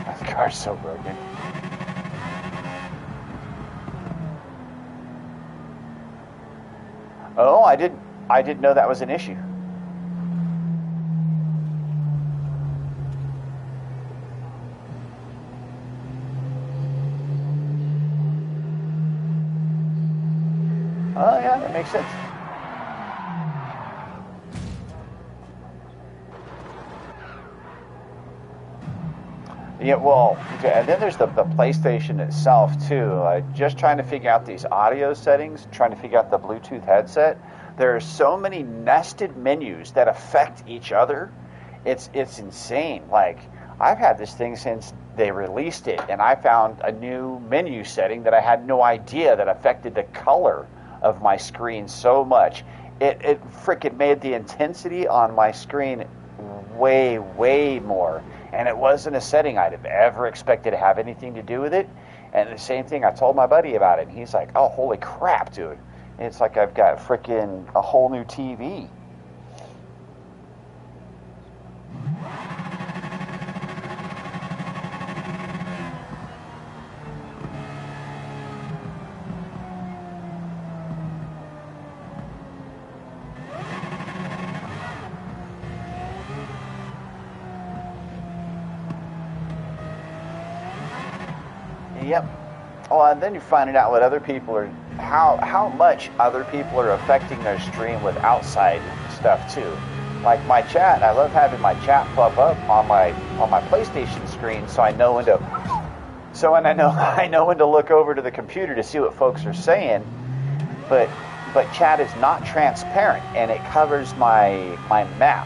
That car's so broken. Oh, I didn't know that was an issue. Oh, yeah, that makes sense. Yeah, well, and then there's the PlayStation itself, too. Just trying to figure out these audio settings, trying to figure out the Bluetooth headset. There are so many nested menus that affect each other. It's insane. Like, I've had this thing since they released it, and I found a new menu setting that I had no idea that affected the color of my screen so much. It freaking made the intensity on my screen way, way more. And it wasn't a setting I'd have ever expected to have anything to do with it. And the same thing, I told my buddy about it, and he's like, oh, holy crap, dude. It's like I've got freaking a whole new TV. Yep. Well, and then you're finding out what other people are, how much other people are affecting their stream with outside stuff too. Like my chat, I love having my chat pop up on my PlayStation screen, so I know when to, I know when to look over to the computer to see what folks are saying. But chat is not transparent, and it covers my map,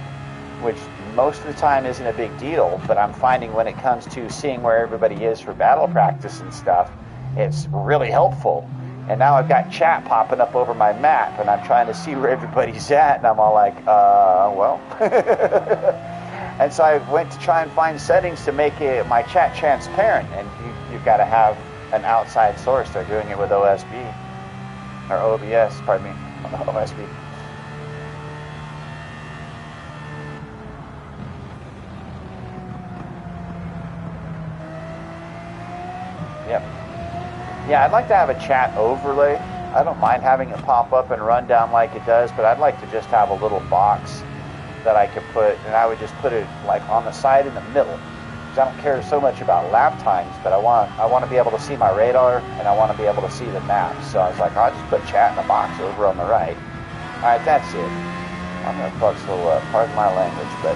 which most of the time isn't a big deal, but I'm finding when it comes to seeing where everybody is for battle practice and stuff, it's really helpful. And now I've got chat popping up over my map, and I'm trying to see where everybody's at, and I'm all like, well. And so I went to try and find settings to make my chat transparent, and you've got to have an outside source. They're doing it with OSB, or OBS, pardon me, OSB. Yep. Yeah, I'd like to have a chat overlay. I don't mind having it pop up and run down like it does, but I'd like to just have a little box that I could put, and I would just put it like on the side in the middle. Because I don't care so much about lap times, but I want to be able to see my radar, and I want to be able to see the map. So I was like, I'll just put chat in a box over on the right. All right, that's it. I'm gonna fuck a little up. Pardon my language, but.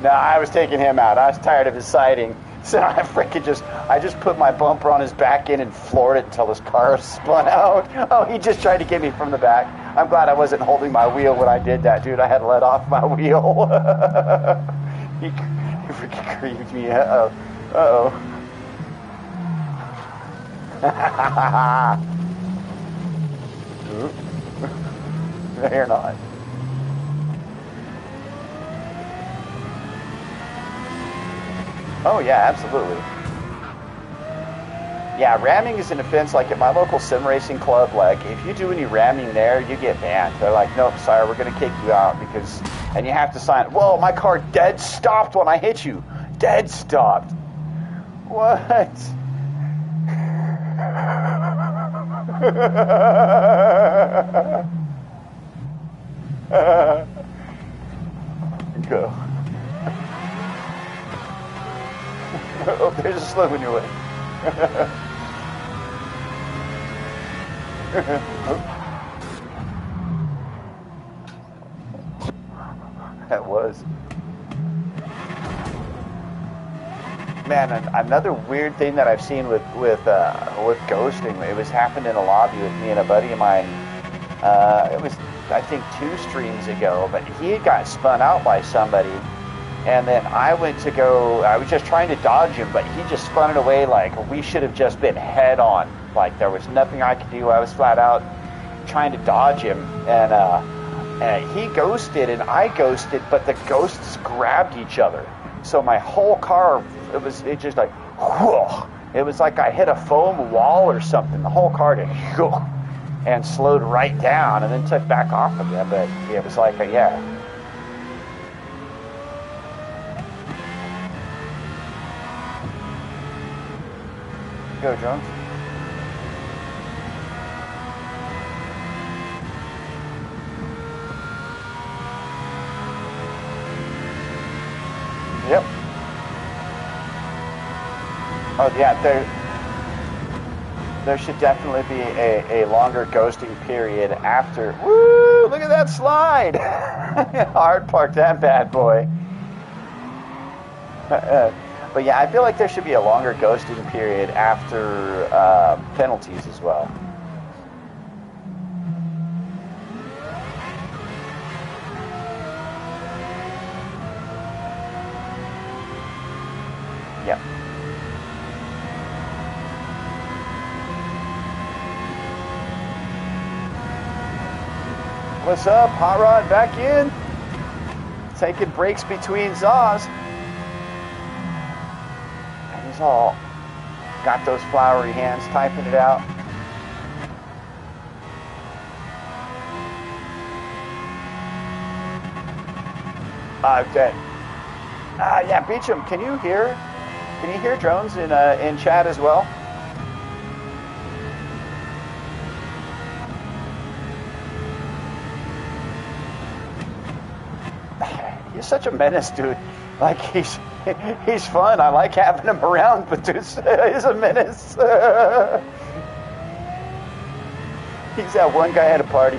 No, I was taking him out. I was tired of his siding. So I just put my bumper on his back end and floored it until his car spun out. Oh, he just tried to get me from the back. I'm glad I wasn't holding my wheel when I did that, dude. I had to let off my wheel. he freaking creeped me. Uh-oh. They're not. Oh, yeah, absolutely. Yeah, ramming is an offense. Like at my local sim racing club, like if you do any ramming there, you get banned. They're like, nope, sorry, we're going to kick you out because, and you have to sign, whoa, my car dead stopped when I hit you. Dead stopped. What? Go. Oh, there's a slow in your way. That was. Man, another weird thing that I've seen with ghosting. It was happened in a lobby with me and a buddy of mine. It was, I think, 2 streams ago, but he got spun out by somebody. And then I went to go, I was just trying to dodge him, but he just spun it away like we should have just been head on. Like there was nothing I could do. I was flat out trying to dodge him. And he ghosted and I ghosted, but the ghosts grabbed each other. So my whole car, it just like, whoa. It was like I hit a foam wall or something. The whole car did, whoa, and slowed right down and then took back off again. But it was like, yeah. Go, Jones. Yep. Oh, yeah, there should definitely be a longer ghosting period after. Woo! Look at that slide! Hard park that bad boy. But yeah, I feel like there should be a longer ghosting period after penalties as well. Yep. What's up, Hot Rod? Back in? Taking breaks between zaws. All got those flowery hands typing it out. Okay. Yeah, Beecham, can you hear drones in chat as well? He's such a menace, dude. Like he's fun. I like having him around, but dude, he's a menace. He's that one guy at a party.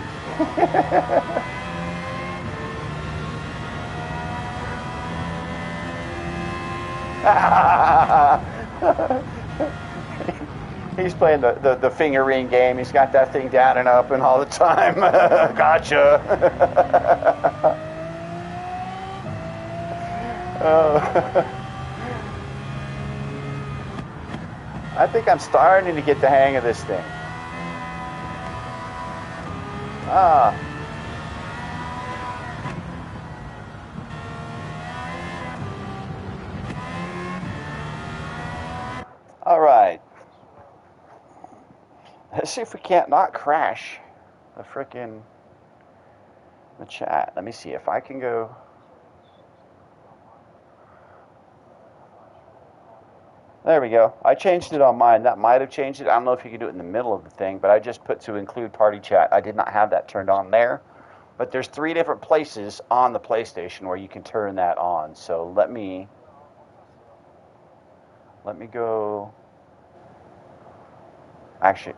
He's playing the finger ring game. He's got that thing down and up and all the time. Gotcha. I think I'm starting to get the hang of this thing. Ah. All right. Let's see if we can't not crash the chat. Let me see if I can go. There we go. I changed it on mine. That might have changed it. I don't know if you can do it in the middle of the thing, but I just put to include party chat. I did not have that turned on there. But there's 3 different places on the PlayStation where you can turn that on. So let me go. Actually,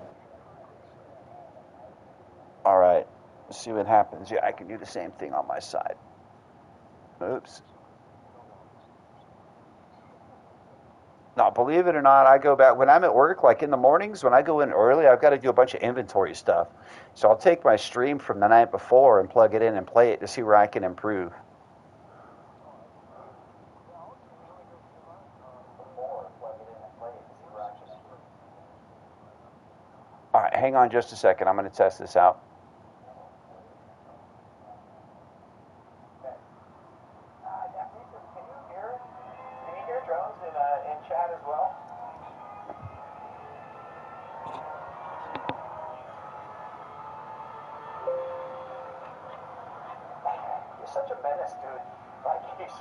all right. Let's see what happens. Yeah, I can do the same thing on my side. Oops. Now, believe it or not, I go back when I'm at work, like in the mornings, when I go in early, I've got to do a bunch of inventory stuff. So I'll take my stream from the night before and plug it in and play it to see where I can improve. All right, hang on just a second. I'm going to test this out. Can you hear drones in chat as well? He's such a menace, dude. Like, he's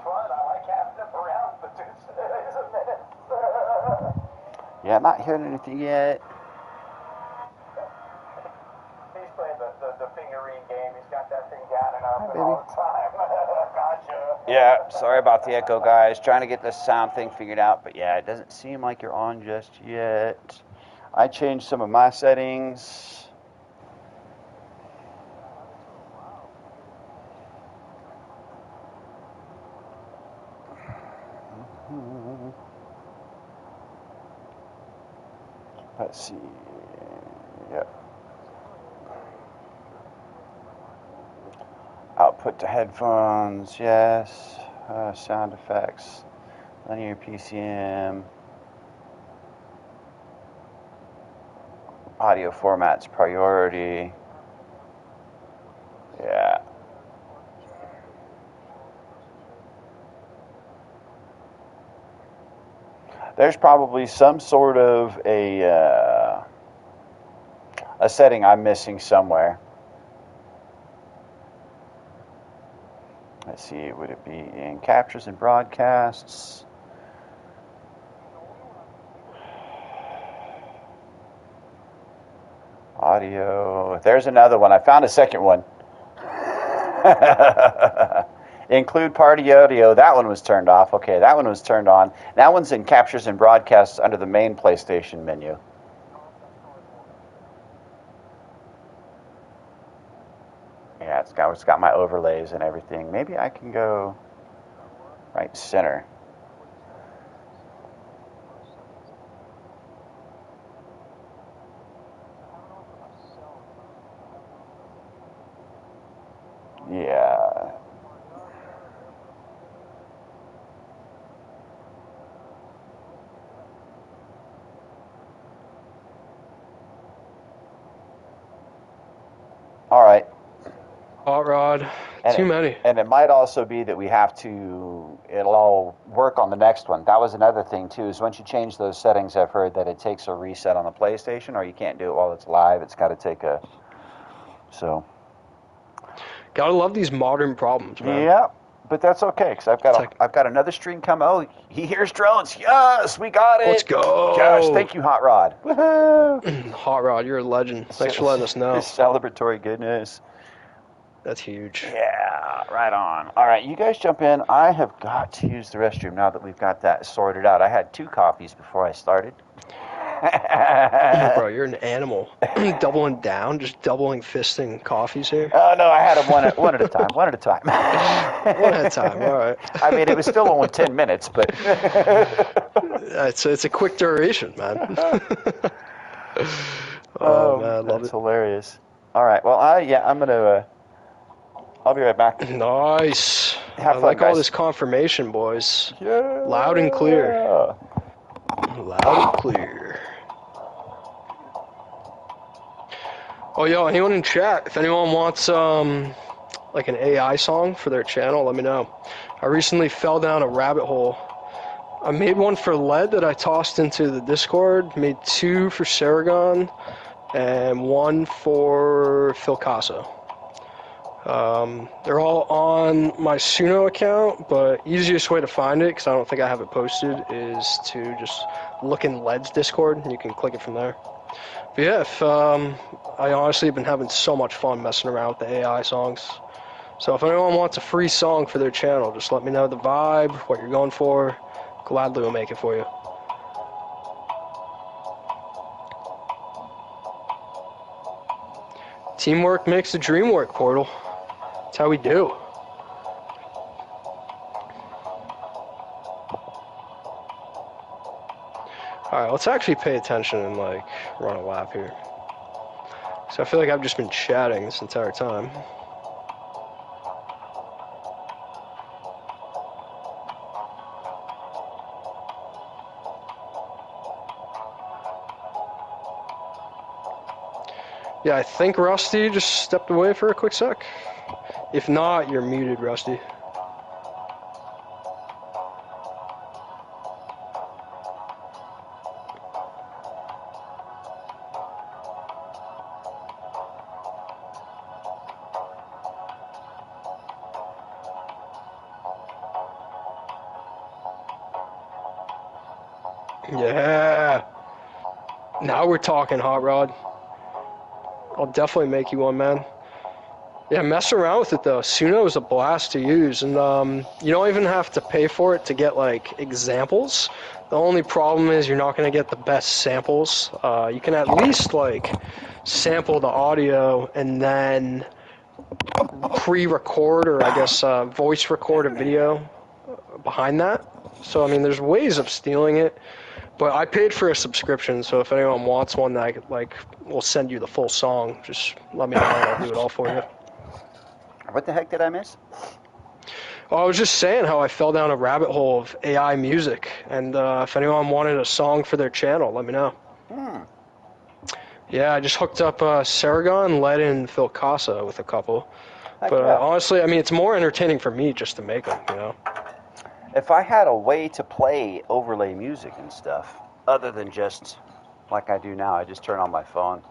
fun. I like having him around, but dude, he's a menace. Yeah, I'm not hearing anything yet. He's playing the figurine game. He's got that thing down and up all the time. Gotcha. Yeah, sorry about the echo, guys. Trying to get this sound thing figured out, but yeah, it doesn't seem like you're on just yet. I changed some of my settings. Let's see. Yep. Output to headphones, yes. Sound effects, linear PCM. Audio formats priority. Yeah. There's probably some sort of a setting I'm missing somewhere. Let's see, would it be in captures and broadcasts? Audio. There's another one. I found a second one. Include party audio. That one was turned off. Okay, that one was turned on. That one's in captures and broadcasts under the main PlayStation menu. Yeah, it's got my overlays and everything. Maybe I can go right center. Yeah. All right. Hot rod. Too many. And it might also be that we have to, it'll all work on the next one. That was another thing, too, is once you change those settings, I've heard that it takes a reset on the PlayStation, or you can't do it while it's live. It's got to take a, so. Gotta love these modern problems, man. Yeah, but that's okay, because I've got another stream coming. Oh, he hears drones. Yes, we got it. Let's go. Gosh, thank you, Hot Rod. Woohoo. Hot Rod, you're a legend. Thanks for letting us know. Celebratory goodness. That's huge. Yeah, right on. All right, you guys jump in. I have got to use the restroom now that we've got that sorted out. I had 2 coffees before I started. Bro, you're an animal. Doubling down, just doubling fisting coffees here. Oh, no, I had them one at a time. One at a time. One at a time, all right. I mean, it was still only 10 minutes, but... It's a quick duration, man. Oh, man, I love it. That's hilarious. All right, well, I'm going to... I'll be right back. Nice. Have fun, like guys. all this confirmation, boys. Yeah. Loud and clear. Loud and clear. Oh, yo, anyone in chat, if anyone wants, like an AI song for their channel, let me know. I recently fell down a rabbit hole. I made one for Lead that I tossed into the Discord, made 2 for Saragon, and 1 for Phil Casso. They're all on my Suno account, but easiest way to find it, because I don't think I have it posted, is to just look in Lead's Discord, and you can click it from there. But yeah, I honestly have been having so much fun messing around with the AI songs. So if anyone wants a free song for their channel, just let me know the vibe, what you're going for. Gladly will make it for you. Teamwork makes the dream work, Portal. That's how we do. Alright, let's actually pay attention and, like, run a lap here. So I feel like I've just been chatting this entire time. Yeah, I think Rusty just stepped away for a quick sec. If not, you're muted, Rusty. Yeah. Now we're talking, Hot Rod. I'll definitely make you one, man. Yeah, mess around with it, though. Suno is a blast to use, and you don't even have to pay for it to get, like, examples. The only problem is you're not going to get the best samples. You can at least, like, sample the audio and then pre-record, or I guess voice record a video behind that. So, I mean, there's ways of stealing it. But I paid for a subscription, so if anyone wants one that I could, like, will send you the full song, just let me know and I'll do it all for you. What the heck did I miss? Well, I was just saying how I fell down a rabbit hole of AI music, and if anyone wanted a song for their channel, let me know. Yeah, I just hooked up Saragon, Led, and Phil Casa with a couple. But honestly, I mean, it's more entertaining for me just to make them, you know? If I had a way to play overlay music and stuff, other than just like I do now, I just turn on my phone.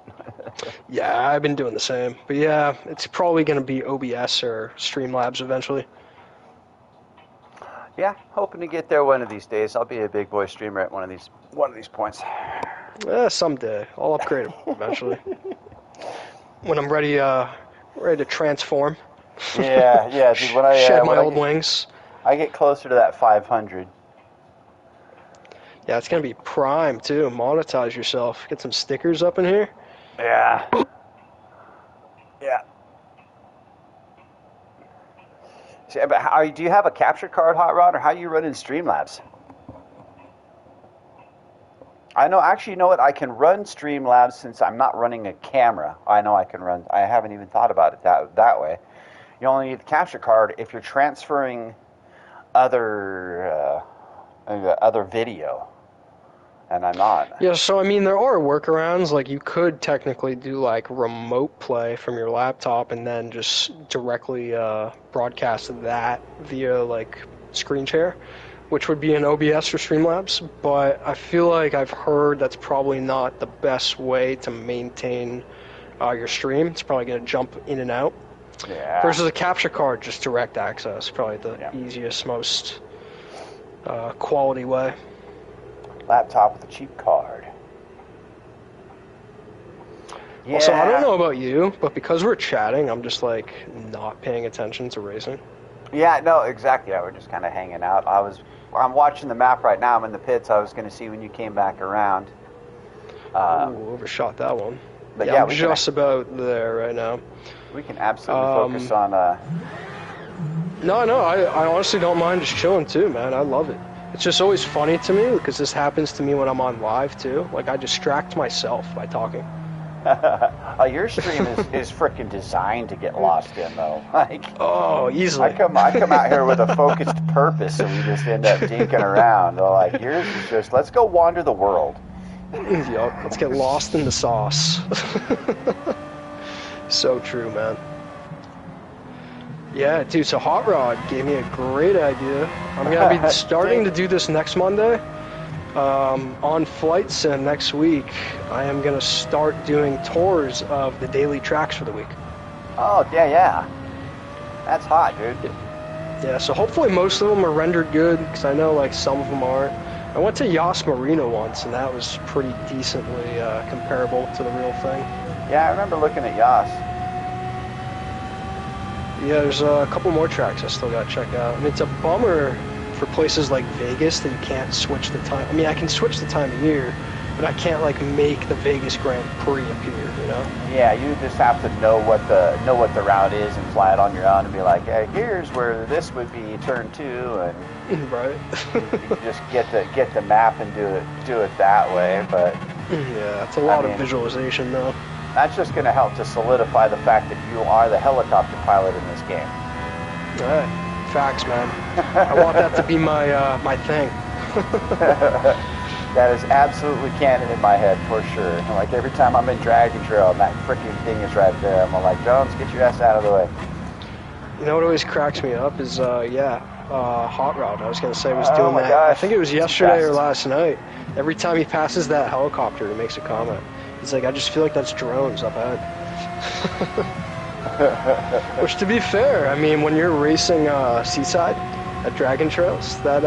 Yeah, I've been doing the same. But yeah, it's probably going to be OBS or Streamlabs eventually. Yeah, hoping to get there one of these days. I'll be a big boy streamer at one of these points. Someday. I'll upgrade them eventually. When I'm ready to transform. Yeah. Dude, when I shed my old wings. I get closer to that 500. Yeah, it's gonna be prime too. Monetize yourself. Get some stickers up in here. Yeah. See, but do you have a capture card, Hot Rod, or how are you running Streamlabs? I know. Actually, you know what? I can run Streamlabs since I'm not running a camera. I know I can run. I haven't even thought about it that way. You only need the capture card if you're transferring other video, and I'm not. Yeah, so I mean, there are workarounds. Like, you could technically do like remote play from your laptop and then just directly broadcast that via like screen share, which would be in OBS or Streamlabs. But I feel like I've heard that's probably not the best way to maintain your stream. It's probably going to jump in and out. Yeah. Versus a capture card, just direct access, probably the easiest, most quality way. Laptop with a cheap card. Yeah. Also, I don't know about you, but because we're chatting, I'm just like not paying attention to racing. Yeah, no, exactly. Yeah, we're just kind of hanging out. I'm watching the map right now. I'm in the pits. I was going to see when you came back around. Overshot that one. But yeah, I'm just about there right now. We can absolutely focus on... No, I honestly don't mind just chilling too, man. I love it. It's just always funny to me because this happens to me when I'm on live too. Like, I distract myself by talking. Oh, your stream is freaking designed to get lost in though. Like, Oh, easily. I come out here with a focused purpose, and we just end up dinking around. Like yours is just let's go wander the world. Yup, let's get lost in the sauce. So true, man. Yeah, dude, so Hot Rod gave me a great idea. I'm going to be starting to do this next Monday. On Flight Sim next week, I am going to start doing tours of the daily tracks for the week. Oh, yeah. That's hot, dude. Yeah, so hopefully most of them are rendered good, because I know, like, some of them aren't. I went to Yas Marina once, and that was pretty decently comparable to the real thing. Yeah, I remember looking at Yas. Yeah, there's a couple more tracks I still got to check out. And it's a bummer for places like Vegas that you can't switch the time. I mean, I can switch the time of year, but I can't, like, make the Vegas Grand Prix appear, you know? Yeah, you just have to know what the route is and fly it on your own and be like, hey, here's where this would be turn 2, and right. you just get the map and do it that way. But yeah, it's a lot of visualization though. That's just going to help to solidify the fact that you are the helicopter pilot in this game. All right. Facts, man. I want that to be my thing. That is absolutely canon in my head for sure. Like every time I'm in Dragon Trail and that freaking thing is right there, I'm like, Jones, get your ass out of the way. You know what always cracks me up is Hot Rod. I was gonna say was doing that. Gosh. I think it was yesterday or last night. Every time he passes that helicopter, he makes a comment. He's like, I just feel like that's drones up ahead. Which, to be fair, I mean, when you're racing Seaside at Dragon Trails, that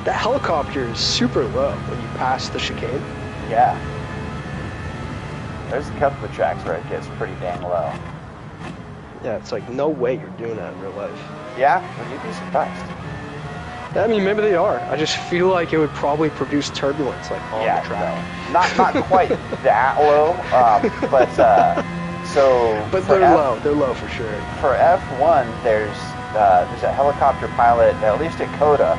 helicopter is super low when you pass the chicane. Yeah. There's a couple of tracks where it gets pretty dang low. Yeah, it's like, no way you're doing that in real life. Yeah? Well, you'd be surprised. I mean, maybe they are. I just feel like it would probably produce turbulence, like, on the track. No. Not quite that low, but they're low. They're low for sure. For F1, there's a helicopter pilot, at least at Coda.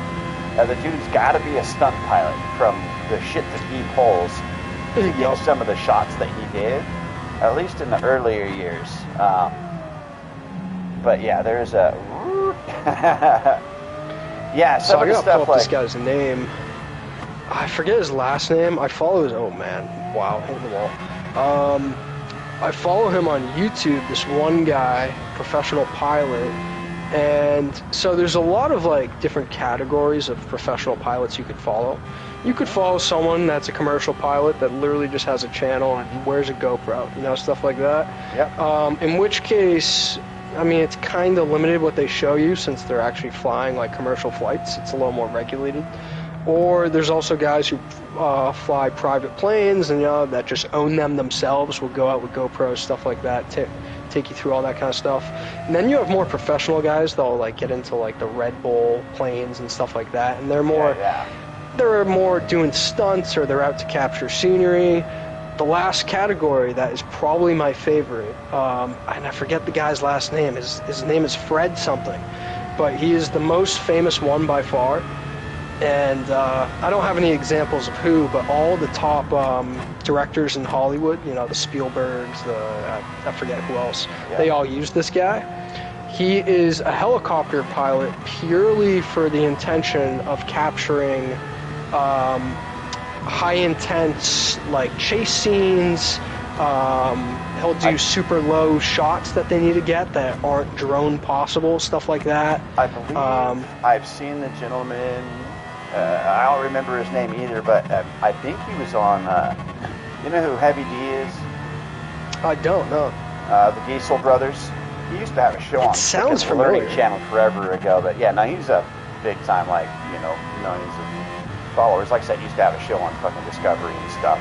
The dude's got to be a stunt pilot from the shit that he pulls to get some of the shots that he did, at least in the earlier years. But yeah, there's a yeah. Some so of the I gotta stuff pull up like this guy's name. I forget his last name. I follow his. Oh man, wow, hitting the wall. I follow him on YouTube. This one guy, professional pilot. And so there's a lot of like different categories of professional pilots you could follow. You could follow someone that's a commercial pilot that literally just has a channel and wears a GoPro, you know, stuff like that. Yep. In which case, I mean, it's kind of limited what they show you since they're actually flying like commercial flights. It's a little more regulated. Or there's also guys who fly private planes and, you know, that just own them themselves, will go out with GoPros, stuff like that, take you through all that kind of stuff. And then you have more professional guys that'll like get into like the Red Bull planes and stuff like that, and they're more doing stunts, or they're out to capture scenery. The last category that is probably my favorite, and I forget the guy's last name. His name is Fred something, but he is the most famous one by far. And I don't have any examples of who, but all the top directors in Hollywood, you know, the Spielbergs, I forget who else, they all use this guy. He is a helicopter pilot purely for the intention of capturing high-intense, like, chase scenes. He'll do super low shots that they need to get that aren't drone possible, stuff like that. I believe I've seen the gentleman. I don't remember his name either, but I think he was on. You know who Heavy D is? I don't know. The Diesel Brothers. He used to have a show on the Learning Channel forever ago. But yeah, now he's a big time, like, you know, millions of followers. Like I said, he used to have a show on fucking Discovery and stuff.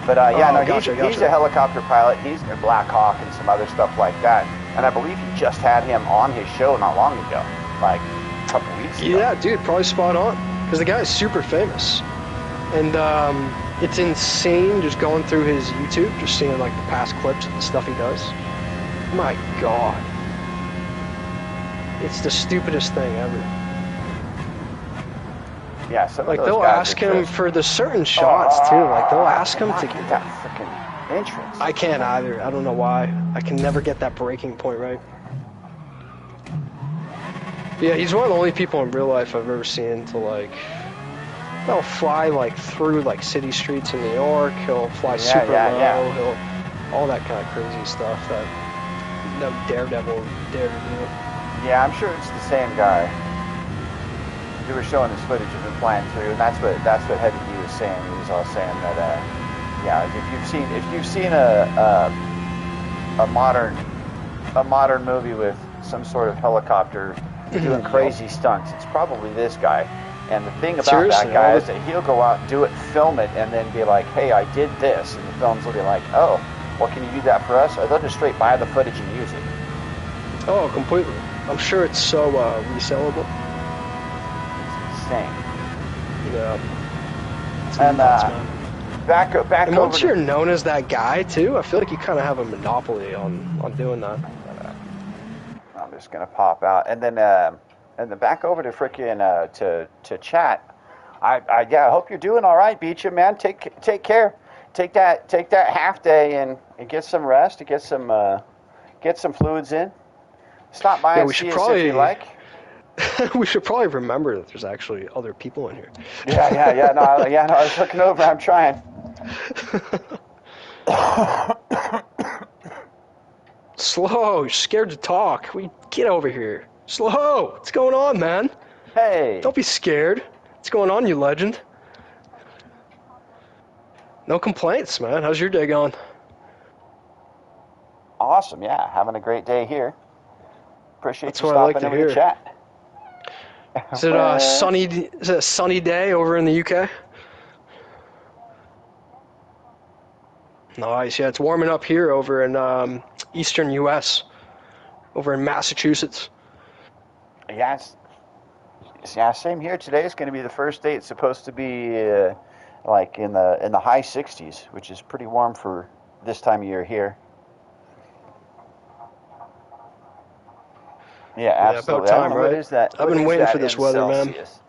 But he's a helicopter pilot. He's a Black Hawk and some other stuff like that. And I believe he just had him on his show not long ago, like a couple weeks ago. Yeah, dude, probably spot on. Because the guy is super famous. And it's insane just going through his YouTube, just seeing like the past clips of the stuff he does. My God. It's the stupidest thing ever. Yeah, some like of those they'll guys ask him for the certain shots too. Like they'll ask him to get that freaking. entrance. I can't either. I don't know why. I can never get that breaking point right. Yeah, he's one of the only people in real life I've ever seen to like. He'll fly like through like city streets in New York. He'll fly super low. He'll all that kind of crazy stuff that no Daredevil would dare to do. Yeah, I'm sure it's the same guy. You were showing this footage of him flying through, and that's what Heavy D was saying. He was all saying that, yeah, if you've seen a modern movie with some sort of helicopter doing crazy stunts, it's probably this guy. And the thing about that guy is that he'll go out and do it, film it, and then be like, hey, I did this. And the films will be like, oh, well, can you do that for us? Or they'll just straight buy the footage and use it. Oh, completely. I'm sure it's so resellable. It's insane. Yeah. And back and over once you're known as that guy, too, I feel like you kind of have a monopoly on doing that. I'm just going to pop out. And then back over to frickin' to chat. I hope you're doing all right, Beecham, man. Take care. Take that half day and get some rest, to get some fluids in. Stop by and see us if you like. We should probably remember that there's actually other people in here. Yeah. No, I was looking over. I'm trying. Slow. You're scared to talk. Get over here. Slow. What's going on, man? Hey. Don't be scared. What's going on, you legend? No complaints, man. How's your day going? Awesome. Yeah, having a great day here. Appreciate you stopping over to chat. Is it a sunny day over in the UK? Nice. Yeah, it's warming up here over in eastern US, over in Massachusetts. Yeah, same here. Today is going to be the first day. It's supposed to be like in the high 60s, which is pretty warm for this time of year here. Yeah, absolutely. About time, right? What is that? I've been waiting for this weather, Celsius?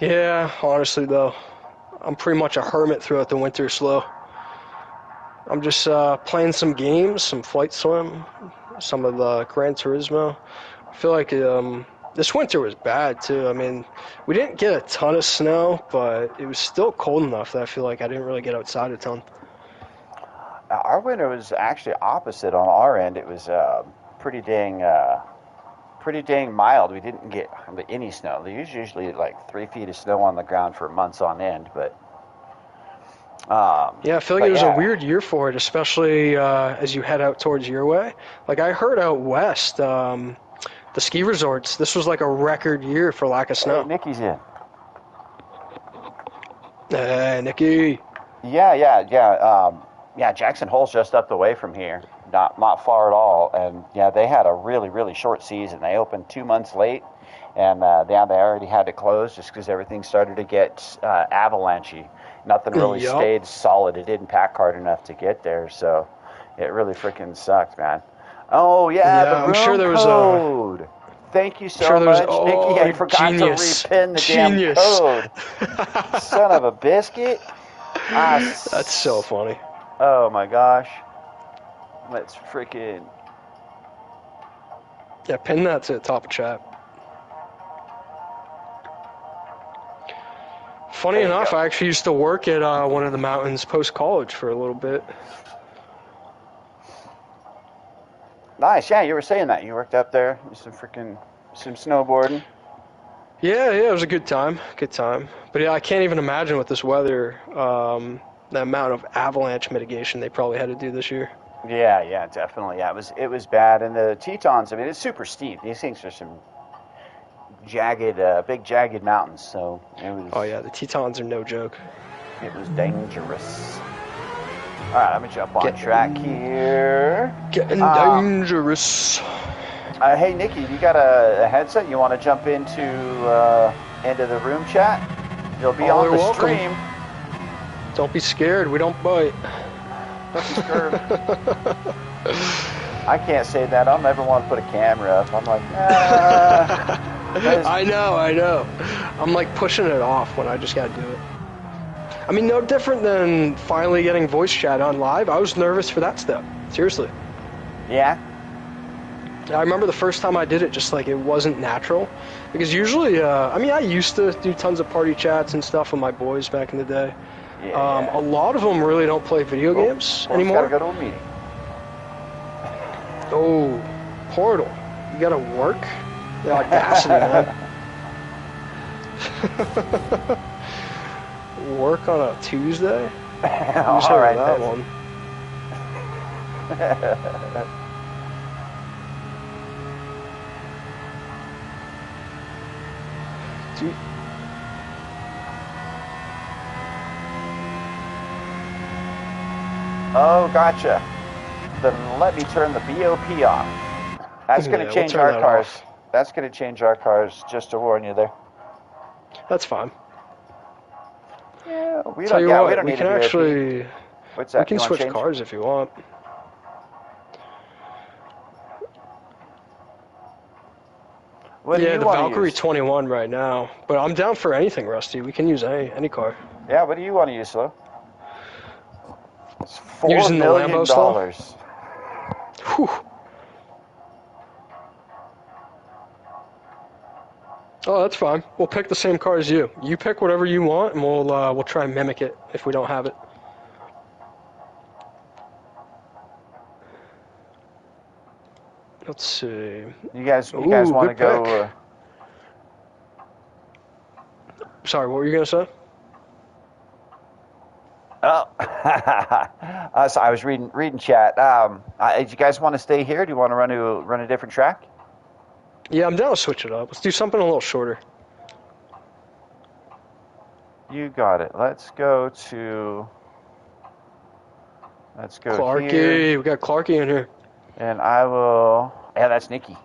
man. Yeah, honestly though, I'm pretty much a hermit throughout the winter. Slow. I'm just playing some games, some Flight Sim, some of the Gran Turismo. I feel like this winter was bad too. I mean, we didn't get a ton of snow, but it was still cold enough that I feel like I didn't really get outside a ton. Our winter was actually opposite on our end. It was pretty dang mild. We didn't get any snow. There's usually like 3 feet of snow on the ground for months on end, but yeah, I feel like it was a weird year for it, especially as you head out towards your way. Like I heard out west, the ski resorts, this was like a record year for lack of snow. Hey, Nikki's in. Hey, Nikki. Yeah, Jackson Hole's just up the way from here. Not far at all. And yeah, they had a really, really short season. They opened 2 months late, and they already had to close just because everything started to get avalanchy. Nothing really stayed solid. It didn't pack hard enough to get there, so it really freaking sucked, man. Oh yeah, the room I'm sure there code. Was Thank you so much, Nikki. I forgot to repin the damn code. Son of a biscuit. That's so funny. Oh my gosh. Let's freaking... Yeah, pin that to the top of chat. Funny enough, I actually used to work at one of the mountains post-college for a little bit. Nice, yeah, you were saying that. You worked up there, some snowboarding. Yeah, it was a good time. But yeah, I can't even imagine with this weather, the amount of avalanche mitigation they probably had to do this year. Yeah, definitely. Yeah, it was bad. And the Tetons, I mean, it's super steep. These things are some big jagged mountains. So it was. Oh yeah, the Tetons are no joke. It was dangerous. All right, let me jump on track here. Getting dangerous. Hey, Nikki, you got a headset? You want to jump into the room chat? You'll be on the stream. Don't be scared. We don't bite. Don't be scared. I can't say that. I'll never want to put a camera up. I'm like, I know. I'm like pushing it off when I just gotta do it. I mean, no different than finally getting voice chat on live. I was nervous for that step. Seriously. yeah. I remember the first time I did it, just like it wasn't natural. Because usually, I mean, I used to do tons of party chats and stuff with my boys back in the day. Yeah. A lot of them really don't play video games anymore. Gotta go to a meeting. Oh, Portal. You gotta work? The audacity, man. Work on a Tuesday? Who's All right, that one? Dude. Oh, gotcha. Then let me turn the BOP off. That's going to change our cars. That's going to change our cars, just to warn you there. That's fine. Yeah, we Tell don't, you what, we don't we need can a BOP. actually... What's that? We can switch cars if you want. What do yeah, you the want Valkyrie to use? 21 right now. But I'm down for anything, Rusty. We can use any car. Yeah, what do you want to use, Slo? It's $4 Using million. the Lambo still? Whew. Oh, that's fine. We'll pick the same car as you. You pick whatever you want, and we'll try and mimic it if we don't have it. Let's see. You guys want to go? Sorry, what were you gonna say? Oh, so I was reading chat. Do you guys want to stay here? Do you want to run a different track? Yeah, I'm down to switch it up. Let's do something a little shorter. You got it. Let's go Clarky. here. We got Clarky in here. And I will. Yeah, that's Nikki.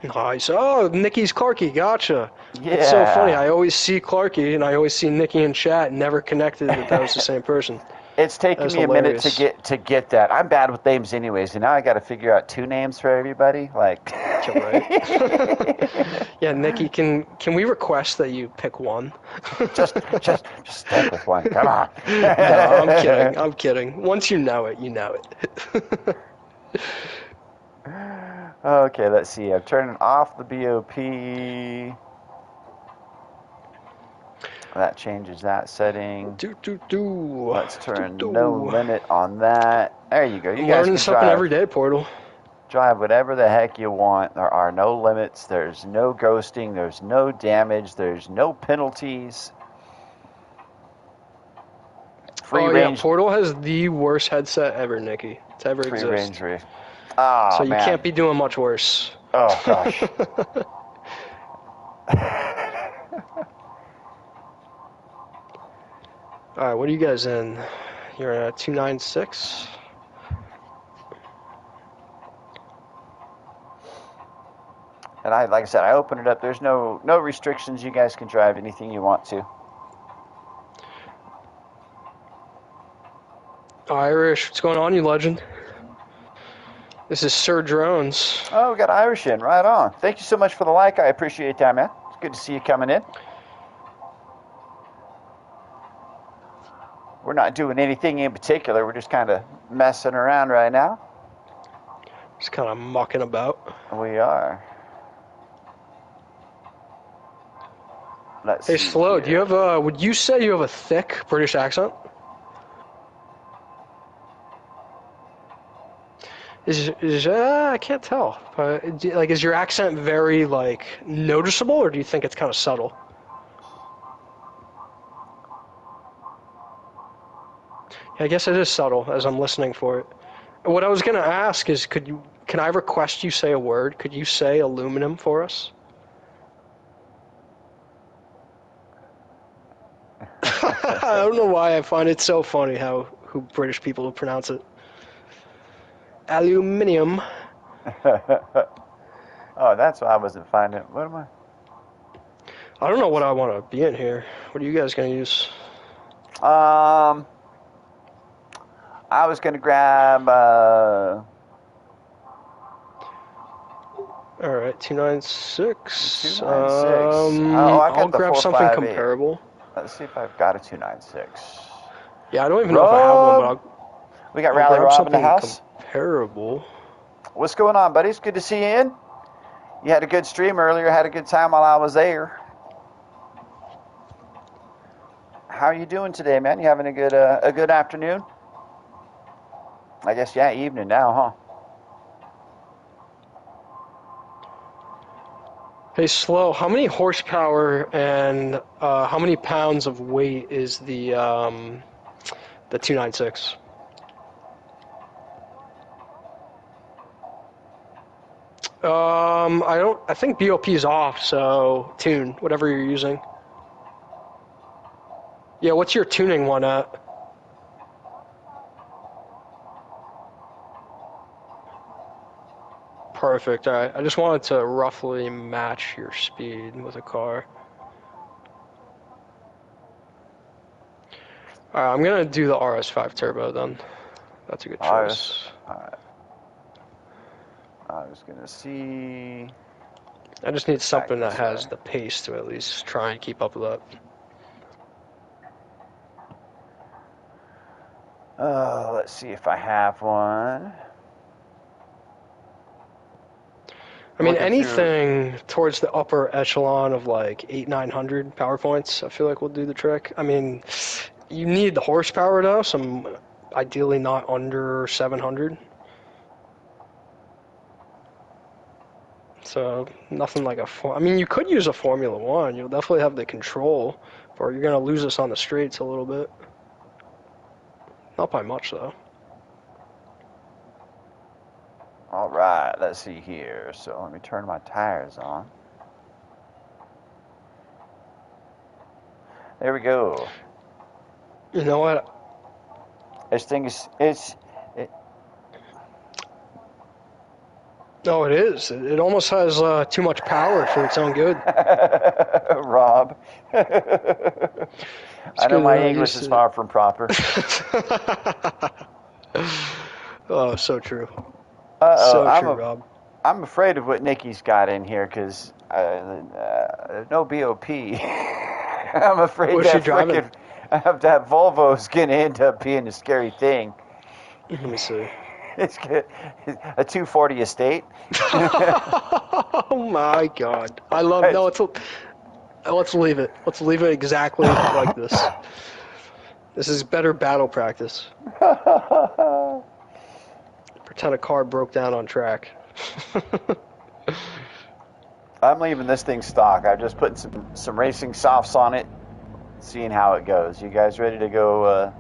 Nice. Oh, Nikki's Clarky. Gotcha. Yeah. It's so funny. I always see Clarky and I always see Nikki in chat. Never connected that was the same person. It's taken me hilarious. a minute to get that. I'm bad with names anyways, and now I got to figure out 2 names for everybody. Like. Right. Yeah, Nikki, can we request that you pick one? just stick with one. Come on. No, I'm kidding. Once you know it, you know it. Okay, let's see. I'm turning off the BOP. That changes that setting. Let's turn no limit on that. There you go. You guys learning can something every day, Portal. Drive whatever the heck you want. There are no limits. There's no ghosting. There's no damage. There's no penalties. Free range. Yeah, Portal has the worst headset ever, Nikki. It's ever existed. Free range. Oh, so you can't be doing much worse. Oh, gosh. All right, what are you guys in? You're at 296? And like I said, I opened it up. There's no restrictions. You guys can drive anything you want to. Irish, what's going on, you legend? This is Sir Drones. Oh, we got Irish in. Right on. Thank you so much for the like. I appreciate that, man. It's good to see you coming in. We're not doing anything in particular. We're just kind of messing around right now. Just kind of mucking about. We are. Hey, Slow, do you have would you say you have a thick British accent? I can't tell. Is your accent very, noticeable, or do you think it's kind of subtle? I guess it is subtle as I'm listening for it. What I was going to ask is, can I request you say a word? Could you say aluminum for us? I don't know why I find it so funny who British people pronounce it. Aluminium. Oh, that's why I wasn't finding it. What am I? I don't know what I want to be in here. What are you guys going to use? I was going to grab All right, 296. 296. Oh, I I'll got the grab something 458. comparable. Let's see if I've got a 296. Yeah, I don't even know if I have one, but Rob! We got I'll Rally grab Rob in the something house. comparable. What's going on, buddies? Good to see you in. You had a good stream earlier. Had a good time while I was there. How are you doing today, man? You having a good afternoon? I guess, yeah, evening now, huh? Hey, Slow, how many horsepower and how many pounds of weight is the 296? I think BOP is off, so tune, whatever you're using. Yeah, what's your tuning one at? Perfect, alright. I just wanted to roughly match your speed with a car. Alright, I'm gonna do the RS5 Turbo then. That's a good choice. Alright. I was going to see. I just need something that has Practice, the pace to at least try and keep up with that. Let's see if I have one. I mean, Looking anything towards the upper echelon of like 800-900 power points, I feel like will do the trick. I mean, you need the horsepower though, some ideally not under 700. So nothing like I mean, you could use a Formula One. You'll definitely have the control, but you're gonna lose us on the straights a little bit. Not by much though. All right, let's see here. So let me turn my tires on. There we go. You know what? This thing is No, it is. It almost has too much power for its own good. Rob. I know my English is far from proper. Oh, so true. Uh-oh, So true, Rob. I'm afraid of what Nikki's got in here because no BOP. I'm afraid What's she driving? that Volvo's going to end up being a scary thing. Let me see. It's good. A 240 estate. Oh my God! I love. No, let's leave it. Let's leave it exactly like this. This is better battle practice. Pretend a car broke down on track. I'm leaving this thing stock. I've just put some racing softs on it, seeing how it goes. You guys ready to go?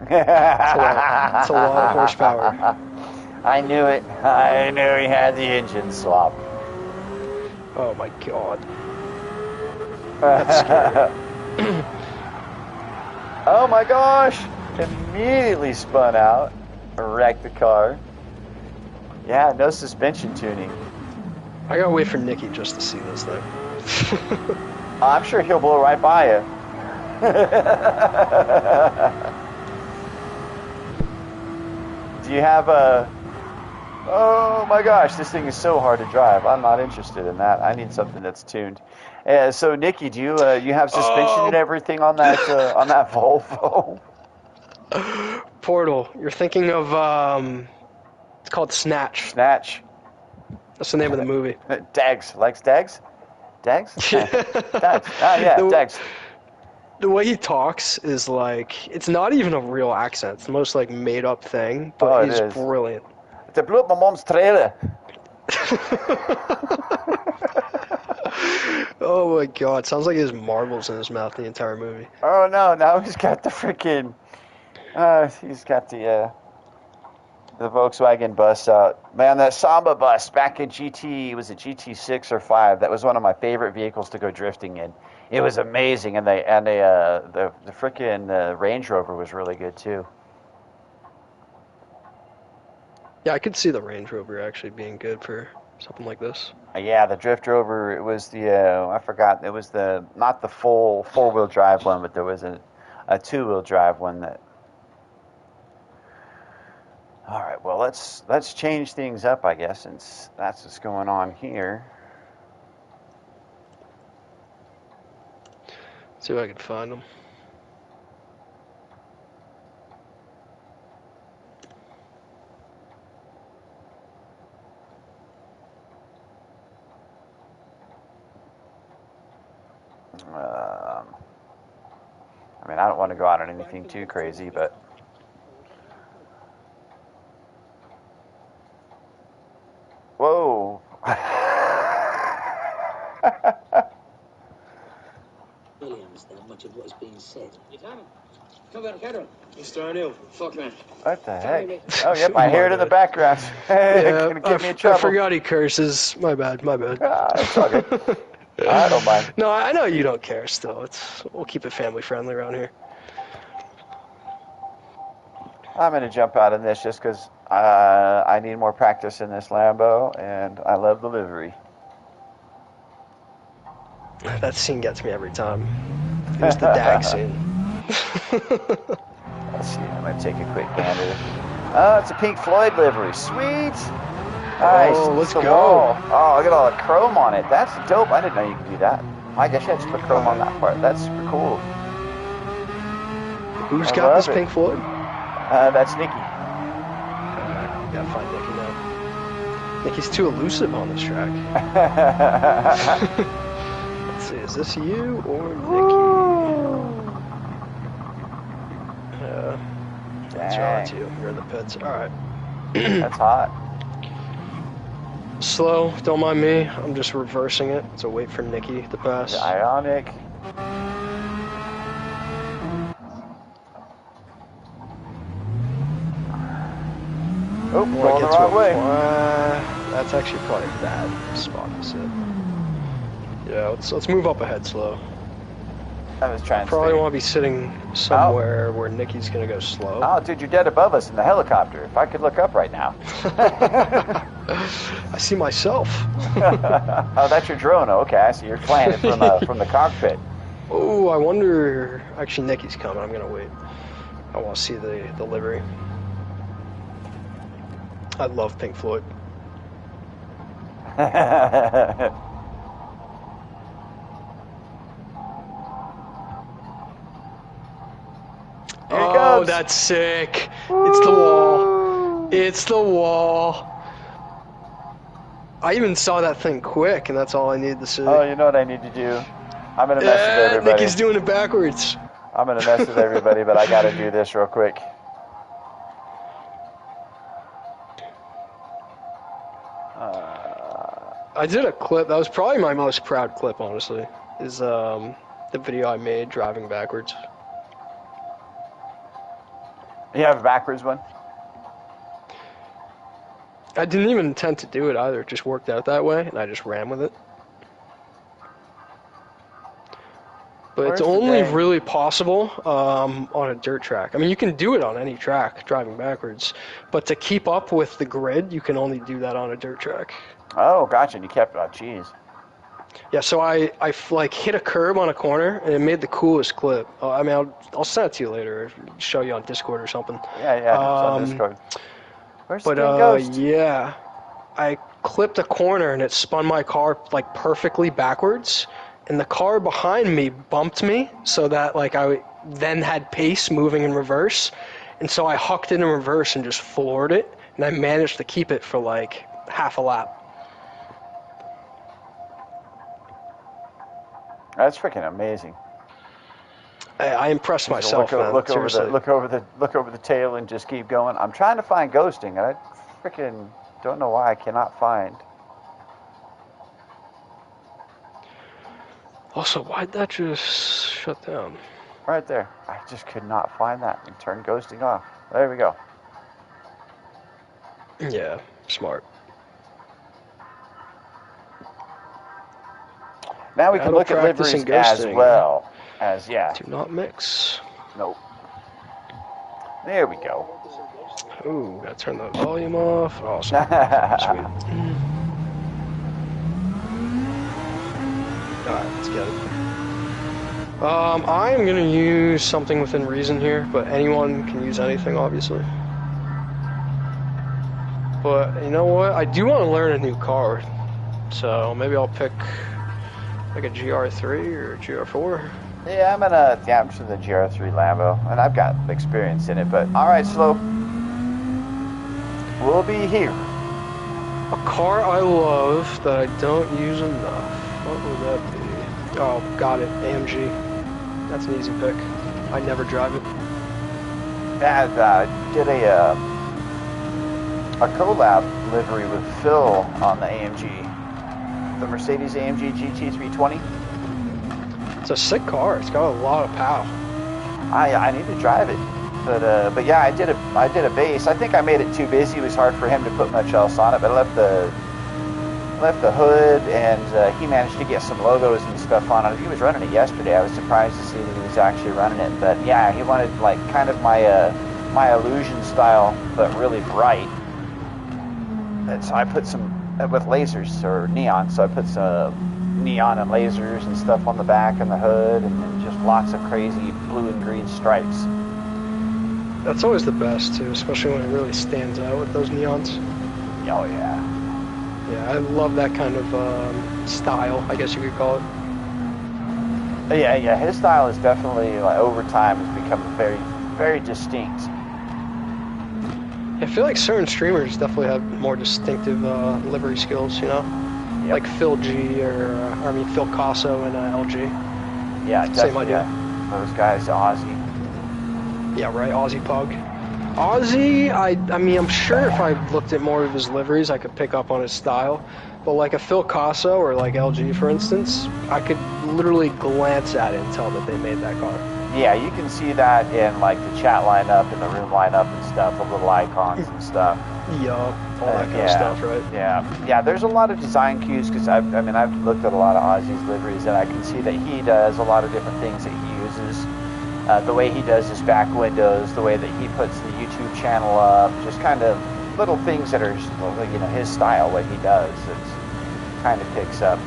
It's a lot of horsepower. I knew it. I knew he had the engine swap. Oh my God. That's scary. Oh my gosh! Immediately spun out, wrecked the car. Yeah, no suspension tuning. I gotta wait for Nicky just to see this thing. I'm sure he'll blow right by you. Do you have a... Oh my gosh, this thing is so hard to drive. I'm not interested in that. I need something that's tuned. So, Nikki, do you have suspension and everything on that Volvo? Portal. You're thinking of it's called Snatch. Snatch. That's the name of the movie. Dags. Likes Dags? Dags? Dags. Ah, yeah, Dags. The way he talks is like, it's not even a real accent. It's the most like made up thing, but he's brilliant. They blew up my mom's trailer. Oh my God, sounds like he has marbles in his mouth the entire movie. Oh no, now he's got the freaking he's got the Volkswagen bus out. Man, that Samba bus back in was it GT6 or 5? That was one of my favorite vehicles to go drifting in. It was amazing, and the freaking Range Rover was really good too. Yeah, I could see the Range Rover actually being good for something like this. Yeah, the Drift Rover. It was I forgot. It was not the full 4-wheel drive one, but there was a 2-wheel drive one that. All right, well, let's change things up, I guess, since that's what's going on here. See if I can find them. I mean, I don't want to go out on anything too crazy, but whoa. Really understand much of what is being said. You can't. Come on, get him. Mr. O'Neill, fuck man. What the heck? Oh, yep, I hear it in the background. Yeah, Gonna get me in trouble. I forgot he curses. My bad, my bad. It's all good. I don't mind. No, I know you don't care still. We'll keep it family friendly around here. I'm going to jump out in this just because I need more practice in this Lambo, and I love the livery. That scene gets me every time. It's the dag scene. Let's see, I'm going to take a quick gander. Oh, it's a Pink Floyd livery. Sweet! Nice. Oh, let's the go. Wall. Oh, look at all the chrome on it. That's dope. I didn't know you could do that. I guess you had to put chrome on that part. That's super cool. Who's got this Pink Floyd? That's Nikki. Gotta find Nikki now. Nikki's too elusive on this track. Let's see, is this you or Nikki? That's right, it's you. You're in the pits. Alright. That's hot. Slow, don't mind me. I'm just reversing it, so wait for Nikki to pass. Ionic. Oh, going the wrong way. That's actually probably a bad spot to sit. Yeah, let's move up ahead slow. I was trying to probably want to be sitting somewhere where Nikki's gonna go slow. Oh, dude, you're dead above us in the helicopter. If I could look up right now. I see myself. Oh, that's your drone. Okay, I see. You're flying it from the cockpit. Oh, I wonder. Actually, Nikki's coming. I'm gonna wait. I want to see the livery. I love Pink Floyd. Oh, that's sick. It's the wall. It's the wall. I even saw that thing quick, and that's all I needed to see. Oh, you know what I need to do? I'm going to mess with everybody. Nikki's doing it backwards. I'm going to mess with everybody, but I got to do this real quick. I did a clip. That was probably my most proud clip, honestly, is the video I made driving backwards. You have a backwards one? I didn't even intend to do it either. It just worked out that way, and I just ran with it. But it's only really possible on a dirt track. I mean, you can do it on any track, driving backwards. But to keep up with the grid, you can only do that on a dirt track. Oh, gotcha. And you kept it on cheese. Yeah, so I like hit a curb on a corner, and it made the coolest clip. I mean, I'll send it to you later, show you on Discord or something. Yeah, it's on Discord. Where's the ghost? Yeah, I clipped a corner, and it spun my car like perfectly backwards, and the car behind me bumped me, so that like I then had pace moving in reverse, and so I hucked it in reverse and just floored it, and I managed to keep it for like half a lap. That's freaking amazing. I impressed myself. Look over the tail and just keep going. I'm trying to find ghosting, and I freaking don't know why I cannot find. Also, why'd that just shut down? Right there. I just could not find that and turn ghosting off. There we go. Yeah, smart. Now we can look at liveries as well as, yeah. Do not mix. Nope. There we go. Ooh, gotta turn the volume off. Awesome. Sweet. Alright, let's get it. I'm gonna use something within reason here, but anyone can use anything, obviously. But you know what? I do want to learn a new car. So maybe I'll pick like a GR3 or a GR4. Yeah, I'm just in the GR3 Lambo, and I've got experience in it. But all right, Slow, we'll be here. A car I love that I don't use enough. What would that be? Oh, got it. AMG. That's an easy pick. I never drive it. And did a collab livery with Phil on the AMG, the Mercedes AMG GT320. It's a sick car. It's got a lot of power. I need to drive it, but yeah, I did a base. I think I made it too busy. It was hard for him to put much else on it, but I left the hood, and he managed to get some logos and stuff on it. He was running it yesterday. I was surprised to see that he was actually running it, but yeah, he wanted like kind of my illusion style, but really bright. And so I put some with lasers or neon. So I put some neon and lasers and stuff on the back and the hood, and then just lots of crazy blue and green stripes. That's always the best too, especially when it really stands out with those neons. Oh yeah. Yeah, I love that kind of style, I guess you could call it. Yeah, his style is definitely, like, over time has become very, very distinct. I feel like certain streamers definitely have more distinctive livery skills, you know? Yep. Like Phil G or, Phil Casso and LG. Yeah, same idea. Yeah. Those guys, Aussie. Yeah, right, Aussie Pug. Aussie, I mean, I'm sure if I looked at more of his liveries, I could pick up on his style. But like a Phil Casso or like LG, for instance, I could literally glance at it and tell that they made that car. Yeah, you can see that in like the chat lineup and the room lineup and stuff, the little icons and stuff. Yup, all that kind of stuff, right? Yeah. There's a lot of design cues because I've looked at a lot of Aussie's liveries, and I can see that he does a lot of different things that he uses. The way he does his back windows, the way that he puts the YouTube channel up, just kind of little things that are, his style, what he does. It's kind of picks up.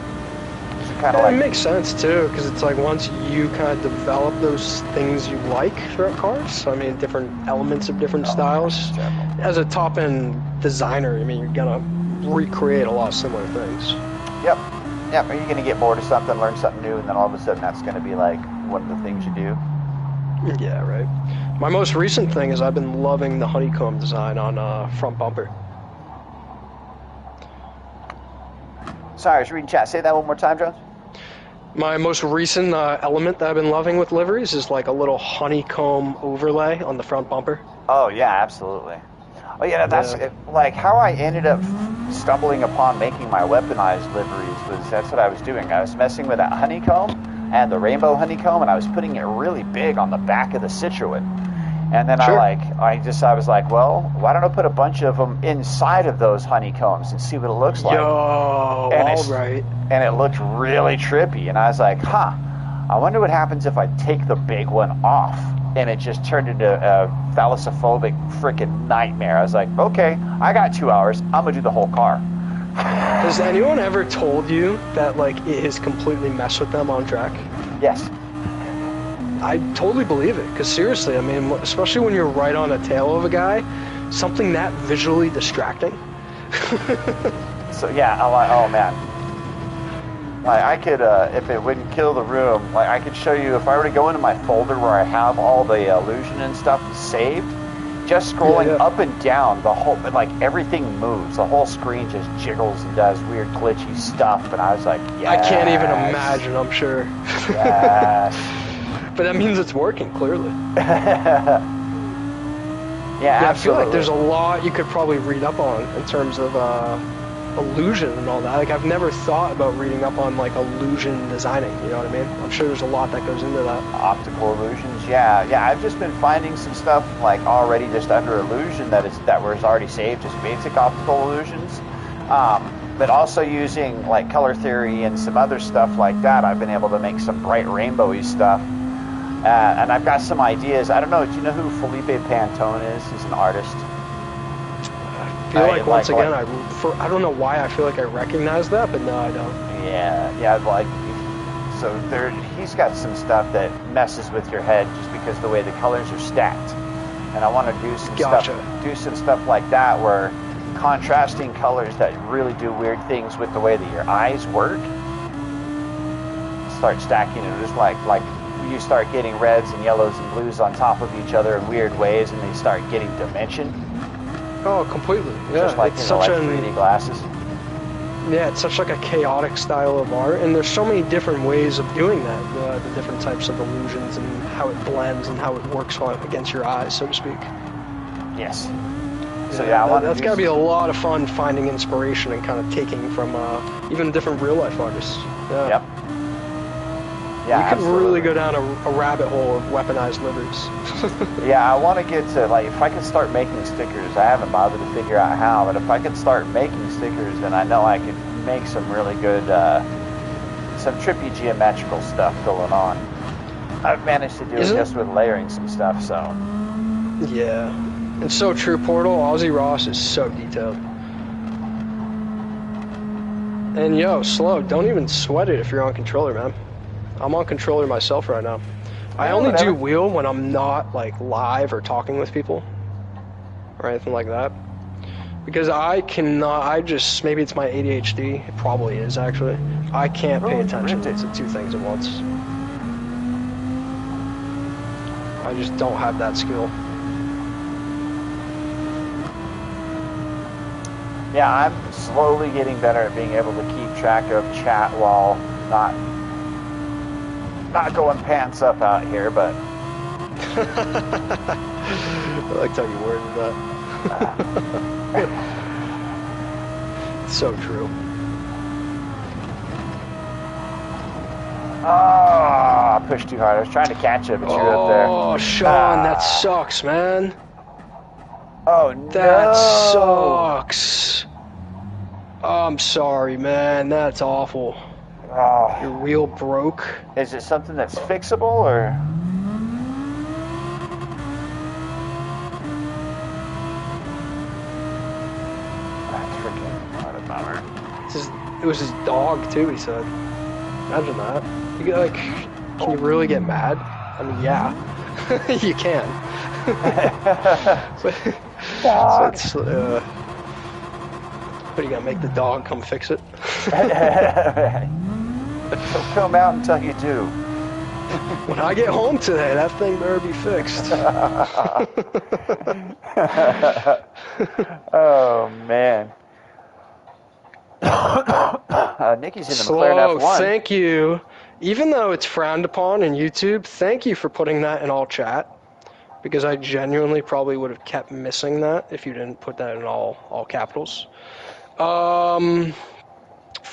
It makes sense too, because it's like once you kind of develop those things you like throughout cars, I mean, different elements of different styles. As a top-end designer, I mean, you're gonna recreate a lot of similar things. Yep. Are you gonna get bored of something, learn something new, and then all of a sudden that's gonna be like one of the things you do? Yeah, right. My most recent thing is I've been loving the honeycomb design on front bumper. Sorry, I was reading chat. Say that one more time, Jones. My most recent element that I've been loving with liveries is like a little honeycomb overlay on the front bumper. Oh, yeah, absolutely. Oh, yeah, that's like how I ended up stumbling upon making my weaponized liveries that's what I was doing. I was messing with that honeycomb and the rainbow honeycomb, and I was putting it really big on the back of the Citroen. And then sure. I was like, well, why don't I put a bunch of them inside of those honeycombs and see what it looks like? All right. And it looked really trippy. And I was like, I wonder what happens if I take the big one off. And it just turned into a thalassophobic freaking nightmare. I was like, okay, I got 2 hours. I'm going to do the whole car. Has anyone ever told you that, like, it has completely messed with them on track? Yes. I totally believe it, because seriously, I mean, especially when you're right on the tail of a guy, something that visually distracting. So yeah, I'm like, oh man. Like I could, if it wouldn't kill the room, like I could show you if I were to go into my folder where I have all the illusion and stuff saved, just scrolling up and down, the whole, like everything moves. The whole screen just jiggles and does weird glitchy stuff, and I was like, yes. I can't even imagine, I'm sure. Yes. But that means it's working, clearly. Yeah, absolutely. I feel like there's a lot you could probably read up on in terms of illusion and all that. Like, I've never thought about reading up on, like, illusion designing, you know what I mean? I'm sure there's a lot that goes into that. Optical illusions, yeah. I've just been finding some stuff, like, already just under illusion that was already saved, just basic optical illusions. But also using, like, color theory and some other stuff like that, I've been able to make some bright rainbowy stuff. And I've got some ideas. I don't know, do you know who Felipe Pantone is? He's an artist. I feel like, once again, I don't know why I feel like I recognize that, but no, I don't. Yeah, like, so he's got some stuff that messes with your head just because the way the colors are stacked. And I want to do some stuff like that where contrasting colors that really do weird things with the way that your eyes work. Start stacking it, just like you start getting reds and yellows and blues on top of each other in weird ways, and they start getting dimension. Oh, completely. Yeah, just like it's in the, like 3D glasses. Yeah, it's such like a chaotic style of art, and there's so many different ways of doing that. The different types of illusions and how it blends and how it works against your eyes, so to speak. Yes. So yeah, that's got to be a lot of fun finding inspiration and kind of taking from even different real life artists. Yeah. Yep. Yeah, you could absolutely. really go down a rabbit hole of weaponized liveries. Yeah, I want to get to, like, if I could start making stickers, I haven't bothered to figure out how, but if I could start making stickers, then I know I could make some really good, some trippy geometrical stuff going on. I've managed to do it just with layering some stuff, so. Yeah. It's so true, Portal. Aussie Ross is so detailed. And yo, Slow, don't even sweat it if you're on controller, man. I'm on controller myself right now. I only do wheel when I'm not like live or talking with people or anything like that. Because I cannot, maybe it's my ADHD, it probably is actually. I can't pay attention to two things at once. I just don't have that skill. Yeah, I'm slowly getting better at being able to keep track of chat while not going pants up out here, but I liked how you worded that. It's so true. Oh, I pushed too hard. I was trying to catch it, but you were up there. Oh, Sean, that sucks, man. Oh, no. That sucks. I'm sorry, man. That's awful. Oh. Your wheel broke. Is it something that's fixable, or? That's freaking what a bummer. It was his dog, too, he said. Imagine that. You get, like, can you really get mad? I mean, yeah. You can. So it's, what are you gonna make the dog come fix it? He'll come out until you do. When I get home today, that thing better be fixed. Oh man. Nikki's in the McLaren F1. Thank you. Even though it's frowned upon in YouTube, thank you for putting that in all chat. Because I genuinely probably would have kept missing that if you didn't put that in all capitals. For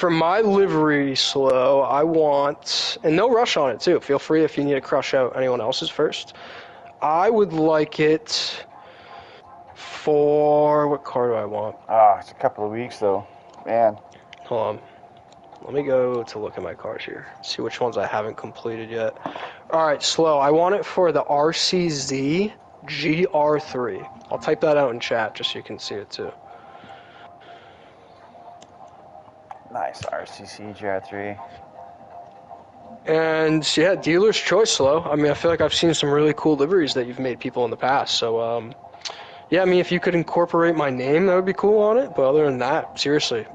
my livery, Slow, I want, and no rush on it too, feel free if you need to crush out anyone else's first. I would like it for, what car do I want? It's a couple of weeks though, man. Hold on. Let me go to look at my cars here, see which ones I haven't completed yet. Alright, Slow, I want it for the RCZ GR3. I'll type that out in chat just so you can see it too. Nice, RCC GR3. And yeah, dealer's choice, Slow. I mean, I feel like I've seen some really cool liveries that you've made people in the past. So, yeah, I mean, if you could incorporate my name, that would be cool on it. But other than that, seriously,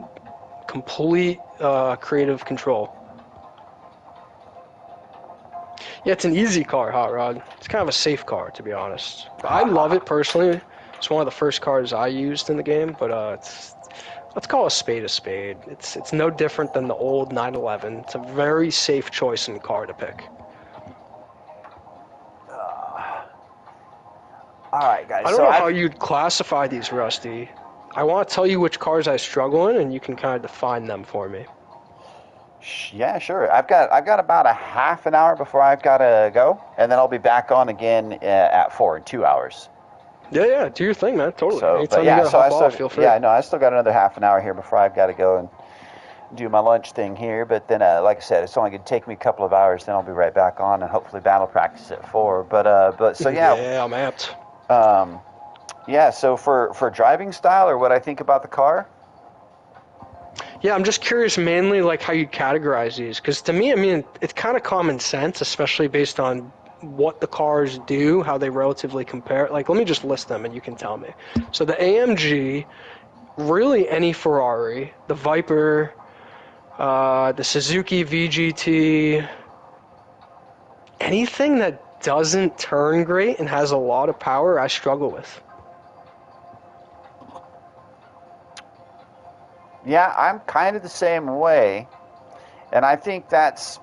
complete creative control. Yeah, it's an easy car, Hot Rod. It's kind of a safe car, to be honest. I love it personally. It's one of the first cars I used in the game, but let's call a spade a spade. It's no different than the old 911. It's a very safe choice in car to pick. All right, guys. I don't know how you'd classify these, Rusty. I want to tell you which cars I struggle in, and you can kind of define them for me. Yeah, sure. I've got about a half an hour before I've got to go, and then I'll be back on again at 4 in 2 hours. Yeah, do your thing, man. Totally. So, Anytime but yeah, you gotta so hop off, feel free. Yeah, no, I still got another half an hour here before I've got to go and do my lunch thing here. But then, like I said, it's only going to take me a couple of hours. Then I'll be right back on and hopefully battle practice at 4. But so yeah. Yeah, I'm amped. Yeah. So for driving style or what I think about the car. Yeah, I'm just curious mainly like how you categorize these, because to me, I mean, it's kind of common sense, especially based on what the cars do, how they relatively compare. Like, let me just list them and you can tell me. So the AMG really any Ferrari, the Viper, the Suzuki VGT, anything that doesn't turn great and has a lot of power, I struggle with. Yeah, I'm kind of the same way, and I think that's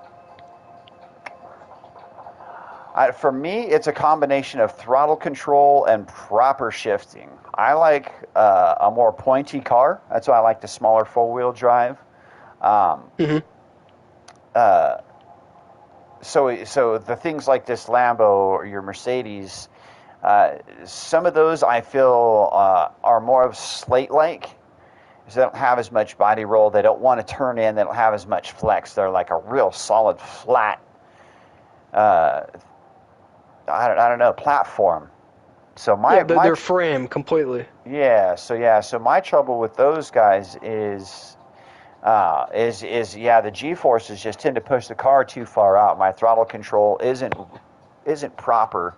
for me. It's a combination of throttle control and proper shifting. I like a more pointy car. That's why I like the smaller four-wheel drive. Mm-hmm. So the things like this Lambo or your Mercedes, some of those I feel are more of slate-like. They don't have as much body roll. They don't want to turn in. They don't have as much flex. They're like a real solid, flat, I don't know, platform. So their frame completely. So my trouble with those guys is the G-forces just tend to push the car too far out. My throttle control isn't proper,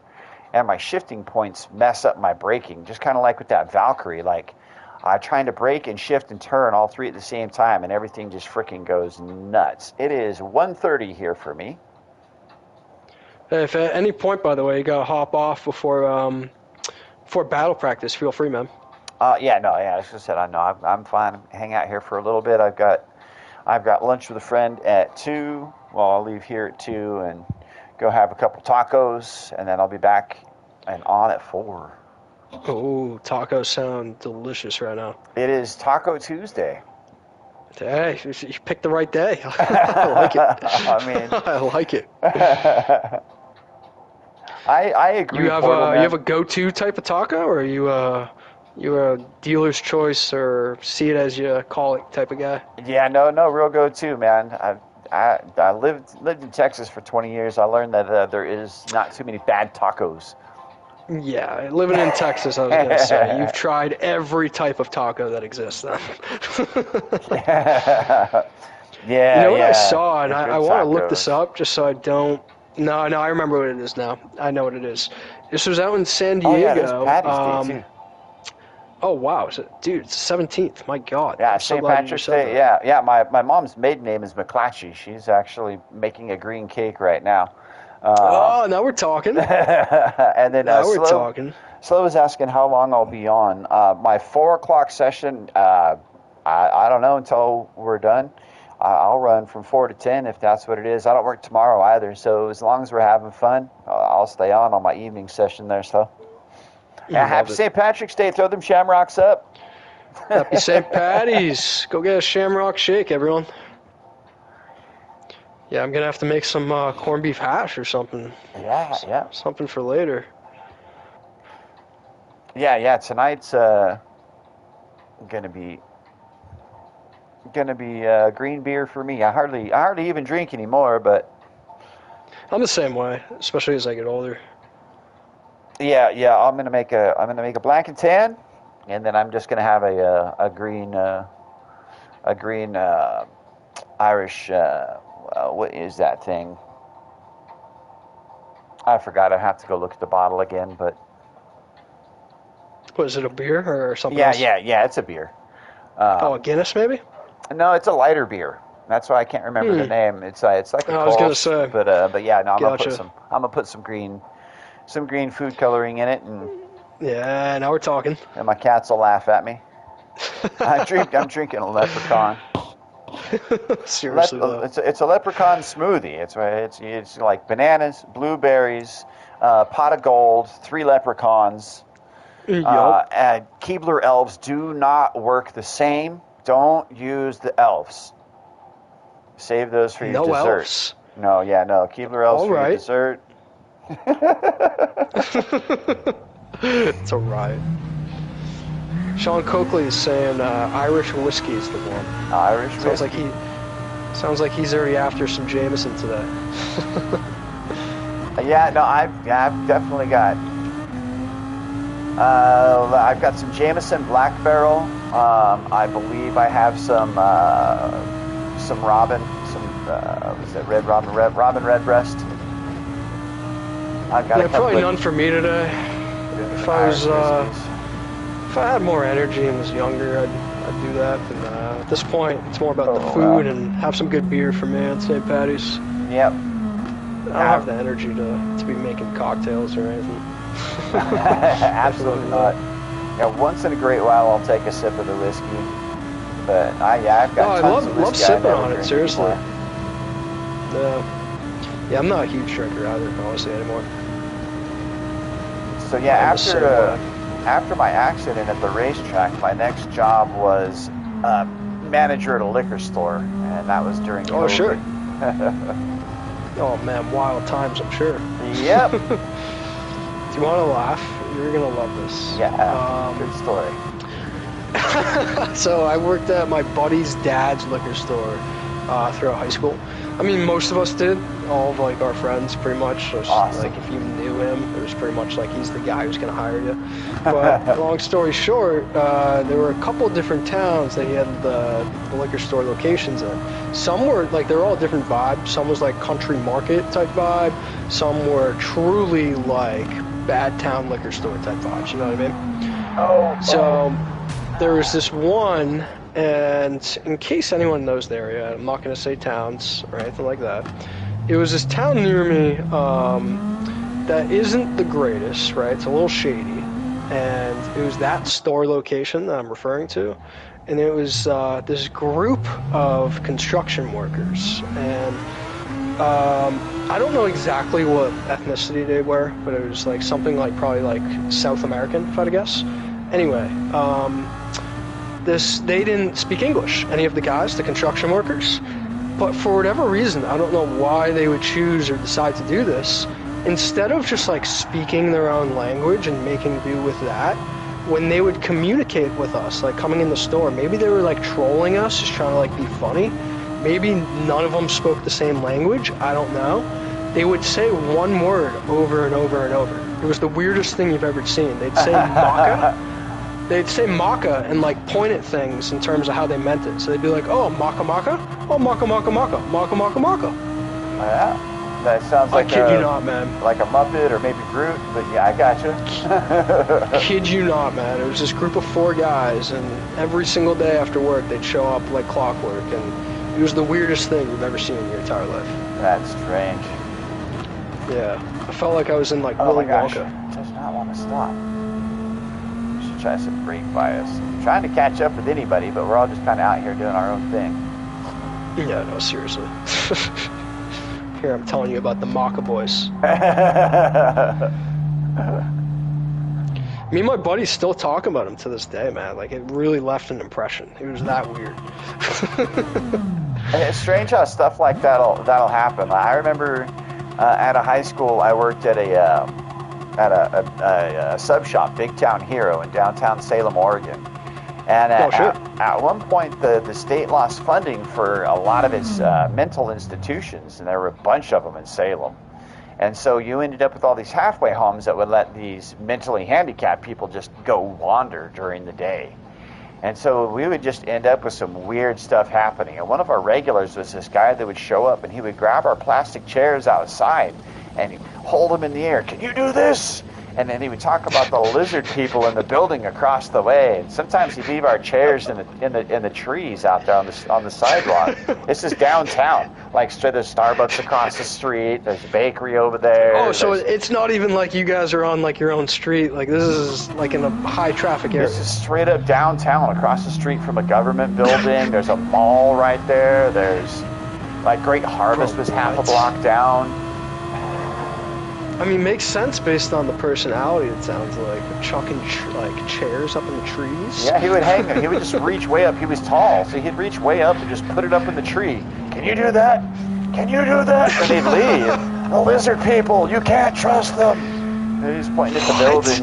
and my shifting points mess up my braking. Just kind of like with that Valkyrie, like I'm trying to brake and shift and turn all three at the same time, and everything just freaking goes nuts. It is 1:30 here for me. If at any point, by the way, you gotta hop off before battle practice, feel free, man. As I said, I know I'm fine. Hang out here for a little bit. I've got lunch with a friend at 2. Well, I'll leave here at 2 and go have a couple tacos, and then I'll be back and on at 4. Oh, tacos sound delicious right now. It is Taco Tuesday. Hey, you picked the right day. I like it. I mean, I like it. I agree. You have a go-to type of taco, or are you a dealer's choice, or see it as you call it type of guy? Yeah, no, real go-to, man. I lived in Texas for 20 years. I learned that there is not too many bad tacos. Yeah, living in Texas, I was going to say, you've tried every type of taco that exists then. Yeah. You know what I saw, and I want to look tacos. this up just so I don't... No, I remember what it is now. I know what it is. This was out in San Diego. Oh, yeah, there's Patty's Day, too. Oh, wow. Dude, it's the 17th. My God. Yeah, I'm so St. glad you Patrick's said Day. that. Yeah. My mom's maiden name is McClatchy. She's actually making a green cake right now. Oh, now we're talking. And then Now we're talking. Slow was asking how long I'll be on. My 4 o'clock session, I don't know until we're done. I'll run from 4 to 10 if that's what it is. I don't work tomorrow either, so as long as we're having fun, I'll stay on my evening session there. So, happy St. Patrick's Day. Throw them shamrocks up. Happy St. Patty's. Go get a shamrock shake, everyone. Yeah, I'm going to have to make some corned beef hash or something. Yeah. Something for later. Yeah. Tonight's gonna be green beer for me. I hardly even drink anymore, but I'm the same way, especially as I get older. yeah. I'm gonna make a black and tan, and then I'm just gonna have a green Irish. What is that thing? I forgot. I have to go look at the bottle again, but. What, is it a beer or something Yeah, else? yeah, it's a beer. A Guinness maybe? No, it's a lighter beer. That's why I can't remember the name. It's like a I was gonna Kolsch, say. but yeah, no, Gotcha. I'm gonna put some green food coloring in it, and Yeah, now we're talking. my cats will laugh at me. I'm drinking a leprechaun. Seriously, though. It's a leprechaun smoothie. It's like bananas, blueberries, pot of gold, 3 leprechauns. Yup. And Keebler elves do not work the same. Don't use the elves. Save those for your No dessert. elves. No. Keebler elves All for right. your dessert. It's a riot. Sean Coakley is saying Irish whiskey is the one. Irish whiskey. Sounds like he's already after some Jameson today. Yeah, no, I've definitely got. I've got some Jameson Black Barrel. I believe I have some Robin, was that Red Robin Redbreast. I've got a couple probably of none for me today. If I If I had more energy and was younger, I'd do that. But at this point, it's more about the Oh, food wow. and have some good beer for me on St. Patty's. Yep. I don't have the energy to be making cocktails or anything. Absolutely not. Yeah, once in a great while I'll take a sip of the whiskey, but I've got tons of whiskey. love sipping on it, drink seriously. anymore. Yeah, I'm not a huge drinker either, honestly, anymore. So yeah, I'm the same way. after my accident at the racetrack, my next job was manager at a liquor store, and that was during COVID. Oh, sure. Oh man, wild times, I'm sure. Yep. Do you want to laugh? You're gonna love this. Yeah. Good story. So I worked at my buddy's dad's liquor store throughout high school. I mean, most of us did. All of like our friends, pretty much. So Awesome. Like if you knew him, it was pretty much like he's the guy who's gonna hire you. But long story short, there were a couple different towns that he had the liquor store locations in. Some were like they were all different vibes. Some was like country market type vibe. Some were truly like bad town liquor store type vibes. You know what I mean? Oh. So there was this one, and in case anyone knows the area, I'm not going to say towns or anything like that. It was this town near me that isn't the greatest, right? It's a little shady, and it was that store location that I'm referring to, and it was this group of construction workers, and I don't know exactly what ethnicity they were, but it was like something like probably like South American, if I had to guess. Anyway, they didn't speak English, any of the guys, the construction workers, but for whatever reason, I don't know why they would choose or decide to do this. Instead of just like speaking their own language and making do with that, when they would communicate with us, like coming in the store, maybe they were like trolling us, just trying to like be funny. Maybe none of them spoke the same language, I don't know. They would say one word over and over and over. It was the weirdest thing you've ever seen. They'd say maca. They'd say maca and like point at things in terms of how they meant it. So they'd be like, oh, maca maca? Oh, maca maca maca. Maca maca maca. Yeah. That sounds like I kid you not, man. Like a Muppet or maybe Groot, but yeah, I gotcha. Kid you not, man. It was this group of 4 guys, and every single day after work, they'd show up like clockwork, and it was the weirdest thing you've ever seen in your entire life. That's strange. Yeah, I felt like I was in like Oh Willy my gosh, Wonka. it does not want to stop. We should try some brake bias. I'm trying to catch up with anybody, but we're all just kind of out here doing our own thing. Yeah, no, seriously. Here, I'm telling you about the Maca boys. Me and my buddies still talk about him to this day, man. Like, it really left an impression. It was that weird. It's strange how stuff like that'll happen. I remember at a high school, I worked at a sub shop, Big Town Hero, in downtown Salem, Oregon. And at one point, the state lost funding for a lot of its mental institutions, and there were a bunch of them in Salem. And so you ended up with all these halfway homes that would let these mentally handicapped people just go wander during the day. And so we would just end up with some weird stuff happening. And one of our regulars was this guy that would show up, and he would grab our plastic chairs outside and he'd hold them in the air. Can you do this? And then he would talk about the lizard people in the building across the way. And sometimes he'd leave our chairs in the trees out there on the sidewalk. This is downtown. Like there's Starbucks across the street. There's a bakery over there. Oh, so it's not even like you guys are on like your own street. Like this is like in a high traffic area. This is straight up downtown, across the street from a government building. There's a mall right there. There's like Great Harvest was half a block down. I mean, makes sense based on the personality, it sounds like. Chucking like chairs up in the trees. Yeah, he would hang it. He would just reach way up. He was tall, so he'd reach way up and just put it up in the tree. Can you do that? Can you do that? And he'd leave. The lizard people, you can't trust them. And he was pointing at the buildings.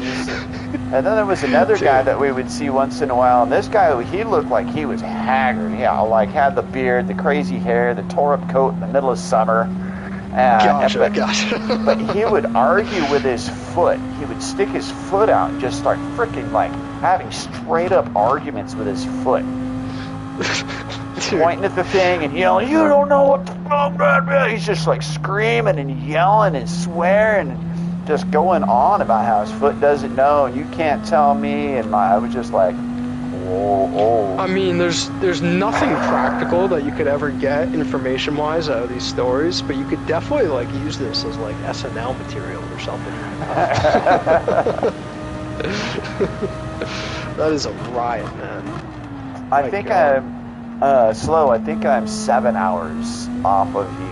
And then there was another guy that we would see once in a while. And this guy, he looked like he was haggard. Yeah, like had the beard, the crazy hair, the tore up coat in the middle of summer. Gotcha. But he would argue with his foot. He would stick his foot out and just start freaking like having straight up arguments with his foot. Pointing at the thing and yelling, "You don't know what the fuck." He's just like screaming and yelling and swearing. just going on about how his foot doesn't know, and you can't tell me. And I was just like, whoa. I mean, there's nothing practical that you could ever get information-wise out of these stories, but you could definitely like use this as like SNL material or something. That is a riot, man. I think I'm slow. I think I'm 7 hours off of you.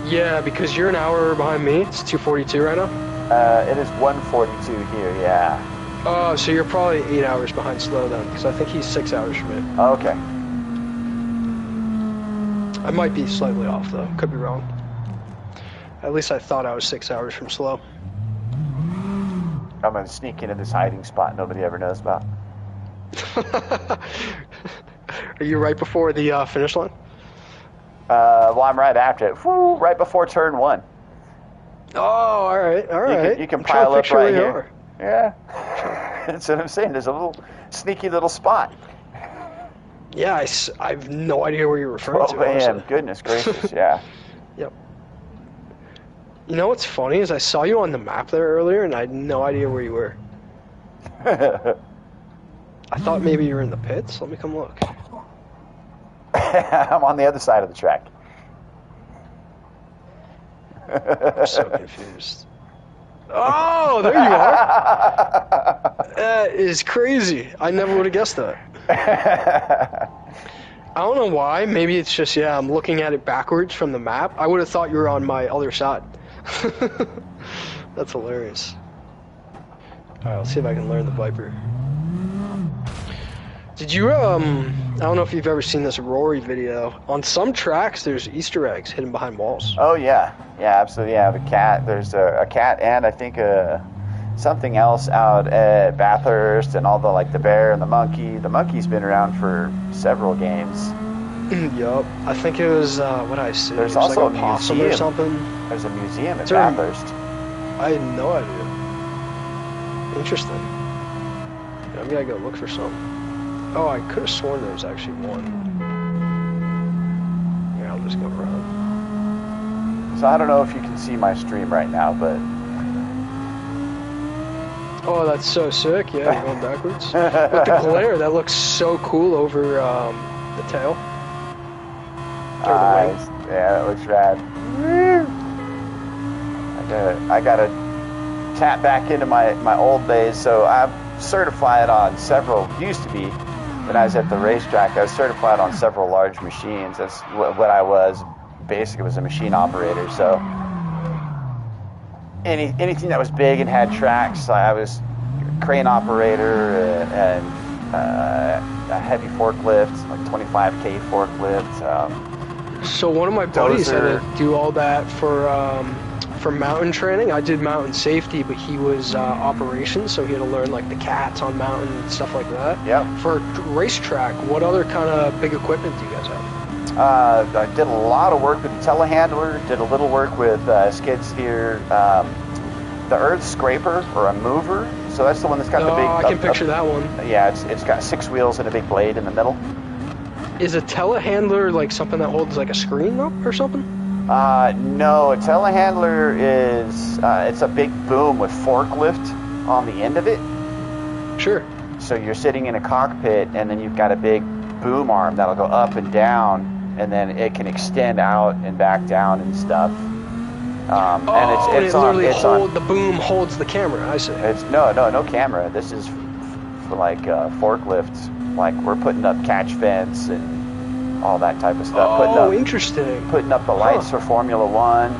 Yeah, because you're an hour behind me. It's 2:42 right now. It is 1:42 here. Yeah. Oh, so you're probably 8 hours behind Slow then, because I think he's 6 hours from me. Okay. I might be slightly off though. Could be wrong. At least I thought I was 6 hours from Slow. I'm gonna sneak into this hiding spot nobody ever knows about. Are you right before the finish line? Well, I'm right after it. Woo, right before turn 1. Oh, all right. You can pile up right here. Yeah. That's what I'm saying. There's a little sneaky little spot. Yeah, I have no idea where you're referring to. 12 a.m. Goodness gracious, yeah. Yep. You know what's funny is I saw you on the map there earlier, and I had no idea where you were. I thought maybe you were in the pits. Let me come look. I'm on the other side of the track. I'm so confused. Oh, there you are. That is crazy. I never would have guessed that. I don't know why. Maybe it's just, yeah, I'm looking at it backwards from the map. I would have thought you were on my other side. That's hilarious. Alright, let's see if I can learn the Viper. Did you, I don't know if you've ever seen this Rory video. On some tracks, there's Easter eggs hidden behind walls. Oh, yeah. Yeah, absolutely. Yeah, the cat. There's a cat and I think something else out at Bathurst, and all the, like, the bear and the monkey. The monkey's been around for several games. Yup. I think it was, what I see. There's also like a possum museum. or something. There's a museum at Is there a- Bathurst. I had no idea. Interesting. Yeah, maybe I gotta look for some. Oh, I could have sworn there was actually one. Here, I'll just go around. So I don't know if you can see my stream right now, but... Oh, that's so sick. Yeah, you're going backwards. With the glare, that looks so cool over the tail. Or the wing. Yeah, that looks rad. I gotta tap back into my old days. So I'm certified on several, used to be, when I was at the racetrack, I was certified on several large machines. That's what I was. Basically was a machine operator. So anything that was big and had tracks, I was crane operator and a heavy forklift, like 25K forklift. So one of my buddies had to do all that for mountain training. I did mountain safety, but he was operations, so he had to learn like the cats on mountain and stuff like that. Yep. For racetrack, what other kind of big equipment do you guys have? I did a lot of work with the telehandler, did a little work with skid steer, the earth scraper or a mover. So that's the one that's got the big... I can picture that one. Yeah, it's got 6 wheels and a big blade in the middle. Is a telehandler like something that holds like a screen up or something? No, a telehandler is, it's a big boom with forklift on the end of it. Sure. So you're sitting in a cockpit, and then you've got a big boom arm that'll go up and down, and then it can extend out and back down and stuff. And it's the boom holds the camera. I see. It's no camera. This is for like forklifts. Like we're putting up catch fence and all that type of stuff. Interesting. Putting up the lights for Formula One,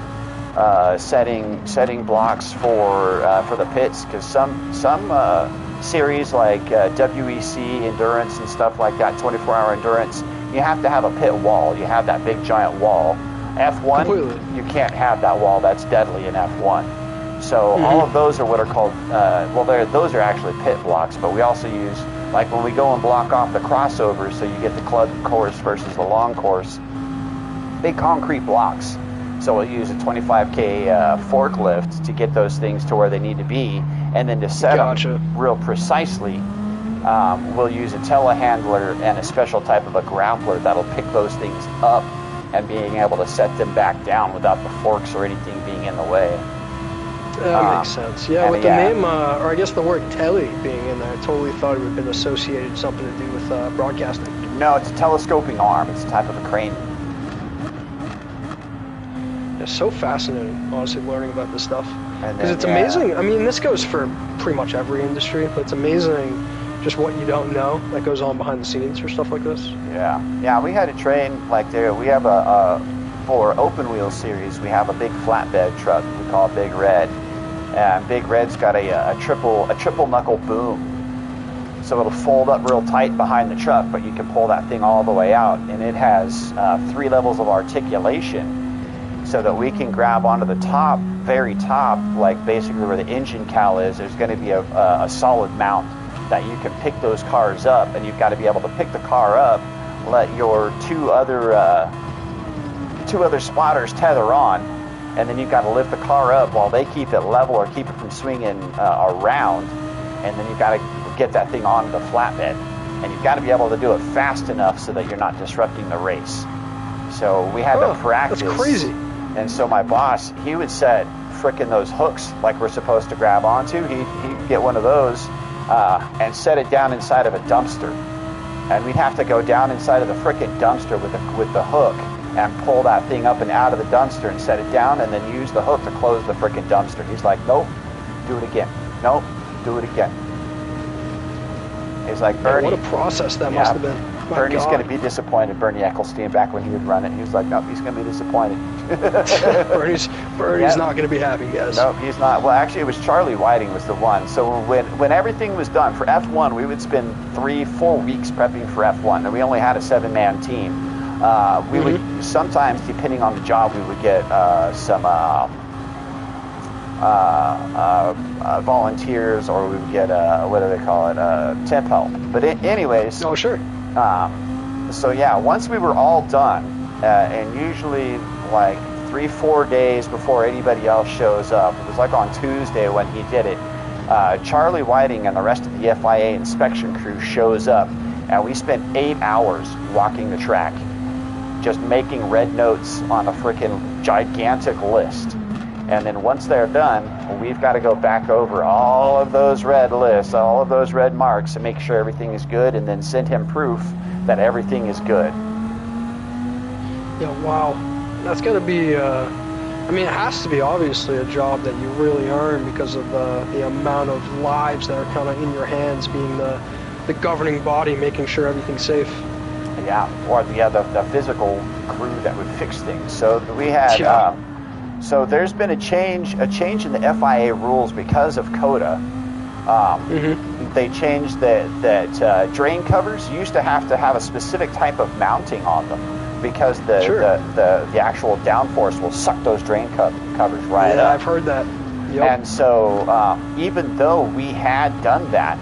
setting blocks for the pits, because some series like WEC endurance and stuff like that, 24-hour endurance, you have to have a pit wall. You have that big giant wall. F1, Completely. You can't have that wall. That's deadly in F1. So all of those are what are called, those are actually pit blocks, but we also use, like when we go and block off the crossovers, so you get the club course versus the long course, big concrete blocks. So we'll use a 25K forklift to get those things to where they need to be, and then to set them real precisely, we'll use a telehandler and a special type of a grappler that'll pick those things up and being able to set them back down without the forks or anything being in the way. That makes sense. Yeah, with the name, or I guess the word tele being in there, I totally thought it would have been associated something to do with broadcasting. No, it's a telescoping arm. It's a type of a crane. It's so fascinating, honestly, learning about this stuff. Because it's yeah. amazing. I mean, this goes for pretty much every industry, but it's amazing just what you don't know that goes on behind the scenes for stuff like this. Yeah, we had a train like there. We have for open wheel series, we have a big flatbed truck we call Big Red. And Big Red's got a triple knuckle boom. So it'll fold up real tight behind the truck, but you can pull that thing all the way out. And it has 3 levels of articulation so that we can grab onto the top, very top, like basically where the engine cowl is. There's going to be a solid mount that you can pick those cars up, and you've got to be able to pick the car up, let your two other spotters tether on, and then you've got to lift the car up while they keep it level or keep it from swinging around, and then you've got to get that thing onto the flatbed, and you've got to be able to do it fast enough so that you're not disrupting the race. So we had to practice. That's crazy. And so my boss, he would set frickin' those hooks like we're supposed to grab onto. He'd get one of those and set it down inside of a dumpster, and we'd have to go down inside of the frickin' dumpster with the hook and pull that thing up and out of the dumpster and set it down, and then use the hook to close the frickin' dumpster. He's like, nope, do it again. Nope, do it again. He's like, Bernie. What a process that must have been. My Bernie's God. going to be disappointed. Bernie Eccleston, back when he would run it, he was like, nope, he's going to be disappointed. Bernie's not going to be happy, guys. No, he's not. Well, actually, it was Charlie Whiting was the one. So when everything was done for F1, we would spend 3-4 weeks prepping for F1, and we only had a 7-man team. We would sometimes, depending on the job, we would get some volunteers, or we would get what do they call it, temp help. But anyways. Oh, sure. So yeah, once we were all done, and usually like 3-4 days before anybody else shows up, it was like on Tuesday when he did it, Charlie Whiting and the rest of the FIA inspection crew shows up, and we spent 8 hours walking the track, just making red notes on a freaking gigantic list. And then once they're done, we've got to go back over all of those red lists, all of those red marks, and make sure everything is good, and then send him proof that everything is good. Yeah, wow. That's got to be, I mean, it has to be obviously a job that you really earn because of the amount of lives that are kind of in your hands, being the governing body, making sure everything's safe. Yeah, or the physical crew that would fix things. So we had... So there's been a change in the FIA rules because of CODA. They changed that drain covers used to have a specific type of mounting on them because the actual downforce will suck those drain covers right up. Yeah, I've heard that. Yep. And so even though we had done that,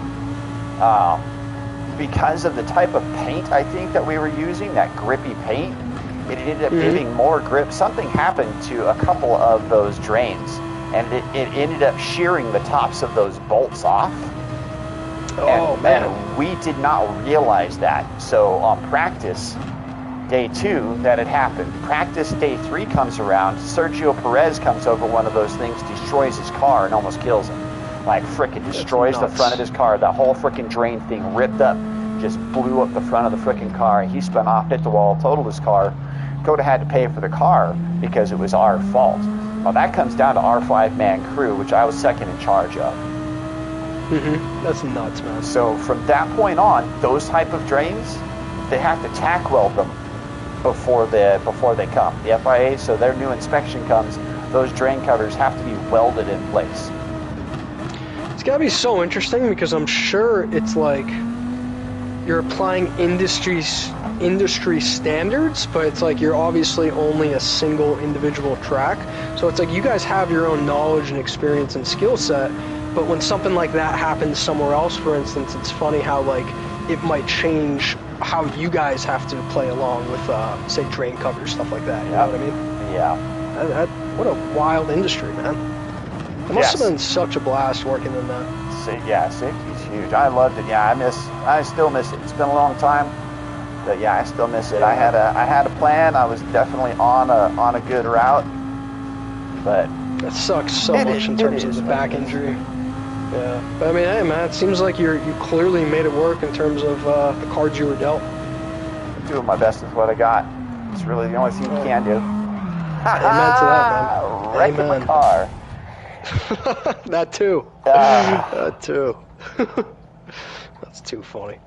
because of the type of paint I think that we were using, that grippy paint, it ended up giving more grip. Something happened to a couple of those drains, and it ended up shearing the tops of those bolts off. And we did not realize that. So on practice day 2, that had happened. Practice day 3 comes around. Sergio Perez comes over one of those things, destroys his car, and almost kills him. Like frickin' destroys the front of his car. The whole frickin' drain thing ripped up, just blew up the front of the frickin' car. He spun off, hit the wall, totaled his car. CODA had to pay for the car because it was our fault. Well, that comes down to our 5-man crew, which I was second in charge of. That's nuts, man. So from that point on, those type of drains, they have to tack weld them before they come. The FIA, so their new inspection comes, those drain covers have to be welded in place. It's got to be so interesting because I'm sure it's like you're applying industry standards, but it's like you're obviously only a single individual track. So it's like you guys have your own knowledge and experience and skill set, but when something like that happens somewhere else, for instance, it's funny how like it might change how you guys have to play along with, say, drain covers, stuff like that. You know what I mean? Yeah. What a wild industry, man. It must have been such a blast working in that. Yeah, safety's huge. I loved it. Yeah, I still miss it. It's been a long time. But yeah, I still miss it. I had a plan. I was definitely on a good route, but That sucks so much in terms of the back injury. Yeah, but I mean, hey man, it seems like you clearly made it work in terms of the cards you were dealt. I'm doing my best with what I got. It's really the only thing you can do. Amen to that, man. Wrecking my car. That too. That too. That's too funny.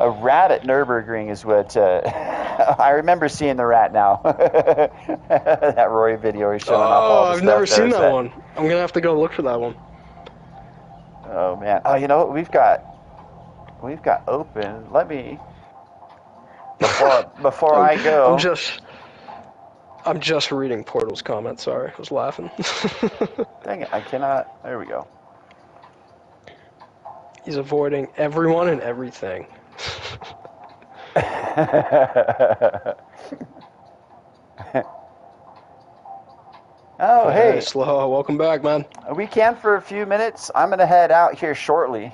A rat at Nürburgring is what I remember seeing the rat now. That Roy video he's showing off all the I've stuff. never seen that one. I'm gonna have to go look for that one. Oh man. Oh, you know what we've got open. Let me before I go. I'm just reading Portal's comment. Sorry, I was laughing. Dang it! I cannot. There we go. He's avoiding everyone and everything. Oh, hey. Slow. Welcome back, man. We can for a few minutes. I'm going to head out here shortly.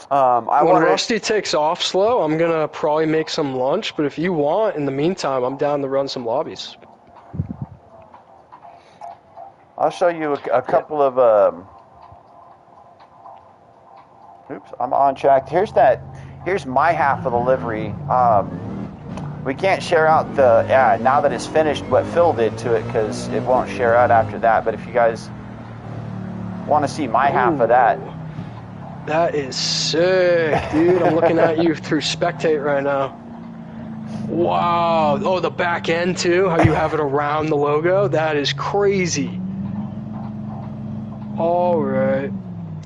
When Rusty takes off slow, I'm going to probably make some lunch, but if you want, in the meantime, I'm down to run some lobbies. I'll show you a couple of... oops, I'm on track. Here's my half of the livery. We can't share out the now that it's finished what Phil did to it because it won't share out after that. But if you guys want to see my half of that, that is sick, dude. I'm looking at you through Spectate right now. Wow. Oh, the back end too. How you have it around the logo? That is crazy. All right.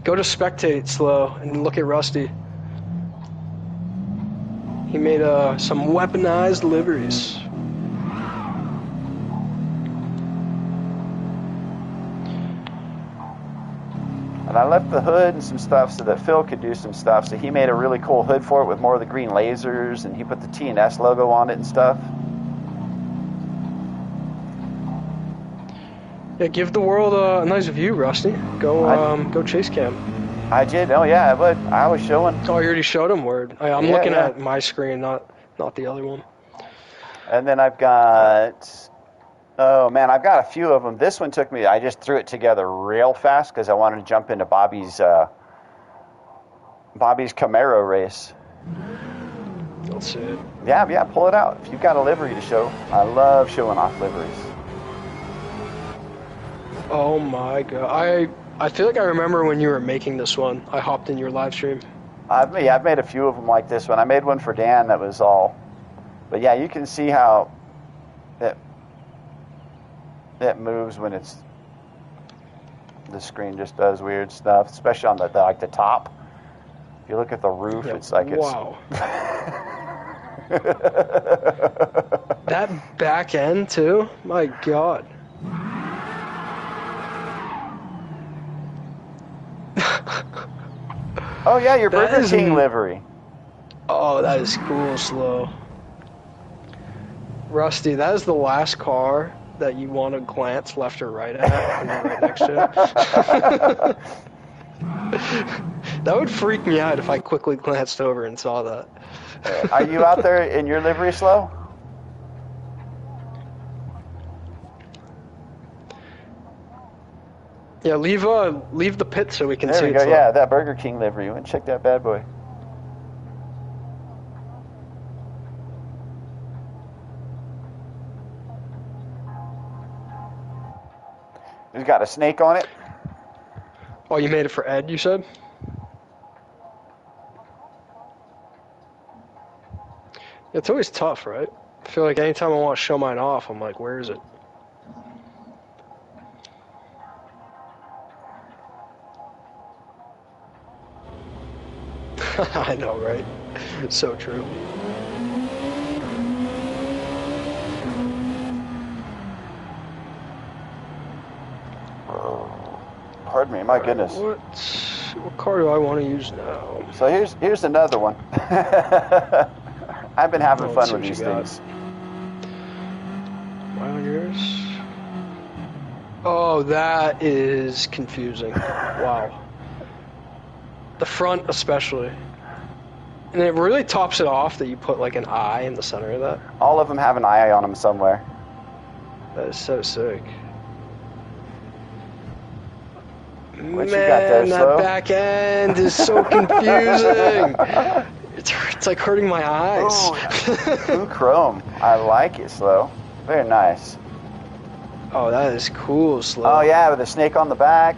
Go to Spectate slow and look at Rusty. He made some weaponized liveries. and I left the hood and some stuff so that Phil could do some stuff. So he made a really cool hood for it with more of the green lasers, and he put the T&S logo on it and stuff. Yeah, give the world a nice view, Rusty. Go chase cam. I did. Oh yeah, I would. I was showing. Oh, you already showed him. Word. I'm looking at my screen, not the other one. And then I've got. Oh man, I've got a few of them. This one took me. I just threw it together real fast because I wanted to jump into Bobby's Camaro race. Let's see it. Yeah, pull it out. If you've got a livery to show, I love showing off liveries. Oh my god, I feel like I remember when you were making this one. I hopped in your live stream. I've made a few of them like this one. I made one for Dan that was all. But yeah, you can see how it moves when it's the screen just does weird stuff, especially on the top. If you look at the roof, it's like wow. That back end too. My god. Oh yeah, your Burger King livery. Oh, that is cool, Slow. Rusty, that is the last car that you want to glance left or right at when you're right next to it. That would freak me out if I quickly glanced over and saw that. Are you out there in your livery, Slow? Yeah, leave the pit so we can see it. There we go. Yeah, that Burger King livery. You want to check that bad boy? It's got a snake on it. Oh, you made it for Ed, you said? It's always tough, right? I feel like anytime I want to show mine off, I'm like, where is it? I know, right? It's so true. Pardon me, my goodness. What car do I want to use now? So here's another one. I've been having fun with these things. Am I on yours? Oh, that is confusing. Wow. The front especially. And it really tops it off that you put like an eye in the center of that. All of them have an eye on them somewhere. That is so sick. What Man, you got there, that Slow? back end is so confusing. It's like hurting my eyes. Blue chrome. I like it, Slow. Very nice. Oh, that is cool, Slow. Oh yeah, with a snake on the back.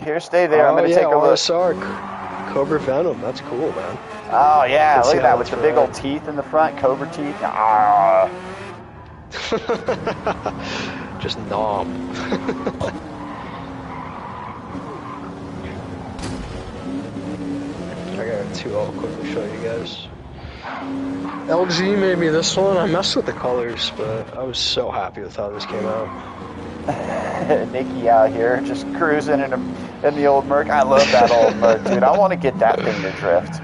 Here, stay there. I'm gonna take a look. RSR, Cobra Venom. That's cool, man. Oh yeah, Let's look see at that how with the that's big right. old teeth in the front, cobra teeth. Ah. Just nom. I got two. I'll quickly show you guys. LG made me this one. I messed with the colors, but I was so happy with how this came out. Nikki out here just cruising in the old Merc. I love that old Merc, dude. I want to get that thing to drift.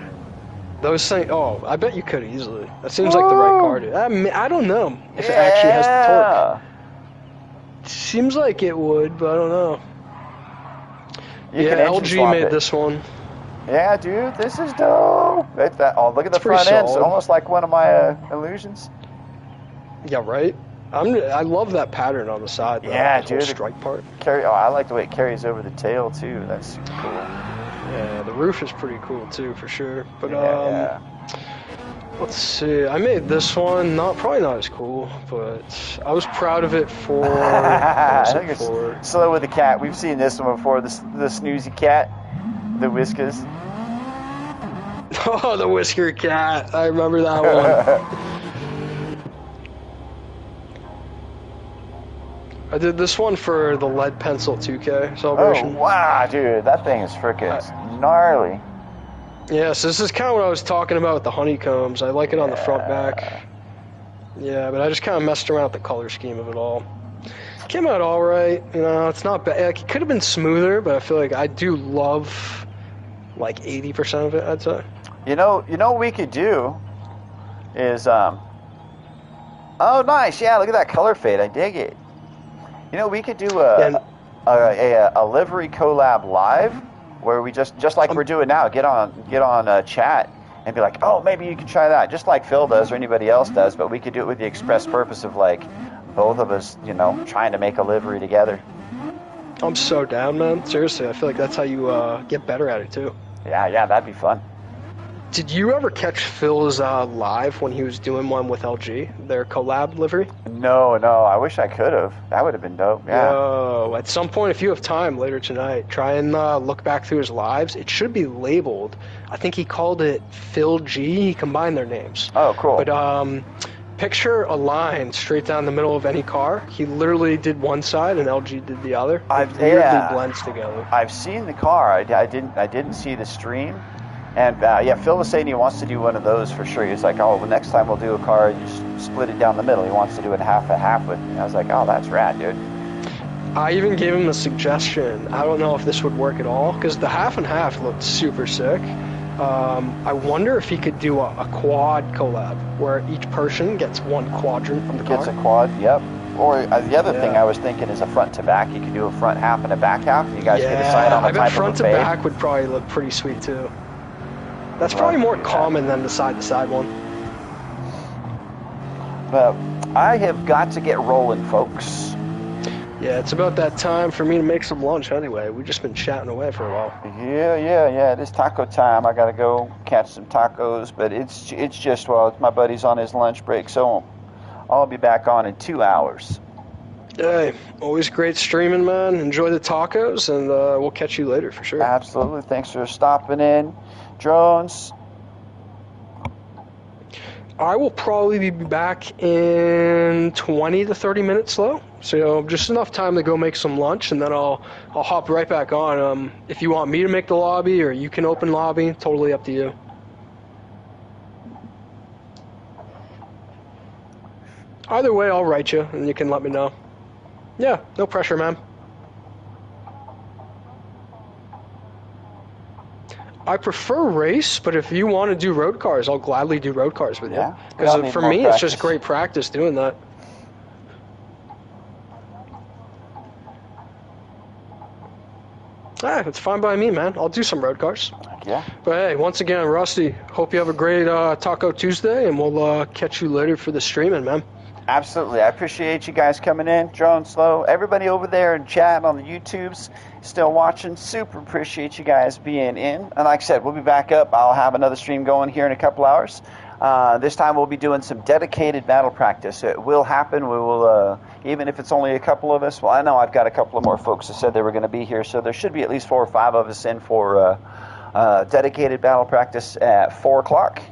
Those things. Oh, I bet you could easily. That seems like the right car to. I don't know if it actually has the torque. Seems like it would, but I don't know. You Yeah, can engine LG swap made it. this one. Yeah, dude, this is dope. Oh, look at the It's pretty front end. It's solid. almost like one of my illusions. Yeah, right. I love that pattern on the side. Though, Yeah, the whole dude. stripe part. I like the way it carries over the tail too. That's super cool. Yeah, the roof is pretty cool too, for sure. But Yeah. let's see. I made this one. Probably not as cool, but I was proud of it for. I think it's Slow with the cat. We've seen this one before. The snoozy cat, the Whiskas. Oh, the Whisker Cat. I remember that one. I did this one for the Lead Pencil 2K Oh celebration. wow, dude, that thing is freaking gnarly. Yeah, so this is kind of what I was talking about with the honeycombs. I like it on the front back. Yeah, but I just kind of messed around with the color scheme of it all. Came out all right. You know, it's not bad. Like, it could have been smoother, but I feel like I do love like 80% of it, I'd say. You know what we could do is oh nice, yeah, look at that color fade. I dig it. You know, we could do a livery collab live where we just like we're doing now, get on chat and be like, oh, maybe you can try that, just like Phil does or anybody else does, but we could do it with the express purpose of like both of us, you know, trying to make a livery together. I'm so down, man. Seriously, I feel like that's how you get better at it too. Yeah, that'd be fun. Did you ever catch Phil's live when he was doing one with LG, their collab livery? No, I wish I could have. That would have been dope. Yeah. Yo, at some point, if you have time later tonight, try and look back through his lives. It should be labeled. I think he called it Phil G. He combined their names. Oh, cool. But picture a line straight down the middle of any car. He literally did one side and LG did the other. It weirdly blends together. I've seen the car. I didn't see the stream. And yeah, Phil was saying he wants to do one of those for sure. He's like, oh, well, next time we'll do a car, you just split it down the middle. He wants to do it half and half with me. I was like, oh, that's rad, dude. I even gave him a suggestion. I don't know if this would work at all, because the half and half looked super sick. I wonder if he could do a quad collab, where each person gets one quadrant of the car. Gets a quad, yep. Or the other thing I was thinking is a front to back. You could do a front half and a back half. You guys could decide on the I bet type front of to a fade. back would probably look pretty sweet too. That's probably more common than the side-to-side one. But I have got to get rolling, folks. Yeah, it's about that time for me to make some lunch anyway. We've just been chatting away for a while. Yeah. It is taco time. I got to go catch some tacos, but it's just, my buddy's on his lunch break, so I'll be back on in 2 hours. Hey, always great streaming, man. Enjoy the tacos, and we'll catch you later for sure. Absolutely. Thanks for stopping in. Drones. I will probably be back in 20 to 30 minutes slow. So just enough time to go make some lunch, and then I'll hop right back on. If you want me to make the lobby or you can open lobby, totally up to you. Either way, I'll write you, and you can let me know. Yeah, no pressure, man. I prefer race, but if you want to do road cars, I'll gladly do road cars with you. Because for me, it's just great practice doing that. It's fine by me, man. I'll do some road cars. Yeah. But hey, once again, Rusty, hope you have a great Taco Tuesday, and we'll catch you later for the streaming, man. Absolutely. I appreciate you guys coming in. Drone Slow. Everybody over there in chat on the YouTubes still watching. Super appreciate you guys being in. And like I said, we'll be back up. I'll have another stream going here in a couple hours. This time we'll be doing some dedicated battle practice. It will happen. We will, even if it's only a couple of us. Well, I know I've got a couple of more folks that said they were going to be here, so there should be at least 4 or 5 of us in for dedicated battle practice at 4 o'clock.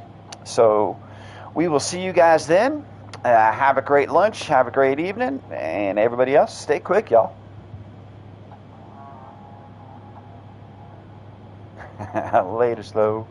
So we will see you guys then. Have a great lunch. Have a great evening. And everybody else, stay quick, y'all. Later, Slow.